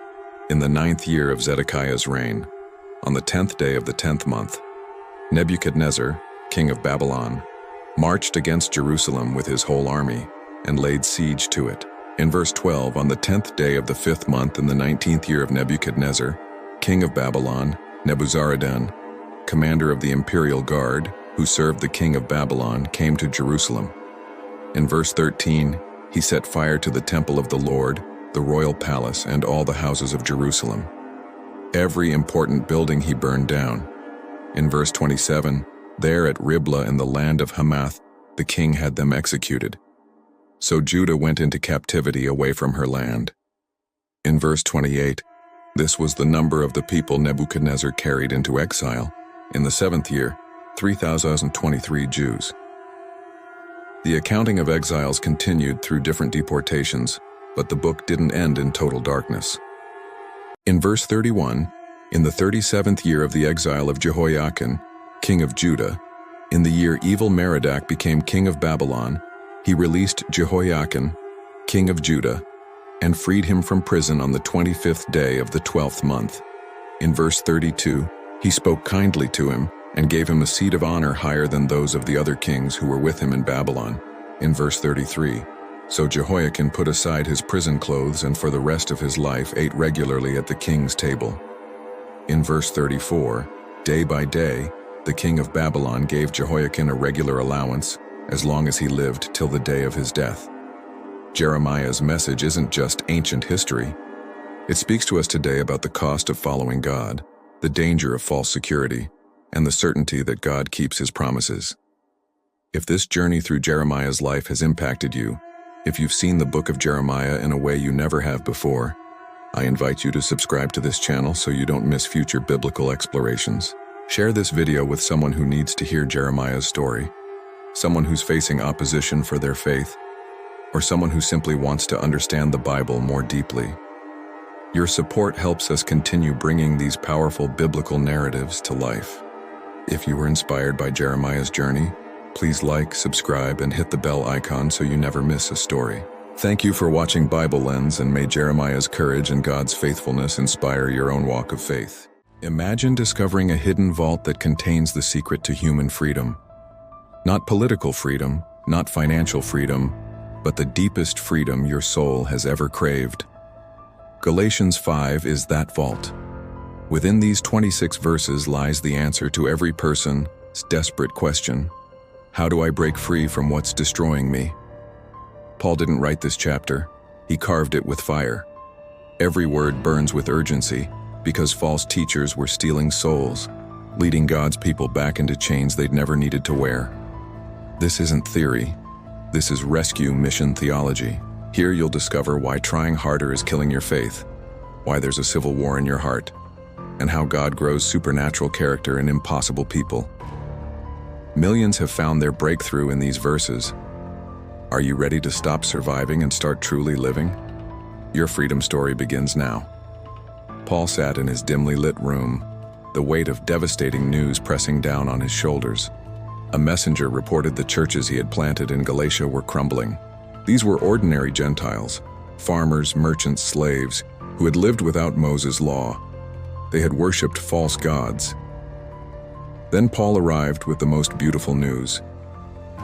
in the 9th year of Zedekiah's reign, on the 10th day of the 10th month, Nebuchadnezzar, king of Babylon, marched against Jerusalem with his whole army and laid siege to it. In verse 12, on the 10th day of the 5th month in the 19th year of Nebuchadnezzar, king of Babylon, Nebuzaradan, commander of the imperial guard, who served the king of Babylon, came to Jerusalem. In verse 13, he set fire to the temple of the Lord, the royal palace, and all the houses of Jerusalem. Every important building he burned down. In verse 27, there at Riblah in the land of Hamath, the king had them executed. So Judah went into captivity away from her land. In verse 28, this was the number of the people Nebuchadnezzar carried into exile. In the 7th year, 3,023 Jews. The accounting of exiles continued through different deportations, but the book didn't end in total darkness. In verse 31, in the 37th year of the exile of Jehoiakim, king of Judah, in the year Evil-Merodach became king of Babylon, he released Jehoiakim, king of Judah, and freed him from prison on the 25th day of the 12th month. In verse 32, he spoke kindly to him and gave him a seat of honor higher than those of the other kings who were with him in Babylon. In verse 33, so Jehoiakim put aside his prison clothes and for the rest of his life ate regularly at the king's table. In verse 34, day by day, the king of Babylon gave Jehoiakim a regular allowance as long as he lived till the day of his death. Jeremiah's message isn't just ancient history. It speaks to us today about the cost of following God, the danger of false security, and the certainty that God keeps his promises. If this journey through Jeremiah's life has impacted you, if you've seen the book of Jeremiah in a way you never have before, I invite you to subscribe to this channel so you don't miss future biblical explorations. Share this video with someone who needs to hear Jeremiah's story, someone who's facing opposition for their faith, or someone who simply wants to understand the Bible more deeply. Your support helps us continue bringing these powerful biblical narratives to life. If you were inspired by Jeremiah's journey, please like, subscribe, and hit the bell icon so you never miss a story. Thank you for watching BibleLens, and may Jeremiah's courage and God's faithfulness inspire your own walk of faith. Imagine discovering a hidden vault that contains the secret to human freedom. Not political freedom, not financial freedom, but the deepest freedom your soul has ever craved. Galatians 5 is that vault. Within these 26 verses lies the answer to every person's desperate question: how do I break free from what's destroying me? Paul didn't write this chapter, he carved it with fire. Every word burns with urgency because false teachers were stealing souls, leading God's people back into chains they'd never needed to wear. This isn't theory, this is rescue mission theology. Here you'll discover why trying harder is killing your faith, why there's a civil war in your heart, and how God grows supernatural character in impossible people. Millions have found their breakthrough in these verses. Are you ready to stop surviving and start truly living? Your freedom story begins now. Paul sat in his dimly lit room, the weight of devastating news pressing down on his shoulders. A messenger reported the churches he had planted in Galatia were crumbling. These were ordinary Gentiles, farmers, merchants, slaves, who had lived without Moses' law. They had worshipped false gods. Then Paul arrived with the most beautiful news.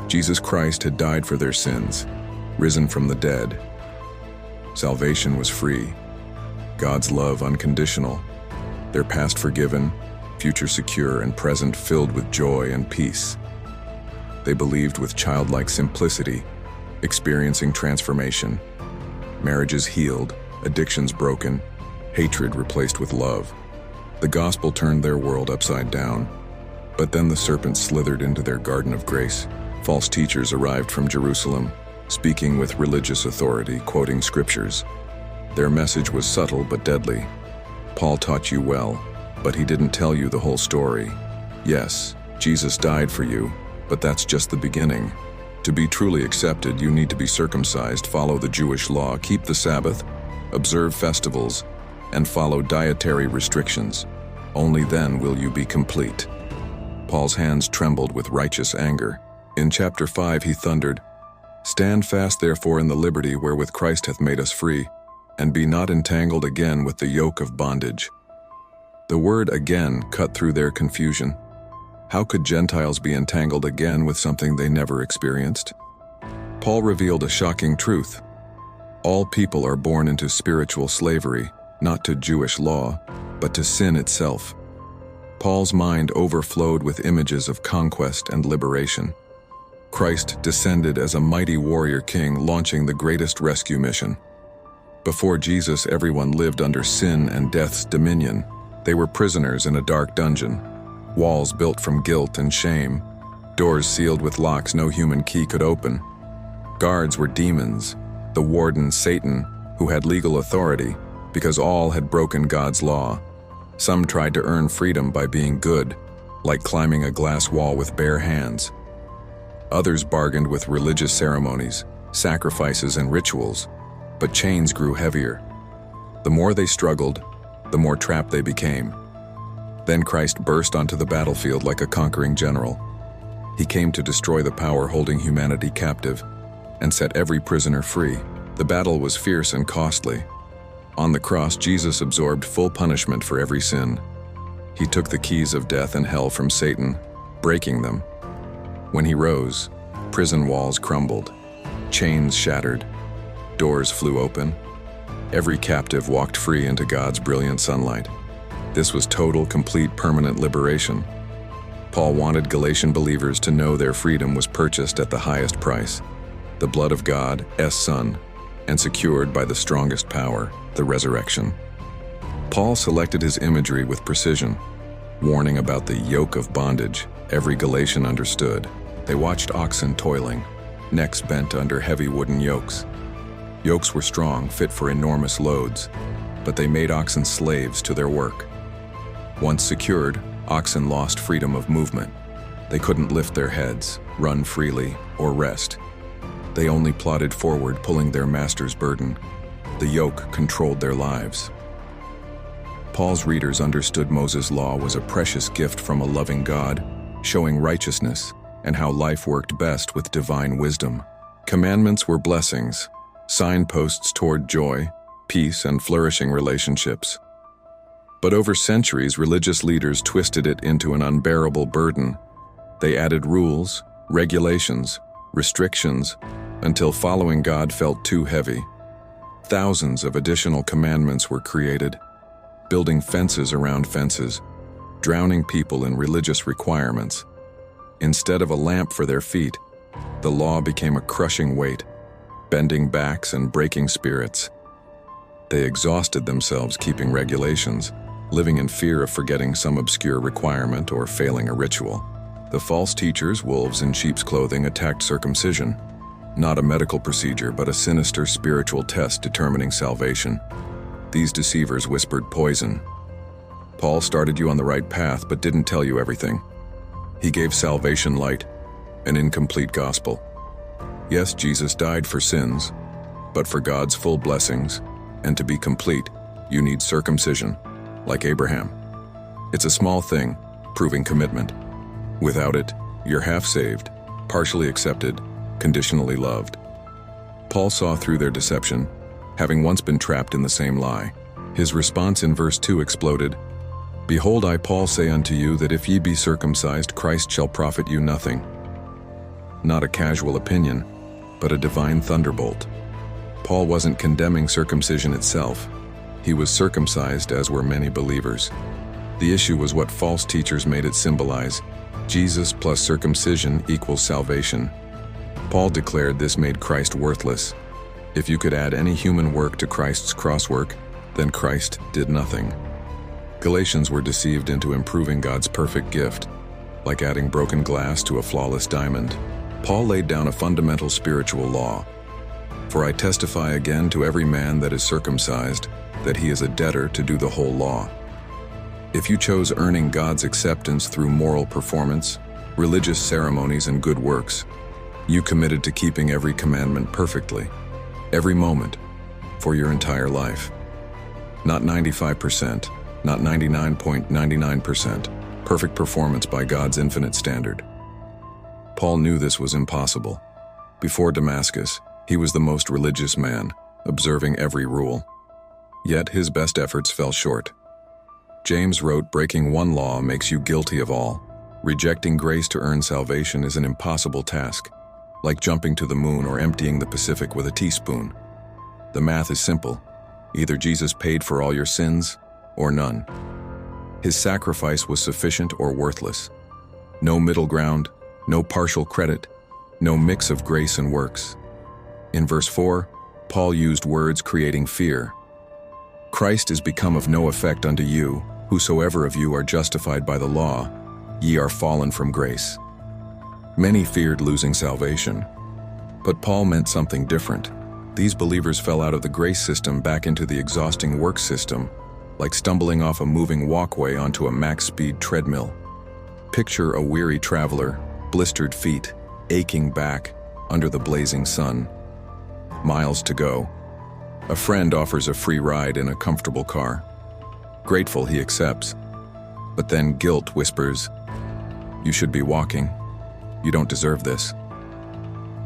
Jesus Christ had died for their sins, risen from the dead. Salvation was free, God's love unconditional, their past forgiven, future secure, and present filled with joy and peace. They believed with childlike simplicity, experiencing transformation. Marriages healed, addictions broken, hatred replaced with love. The gospel turned their world upside down. But then the serpent slithered into their garden of grace. False teachers arrived from Jerusalem, speaking with religious authority, quoting scriptures. Their message was subtle but deadly. Paul taught you well, but he didn't tell you the whole story. Yes, Jesus died for you, but that's just the beginning. To be truly accepted, you need to be circumcised, follow the Jewish law, keep the Sabbath, observe festivals, and follow dietary restrictions. Only then will you be complete. Paul's hands trembled with righteous anger. In chapter 5 he thundered, "Stand fast therefore in the liberty wherewith Christ hath made us free, and be not entangled again with the yoke of bondage." The word "again" cut through their confusion. How could Gentiles be entangled again with something they never experienced? Paul revealed a shocking truth. All people are born into spiritual slavery, not to Jewish law, but to sin itself. Paul's mind overflowed with images of conquest and liberation. Christ descended as a mighty warrior king, launching the greatest rescue mission. Before Jesus, everyone lived under sin and death's dominion. They were prisoners in a dark dungeon. Walls built from guilt and shame. Doors sealed with locks no human key could open. Guards were demons, the warden Satan, who had legal authority because all had broken God's law. Some tried to earn freedom by being good, like climbing a glass wall with bare hands. Others bargained with religious ceremonies, sacrifices, and rituals, but chains grew heavier. The more they struggled, the more trapped they became. Then Christ burst onto the battlefield like a conquering general. He came to destroy the power holding humanity captive and set every prisoner free. The battle was fierce and costly. On the cross, Jesus absorbed full punishment for every sin. He took the keys of death and hell from Satan, breaking them. When he rose, prison walls crumbled, chains shattered, doors flew open. Every captive walked free into God's brilliant sunlight. This was total, complete, permanent liberation. Paul wanted Galatian believers to know their freedom was purchased at the highest price, the blood of God's Son, and secured by the strongest power, the resurrection. Paul selected his imagery with precision, warning about the yoke of bondage every Galatian understood. They watched oxen toiling, necks bent under heavy wooden yokes. Yokes were strong, fit for enormous loads, but they made oxen slaves to their work. Once secured, oxen lost freedom of movement. They couldn't lift their heads, run freely, or rest. They only plodded forward, pulling their master's burden. The yoke controlled their lives. Paul's readers understood Moses' law was a precious gift from a loving God, showing righteousness and how life worked best with divine wisdom. Commandments were blessings, signposts toward joy, peace, and flourishing relationships. But over centuries, religious leaders twisted it into an unbearable burden. They added rules, regulations, restrictions, until following God felt too heavy. Thousands of additional commandments were created, building fences around fences, drowning people in religious requirements. Instead of a lamp for their feet, the law became a crushing weight, bending backs and breaking spirits. They exhausted themselves keeping regulations, living in fear of forgetting some obscure requirement or failing a ritual. The false teachers, wolves in sheep's clothing, attacked circumcision, not a medical procedure but a sinister spiritual test determining salvation. These deceivers whispered poison. Paul started you on the right path but didn't tell you everything. He gave salvation light, an incomplete gospel. Yes, Jesus died for sins, but for God's full blessings, and to be complete, you need circumcision, like Abraham. It's a small thing, proving commitment. Without it, you're half saved, partially accepted, conditionally loved. Paul saw through their deception, having once been trapped in the same lie. His response in verse 2 exploded, "Behold, I, Paul, say unto you that if ye be circumcised, Christ shall profit you nothing." Not a casual opinion, but a divine thunderbolt. Paul wasn't condemning circumcision itself. He was circumcised, as were many believers. The issue was what false teachers made it symbolize: Jesus plus circumcision equals salvation. Paul declared this made Christ worthless. If you could add any human work to Christ's crosswork, then Christ did nothing. Galatians were deceived into improving God's perfect gift, like adding broken glass to a flawless diamond. Paul laid down a fundamental spiritual law. "For I testify again to every man that is circumcised, that he is a debtor to do the whole law." If you chose earning God's acceptance through moral performance, religious ceremonies, and good works, you committed to keeping every commandment perfectly, every moment, for your entire life. Not 95%, not 99.99%, perfect performance by God's infinite standard. Paul knew this was impossible. Before Damascus, he was the most religious man, observing every rule. Yet his best efforts fell short. James wrote, "Breaking one law makes you guilty of all. Rejecting grace to earn salvation is an impossible task, like jumping to the moon or emptying the Pacific with a teaspoon." The math is simple. Either Jesus paid for all your sins, or none. His sacrifice was sufficient or worthless. No middle ground, no partial credit, no mix of grace and works. In verse 4, Paul used words creating fear. "Christ is become of no effect unto you, whosoever of you are justified by the law, ye are fallen from grace." Many feared losing salvation, but Paul meant something different. These believers fell out of the grace system back into the exhausting work system, like stumbling off a moving walkway onto a max-speed treadmill. Picture a weary traveler, blistered feet, aching back under the blazing sun. Miles to go. A friend offers a free ride in a comfortable car. Grateful, he accepts. But then guilt whispers, "You should be walking. You don't deserve this."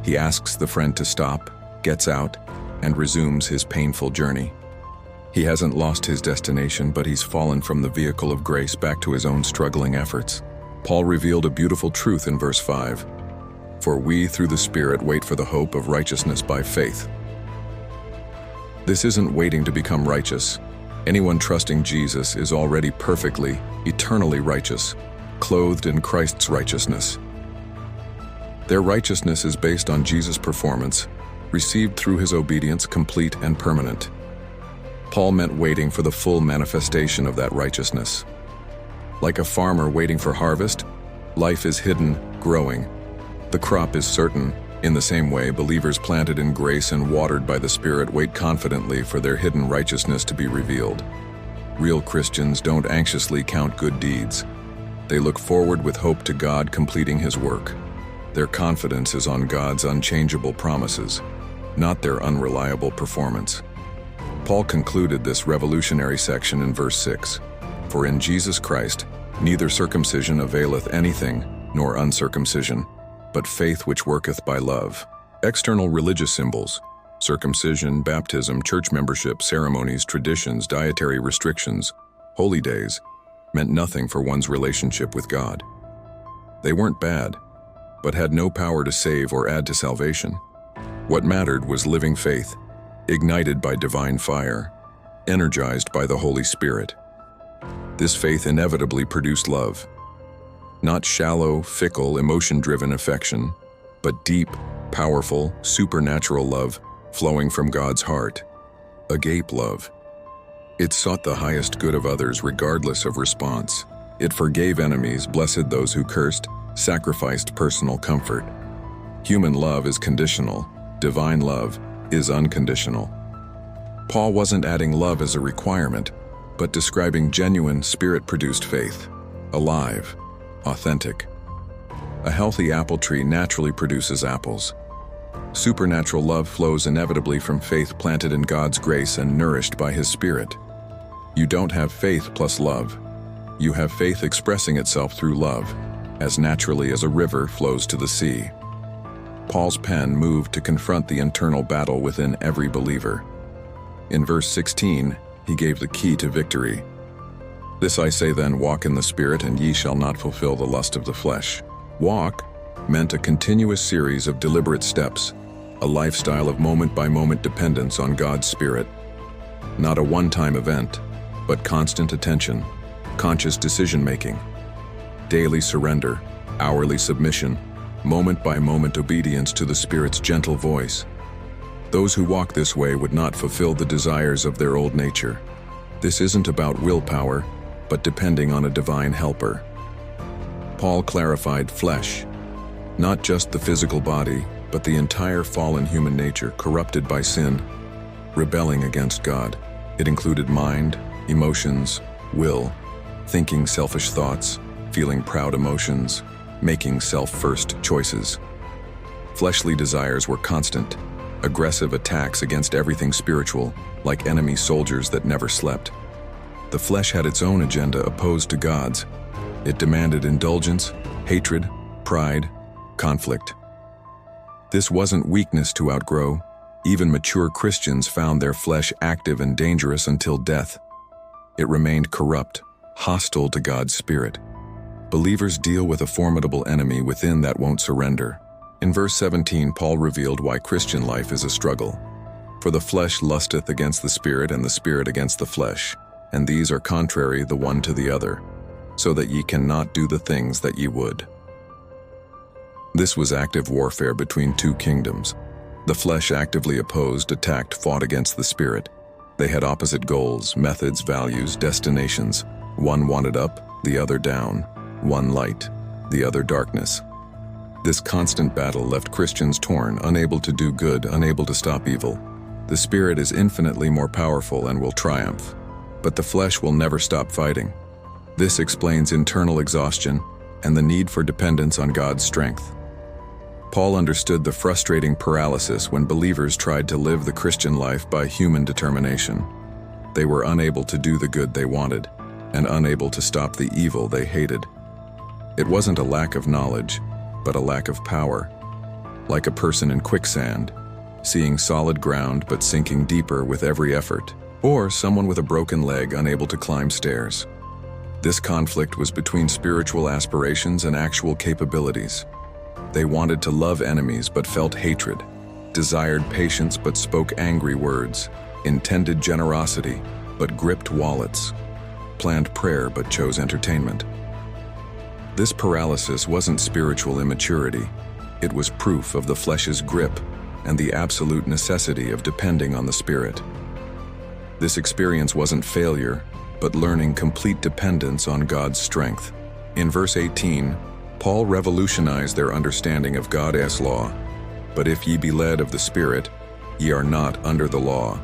He asks the friend to stop, gets out, and resumes his painful journey. He hasn't lost his destination, but he's fallen from the vehicle of grace back to his own struggling efforts. Paul revealed a beautiful truth in verse 5. For we, through the Spirit, wait for the hope of righteousness by faith. This isn't waiting to become righteous. Anyone trusting Jesus is already perfectly, eternally righteous, clothed in Christ's righteousness. Their righteousness is based on Jesus' performance, received through his obedience, complete and permanent. Paul meant waiting for the full manifestation of that righteousness. Like a farmer waiting for harvest, life is hidden, growing. The crop is certain. In the same way, believers planted in grace and watered by the Spirit wait confidently for their hidden righteousness to be revealed. Real Christians don't anxiously count good deeds. They look forward with hope to God completing His work. Their confidence is on God's unchangeable promises, not their unreliable performance. Paul concluded this revolutionary section in verse 6. For in Jesus Christ, neither circumcision availeth anything, nor uncircumcision, but faith which worketh by love. External religious symbols, circumcision, baptism, church membership, ceremonies, traditions, dietary restrictions, holy days, meant nothing for one's relationship with God. They weren't bad, but had no power to save or add to salvation. What mattered was living faith, ignited by divine fire, energized by the Holy Spirit. This faith inevitably produced love. Not shallow, fickle, emotion-driven affection, but deep, powerful, supernatural love flowing from God's heart. Agape love. It sought the highest good of others regardless of response. It forgave enemies, blessed those who cursed, sacrificed personal comfort. Human love is conditional. Divine love is unconditional. Paul wasn't adding love as a requirement, but describing genuine, Spirit-produced faith. Alive. Authentic. A healthy apple tree naturally produces apples. Supernatural love flows inevitably from faith planted in God's grace and nourished by His Spirit. You don't have faith plus love. You have faith expressing itself through love, as naturally as a river flows to the sea. Paul's pen moved to confront the internal battle within every believer. In verse 16, he gave the key to victory. This I say then, walk in the Spirit, and ye shall not fulfill the lust of the flesh. Walk meant a continuous series of deliberate steps, a lifestyle of moment-by-moment dependence on God's Spirit. Not a one-time event, but constant attention, conscious decision-making, daily surrender, hourly submission, moment-by-moment obedience to the Spirit's gentle voice. Those who walk this way would not fulfill the desires of their old nature. This isn't about willpower, but depending on a divine helper. Paul clarified flesh, not just the physical body, but the entire fallen human nature corrupted by sin, rebelling against God. It included mind, emotions, will, thinking selfish thoughts, feeling proud emotions, making self-first choices. Fleshly desires were constant, aggressive attacks against everything spiritual, like enemy soldiers that never slept. The flesh had its own agenda opposed to God's. It demanded indulgence, hatred, pride, conflict. This wasn't weakness to outgrow. Even mature Christians found their flesh active and dangerous until death. It remained corrupt, hostile to God's Spirit. Believers deal with a formidable enemy within that won't surrender. In verse 17, Paul revealed why Christian life is a struggle. For the flesh lusteth against the Spirit, and the Spirit against the flesh, and these are contrary the one to the other, so that ye cannot do the things that ye would. This was active warfare between two kingdoms. The flesh actively opposed, attacked, fought against the Spirit. They had opposite goals, methods, values, destinations. One wanted up, the other down. One light, the other darkness. This constant battle left Christians torn, unable to do good, unable to stop evil. The Spirit is infinitely more powerful and will triumph, but the flesh will never stop fighting. This explains internal exhaustion and the need for dependence on God's strength. Paul understood the frustrating paralysis when believers tried to live the Christian life by human determination. They were unable to do the good they wanted, and unable to stop the evil they hated. It wasn't a lack of knowledge, but a lack of power. Like a person in quicksand, seeing solid ground but sinking deeper with every effort, or someone with a broken leg unable to climb stairs. This conflict was between spiritual aspirations and actual capabilities. They wanted to love enemies but felt hatred, desired patience but spoke angry words, intended generosity but gripped wallets, planned prayer but chose entertainment. This paralysis wasn't spiritual immaturity. It was proof of the flesh's grip and the absolute necessity of depending on the Spirit. This experience wasn't failure, but learning complete dependence on God's strength. In verse 18, Paul revolutionized their understanding of God's law. But if ye be led of the Spirit, ye are not under the law.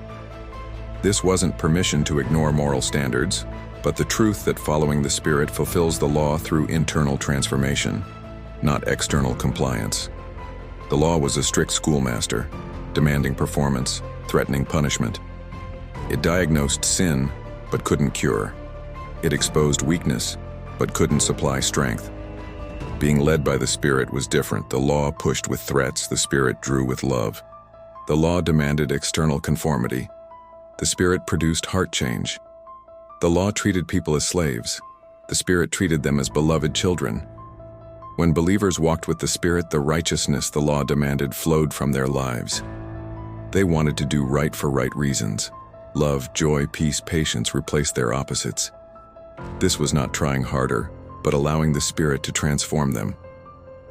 This wasn't permission to ignore moral standards, but the truth that following the Spirit fulfills the law through internal transformation, not external compliance. The law was a strict schoolmaster, demanding performance, threatening punishment. It diagnosed sin, but couldn't cure. It exposed weakness, but couldn't supply strength. Being led by the Spirit was different. The law pushed with threats, the Spirit drew with love. The law demanded external conformity. The Spirit produced heart change. The law treated people as slaves. The Spirit treated them as beloved children. When believers walked with the Spirit, the righteousness the law demanded flowed from their lives. They wanted to do right for right reasons. Love, joy, peace, patience replaced their opposites. This was not trying harder, but allowing the Spirit to transform them.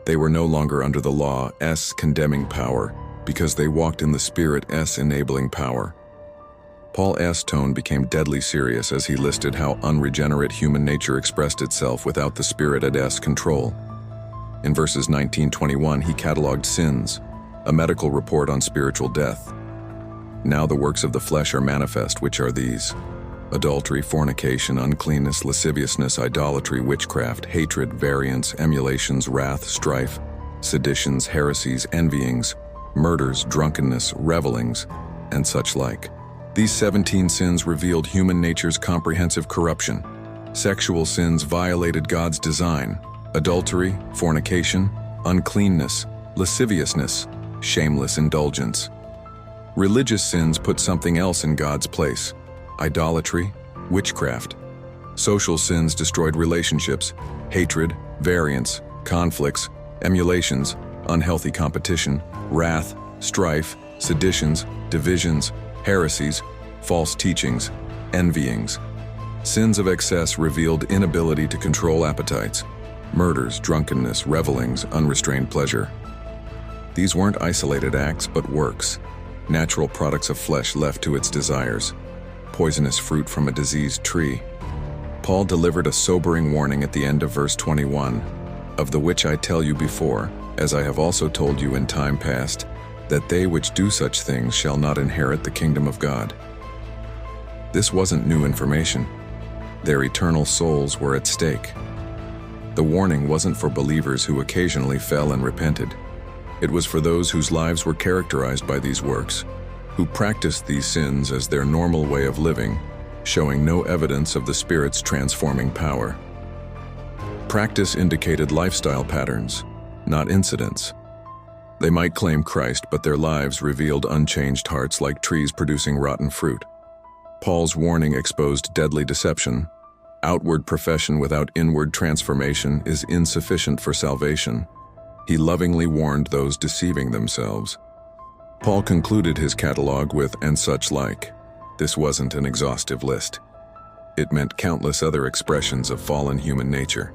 They were no longer under the law's condemning power, because they walked in the Spirit's enabling power. Paul's tone became deadly serious as he listed how unregenerate human nature expressed itself without the Spirit's control. In verses 19-21, he cataloged sins, a medical report on spiritual death. Now the works of the flesh are manifest, which are these: adultery, fornication, uncleanness, lasciviousness, idolatry, witchcraft, hatred, variance, emulations, wrath, strife, seditions, heresies, envyings, murders, drunkenness, revelings, and such like. These 17 sins revealed human nature's comprehensive corruption. Sexual sins violated God's design: adultery, fornication, uncleanness, lasciviousness, shameless indulgence. Religious sins put something else in God's place: idolatry, witchcraft. Social sins destroyed relationships: hatred, variance, conflicts, emulations, unhealthy competition, wrath, strife, seditions, divisions, heresies, false teachings, envyings. Sins of excess revealed inability to control appetites: murders, drunkenness, revelings, unrestrained pleasure. These weren't isolated acts, but works, natural products of flesh left to its desires, poisonous fruit from a diseased tree. Paul delivered a sobering warning at the end of verse 21, "Of the which I tell you before, as I have also told you in time past, that they which do such things shall not inherit the kingdom of God." This wasn't new information. Their eternal souls were at stake. The warning wasn't for believers who occasionally fell and repented. It was for those whose lives were characterized by these works, who practiced these sins as their normal way of living, showing no evidence of the Spirit's transforming power. Practice indicated lifestyle patterns, not incidents. They might claim Christ, but their lives revealed unchanged hearts like trees producing rotten fruit. Paul's warning exposed deadly deception. Outward profession without inward transformation is insufficient for salvation. He lovingly warned those deceiving themselves. Paul concluded his catalog with "and such like." This wasn't an exhaustive list. It meant countless other expressions of fallen human nature.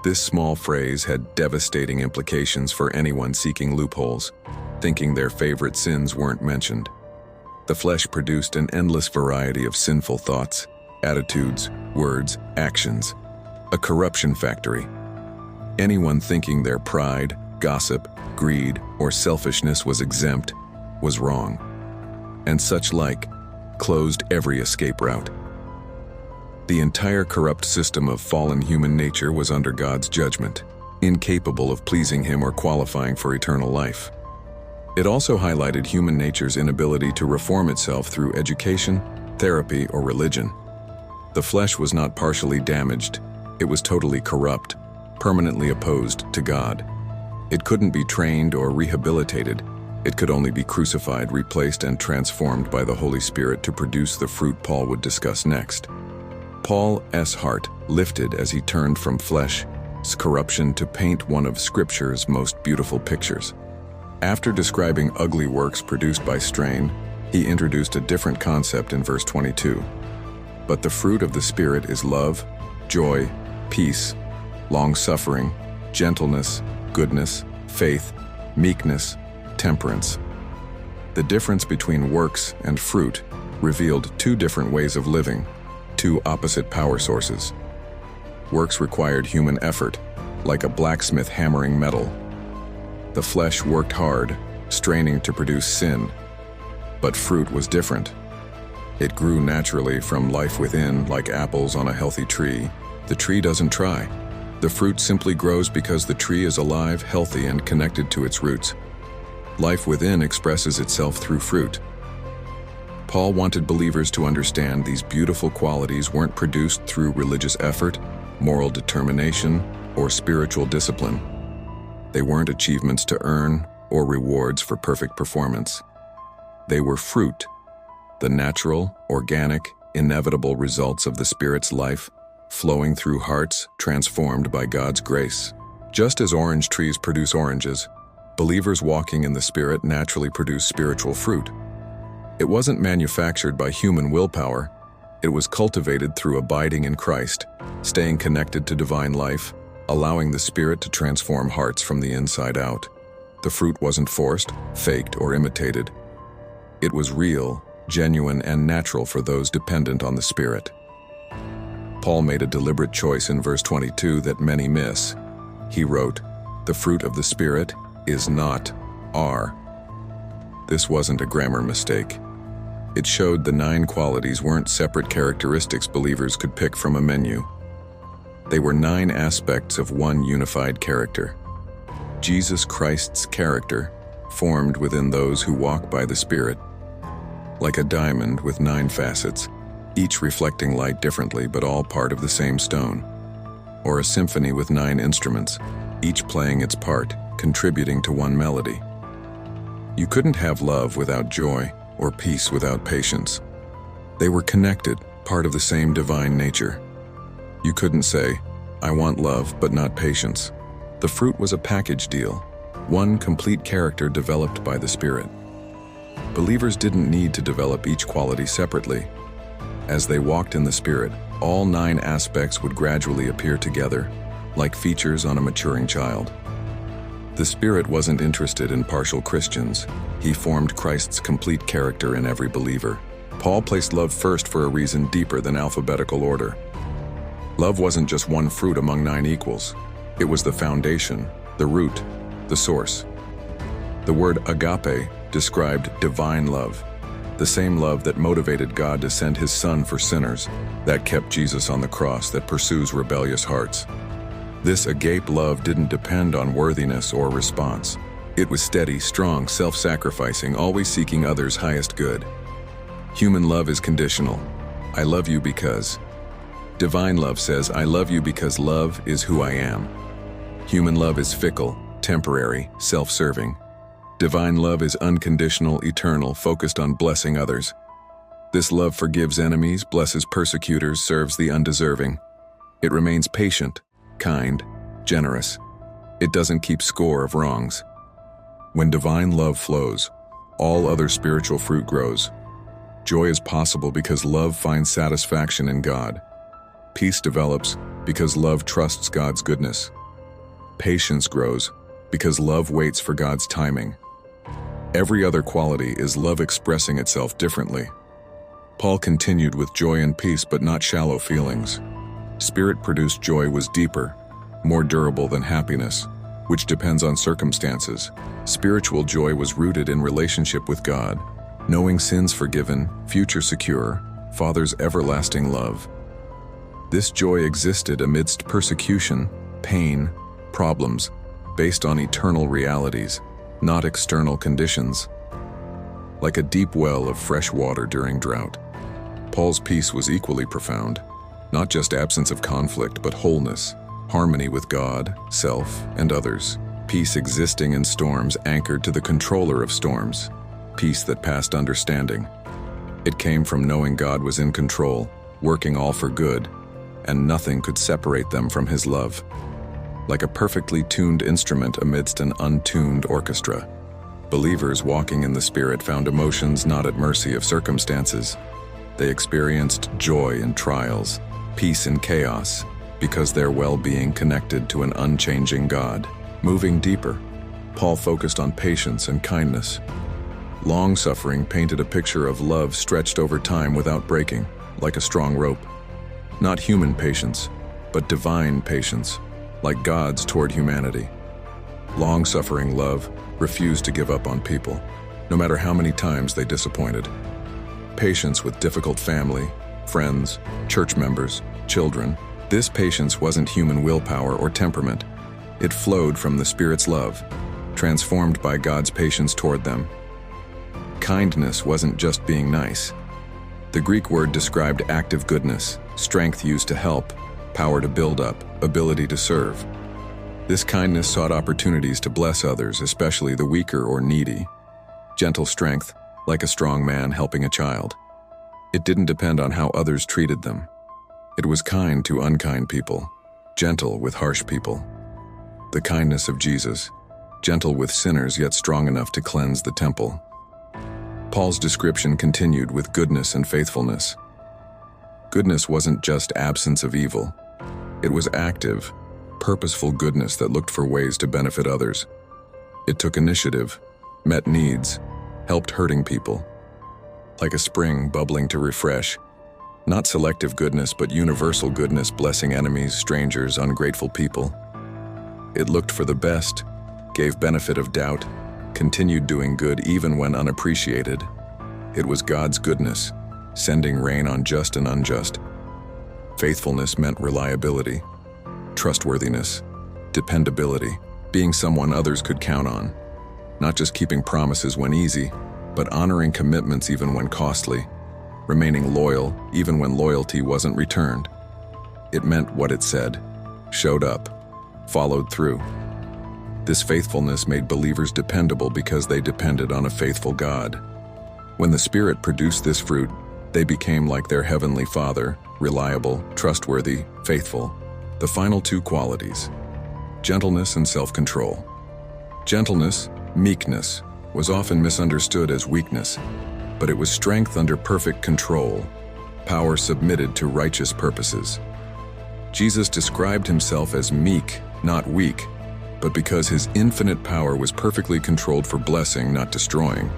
This small phrase had devastating implications for anyone seeking loopholes, thinking their favorite sins weren't mentioned. The flesh produced an endless variety of sinful thoughts, attitudes, words, actions, a corruption factory. Anyone thinking their pride, gossip, greed, or selfishness was exempt was wrong. And such like closed every escape route. The entire corrupt system of fallen human nature was under God's judgment. incapable of pleasing Him or qualifying for eternal life. It also highlighted human nature's inability to reform itself through education, therapy, or religion. The flesh was not partially damaged, it was totally corrupt, permanently opposed to God. It couldn't be trained or rehabilitated, it could only be crucified, replaced, and transformed by the Holy Spirit to produce the fruit Paul would discuss next. Paul's heart lifted as he turned from flesh's corruption to paint one of Scripture's most beautiful pictures. After describing ugly works produced by strain, he introduced a different concept in verse 22. But the fruit of the Spirit is love, joy, peace, long-suffering, gentleness, goodness, faith, meekness, temperance. The difference between works and fruit revealed two different ways of living, two opposite power sources. Works required human effort, like a blacksmith hammering metal. The flesh worked hard, straining to produce sin. But fruit was different. It grew naturally from life within, like apples on a healthy tree. The tree doesn't try. The fruit simply grows because the tree is alive, healthy, and connected to its roots. Life within expresses itself through fruit. Paul wanted believers to understand these beautiful qualities weren't produced through religious effort, moral determination, or spiritual discipline. They weren't achievements to earn or rewards for perfect performance. They were fruit, the natural, organic, inevitable results of the Spirit's life, flowing through hearts transformed by God's grace. Just as orange trees produce oranges, believers walking in the Spirit naturally produce spiritual fruit. It wasn't manufactured by human willpower, it was cultivated through abiding in Christ, staying connected to divine life, allowing the Spirit to transform hearts from the inside out. The fruit wasn't forced, faked, or imitated. It was real, genuine, and natural for those dependent on the Spirit. Paul made a deliberate choice in verse 22 that many miss. He wrote, "The fruit of the Spirit is not are." This wasn't a grammar mistake. It showed the 9 qualities weren't separate characteristics believers could pick from a menu. They were 9 aspects of one unified character. Jesus Christ's character, formed within those who walk by the Spirit. Like a diamond with 9 facets, each reflecting light differently but all part of the same stone. Or a symphony with 9 instruments, each playing its part, contributing to one melody. You couldn't have love without joy, or peace without patience. They were connected, part of the same divine nature. You couldn't say, "I want love but not patience." The fruit was a package deal, one complete character developed by the Spirit. Believers didn't need to develop each quality separately. As they walked in the Spirit, all 9 aspects would gradually appear together, like features on a maturing child. The Spirit wasn't interested in partial Christians. He formed Christ's complete character in every believer. Paul placed love first for a reason deeper than alphabetical order. Love wasn't just one fruit among 9 equals. It was the foundation, the root, the source. The word agape described divine love, the same love that motivated God to send His Son for sinners, that kept Jesus on the cross, that pursues rebellious hearts. This agape love didn't depend on worthiness or response. It was steady, strong, self-sacrificing, always seeking others' highest good. Human love is conditional. I love you because. Divine love says, I love you because love is who I am. Human love is fickle, temporary, self-serving. Divine love is unconditional, eternal, focused on blessing others. This love forgives enemies, blesses persecutors, serves the undeserving. It remains patient, kind, generous. It doesn't keep score of wrongs. When divine love flows, all other spiritual fruit grows. Joy is possible because love finds satisfaction in God. Peace develops because love trusts God's goodness. Patience grows because love waits for God's timing. Every other quality is love expressing itself differently. Paul continued with joy and peace, but not shallow feelings. Spirit-produced joy was deeper, more durable than happiness, which depends on circumstances. Spiritual joy was rooted in relationship with God, knowing sins forgiven, future secure, Father's everlasting love. This joy existed amidst persecution, pain, problems, based on eternal realities, not external conditions. Like a deep well of fresh water during drought, Paul's peace was equally profound, not just absence of conflict, but wholeness, harmony with God, self, and others. Peace existing in storms, anchored to the controller of storms. Peace that passed understanding. It came from knowing God was in control, working all for good, and nothing could separate them from His love. Like a perfectly tuned instrument amidst an untuned orchestra, believers walking in the Spirit found emotions not at mercy of circumstances. They experienced joy in trials, peace in chaos, because their well-being connected to an unchanging God. Moving deeper, Paul focused on patience and kindness. Long-suffering painted a picture of love stretched over time without breaking, like a strong rope. Not human patience, but divine patience, like God's toward humanity. Long-suffering love refused to give up on people, no matter how many times they disappointed. Patience with difficult family, friends, church members, children. This patience wasn't human willpower or temperament. It flowed from the Spirit's love, transformed by God's patience toward them. Kindness wasn't just being nice. The Greek word described active goodness, strength used to help, power to build up, ability to serve. This kindness sought opportunities to bless others, especially the weaker or needy. Gentle strength, like a strong man helping a child. It didn't depend on how others treated them. It was kind to unkind people, gentle with harsh people. The kindness of Jesus, gentle with sinners yet strong enough to cleanse the temple. Paul's description continued with goodness and faithfulness. Goodness wasn't just absence of evil. It was active, purposeful goodness that looked for ways to benefit others. It took initiative, met needs, helped hurting people. Like a spring bubbling to refresh. Not selective goodness, but universal goodness, blessing enemies, strangers, ungrateful people. It looked for the best, gave benefit of doubt, continued doing good even when unappreciated. It was God's goodness, sending rain on just and unjust. Faithfulness meant reliability, trustworthiness, dependability, being someone others could count on. Not just keeping promises when easy, but honoring commitments even when costly, remaining loyal even when loyalty wasn't returned. It meant what it said, showed up, followed through. This faithfulness made believers dependable because they depended on a faithful God. When the Spirit produced this fruit, they became like their Heavenly Father, reliable, trustworthy, faithful. The final two qualities, gentleness and self-control. Gentleness, meekness, was often misunderstood as weakness, but it was strength under perfect control, power submitted to righteous purposes. Jesus described Himself as meek, not weak, but because His infinite power was perfectly controlled for blessing, not destroying.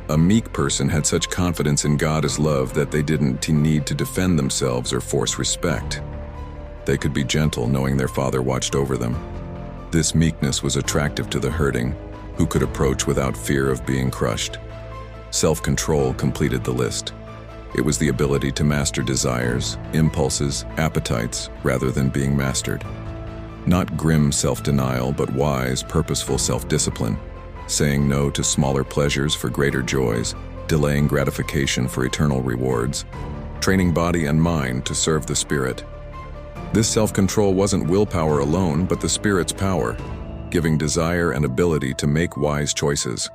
A meek person had such confidence in God's love that they didn't need to defend themselves or force respect. They could be gentle, knowing their Father watched over them. This meekness was attractive to the hurting, who could approach without fear of being crushed. Self-control completed the list. It was the ability to master desires, impulses, appetites, rather than being mastered. Not grim self-denial, but wise, purposeful self-discipline, saying no to smaller pleasures for greater joys, delaying gratification for eternal rewards, training body and mind to serve the Spirit. This self-control wasn't willpower alone, but the Spirit's power, giving desire and ability to make wise choices.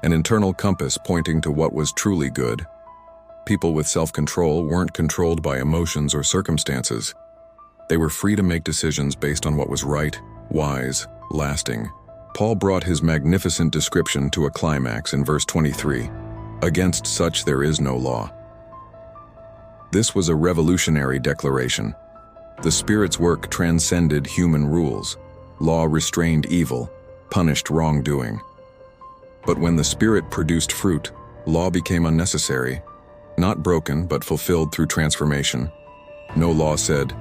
An internal compass pointing to what was truly good. People with self-control weren't controlled by emotions or circumstances. They were free to make decisions based on what was right, wise, lasting. Paul brought his magnificent description to a climax in verse 23. Against such there is no law. This was a revolutionary declaration. The Spirit's work transcended human rules. Law restrained evil, punished wrongdoing. But when the Spirit produced fruit, law became unnecessary, not broken but fulfilled through transformation. No law said,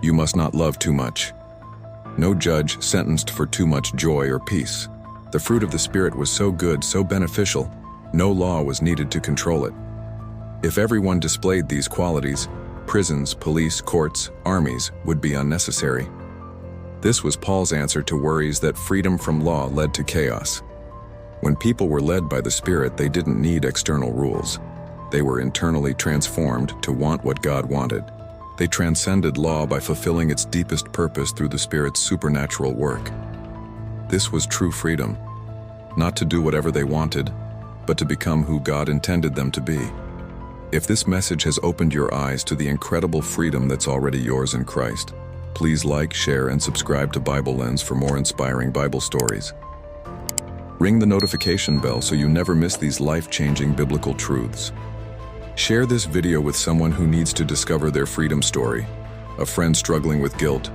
"You must not love too much." No judge sentenced for too much joy or peace. The fruit of the Spirit was so good, so beneficial, no law was needed to control it. If everyone displayed these qualities, prisons, police, courts, armies would be unnecessary. This was Paul's answer to worries that freedom from law led to chaos. When people were led by the Spirit, they didn't need external rules. They were internally transformed to want what God wanted. They transcended law by fulfilling its deepest purpose through the Spirit's supernatural work. This was true freedom, not to do whatever they wanted, but to become who God intended them to be. If this message has opened your eyes to the incredible freedom that's already yours in Christ, please like, share, and subscribe to BibleLens for more inspiring Bible stories. Ring the notification bell so you never miss these life-changing biblical truths. Share this video with someone who needs to discover their freedom story, a friend struggling with guilt,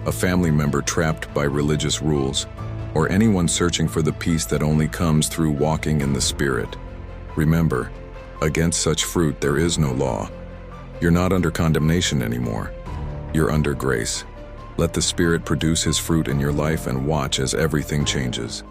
a family member trapped by religious rules, or anyone searching for the peace that only comes through walking in the Spirit. Remember, against such fruit there is no law. You're not under condemnation anymore. You're under grace. Let the Spirit produce His fruit in your life and watch as everything changes.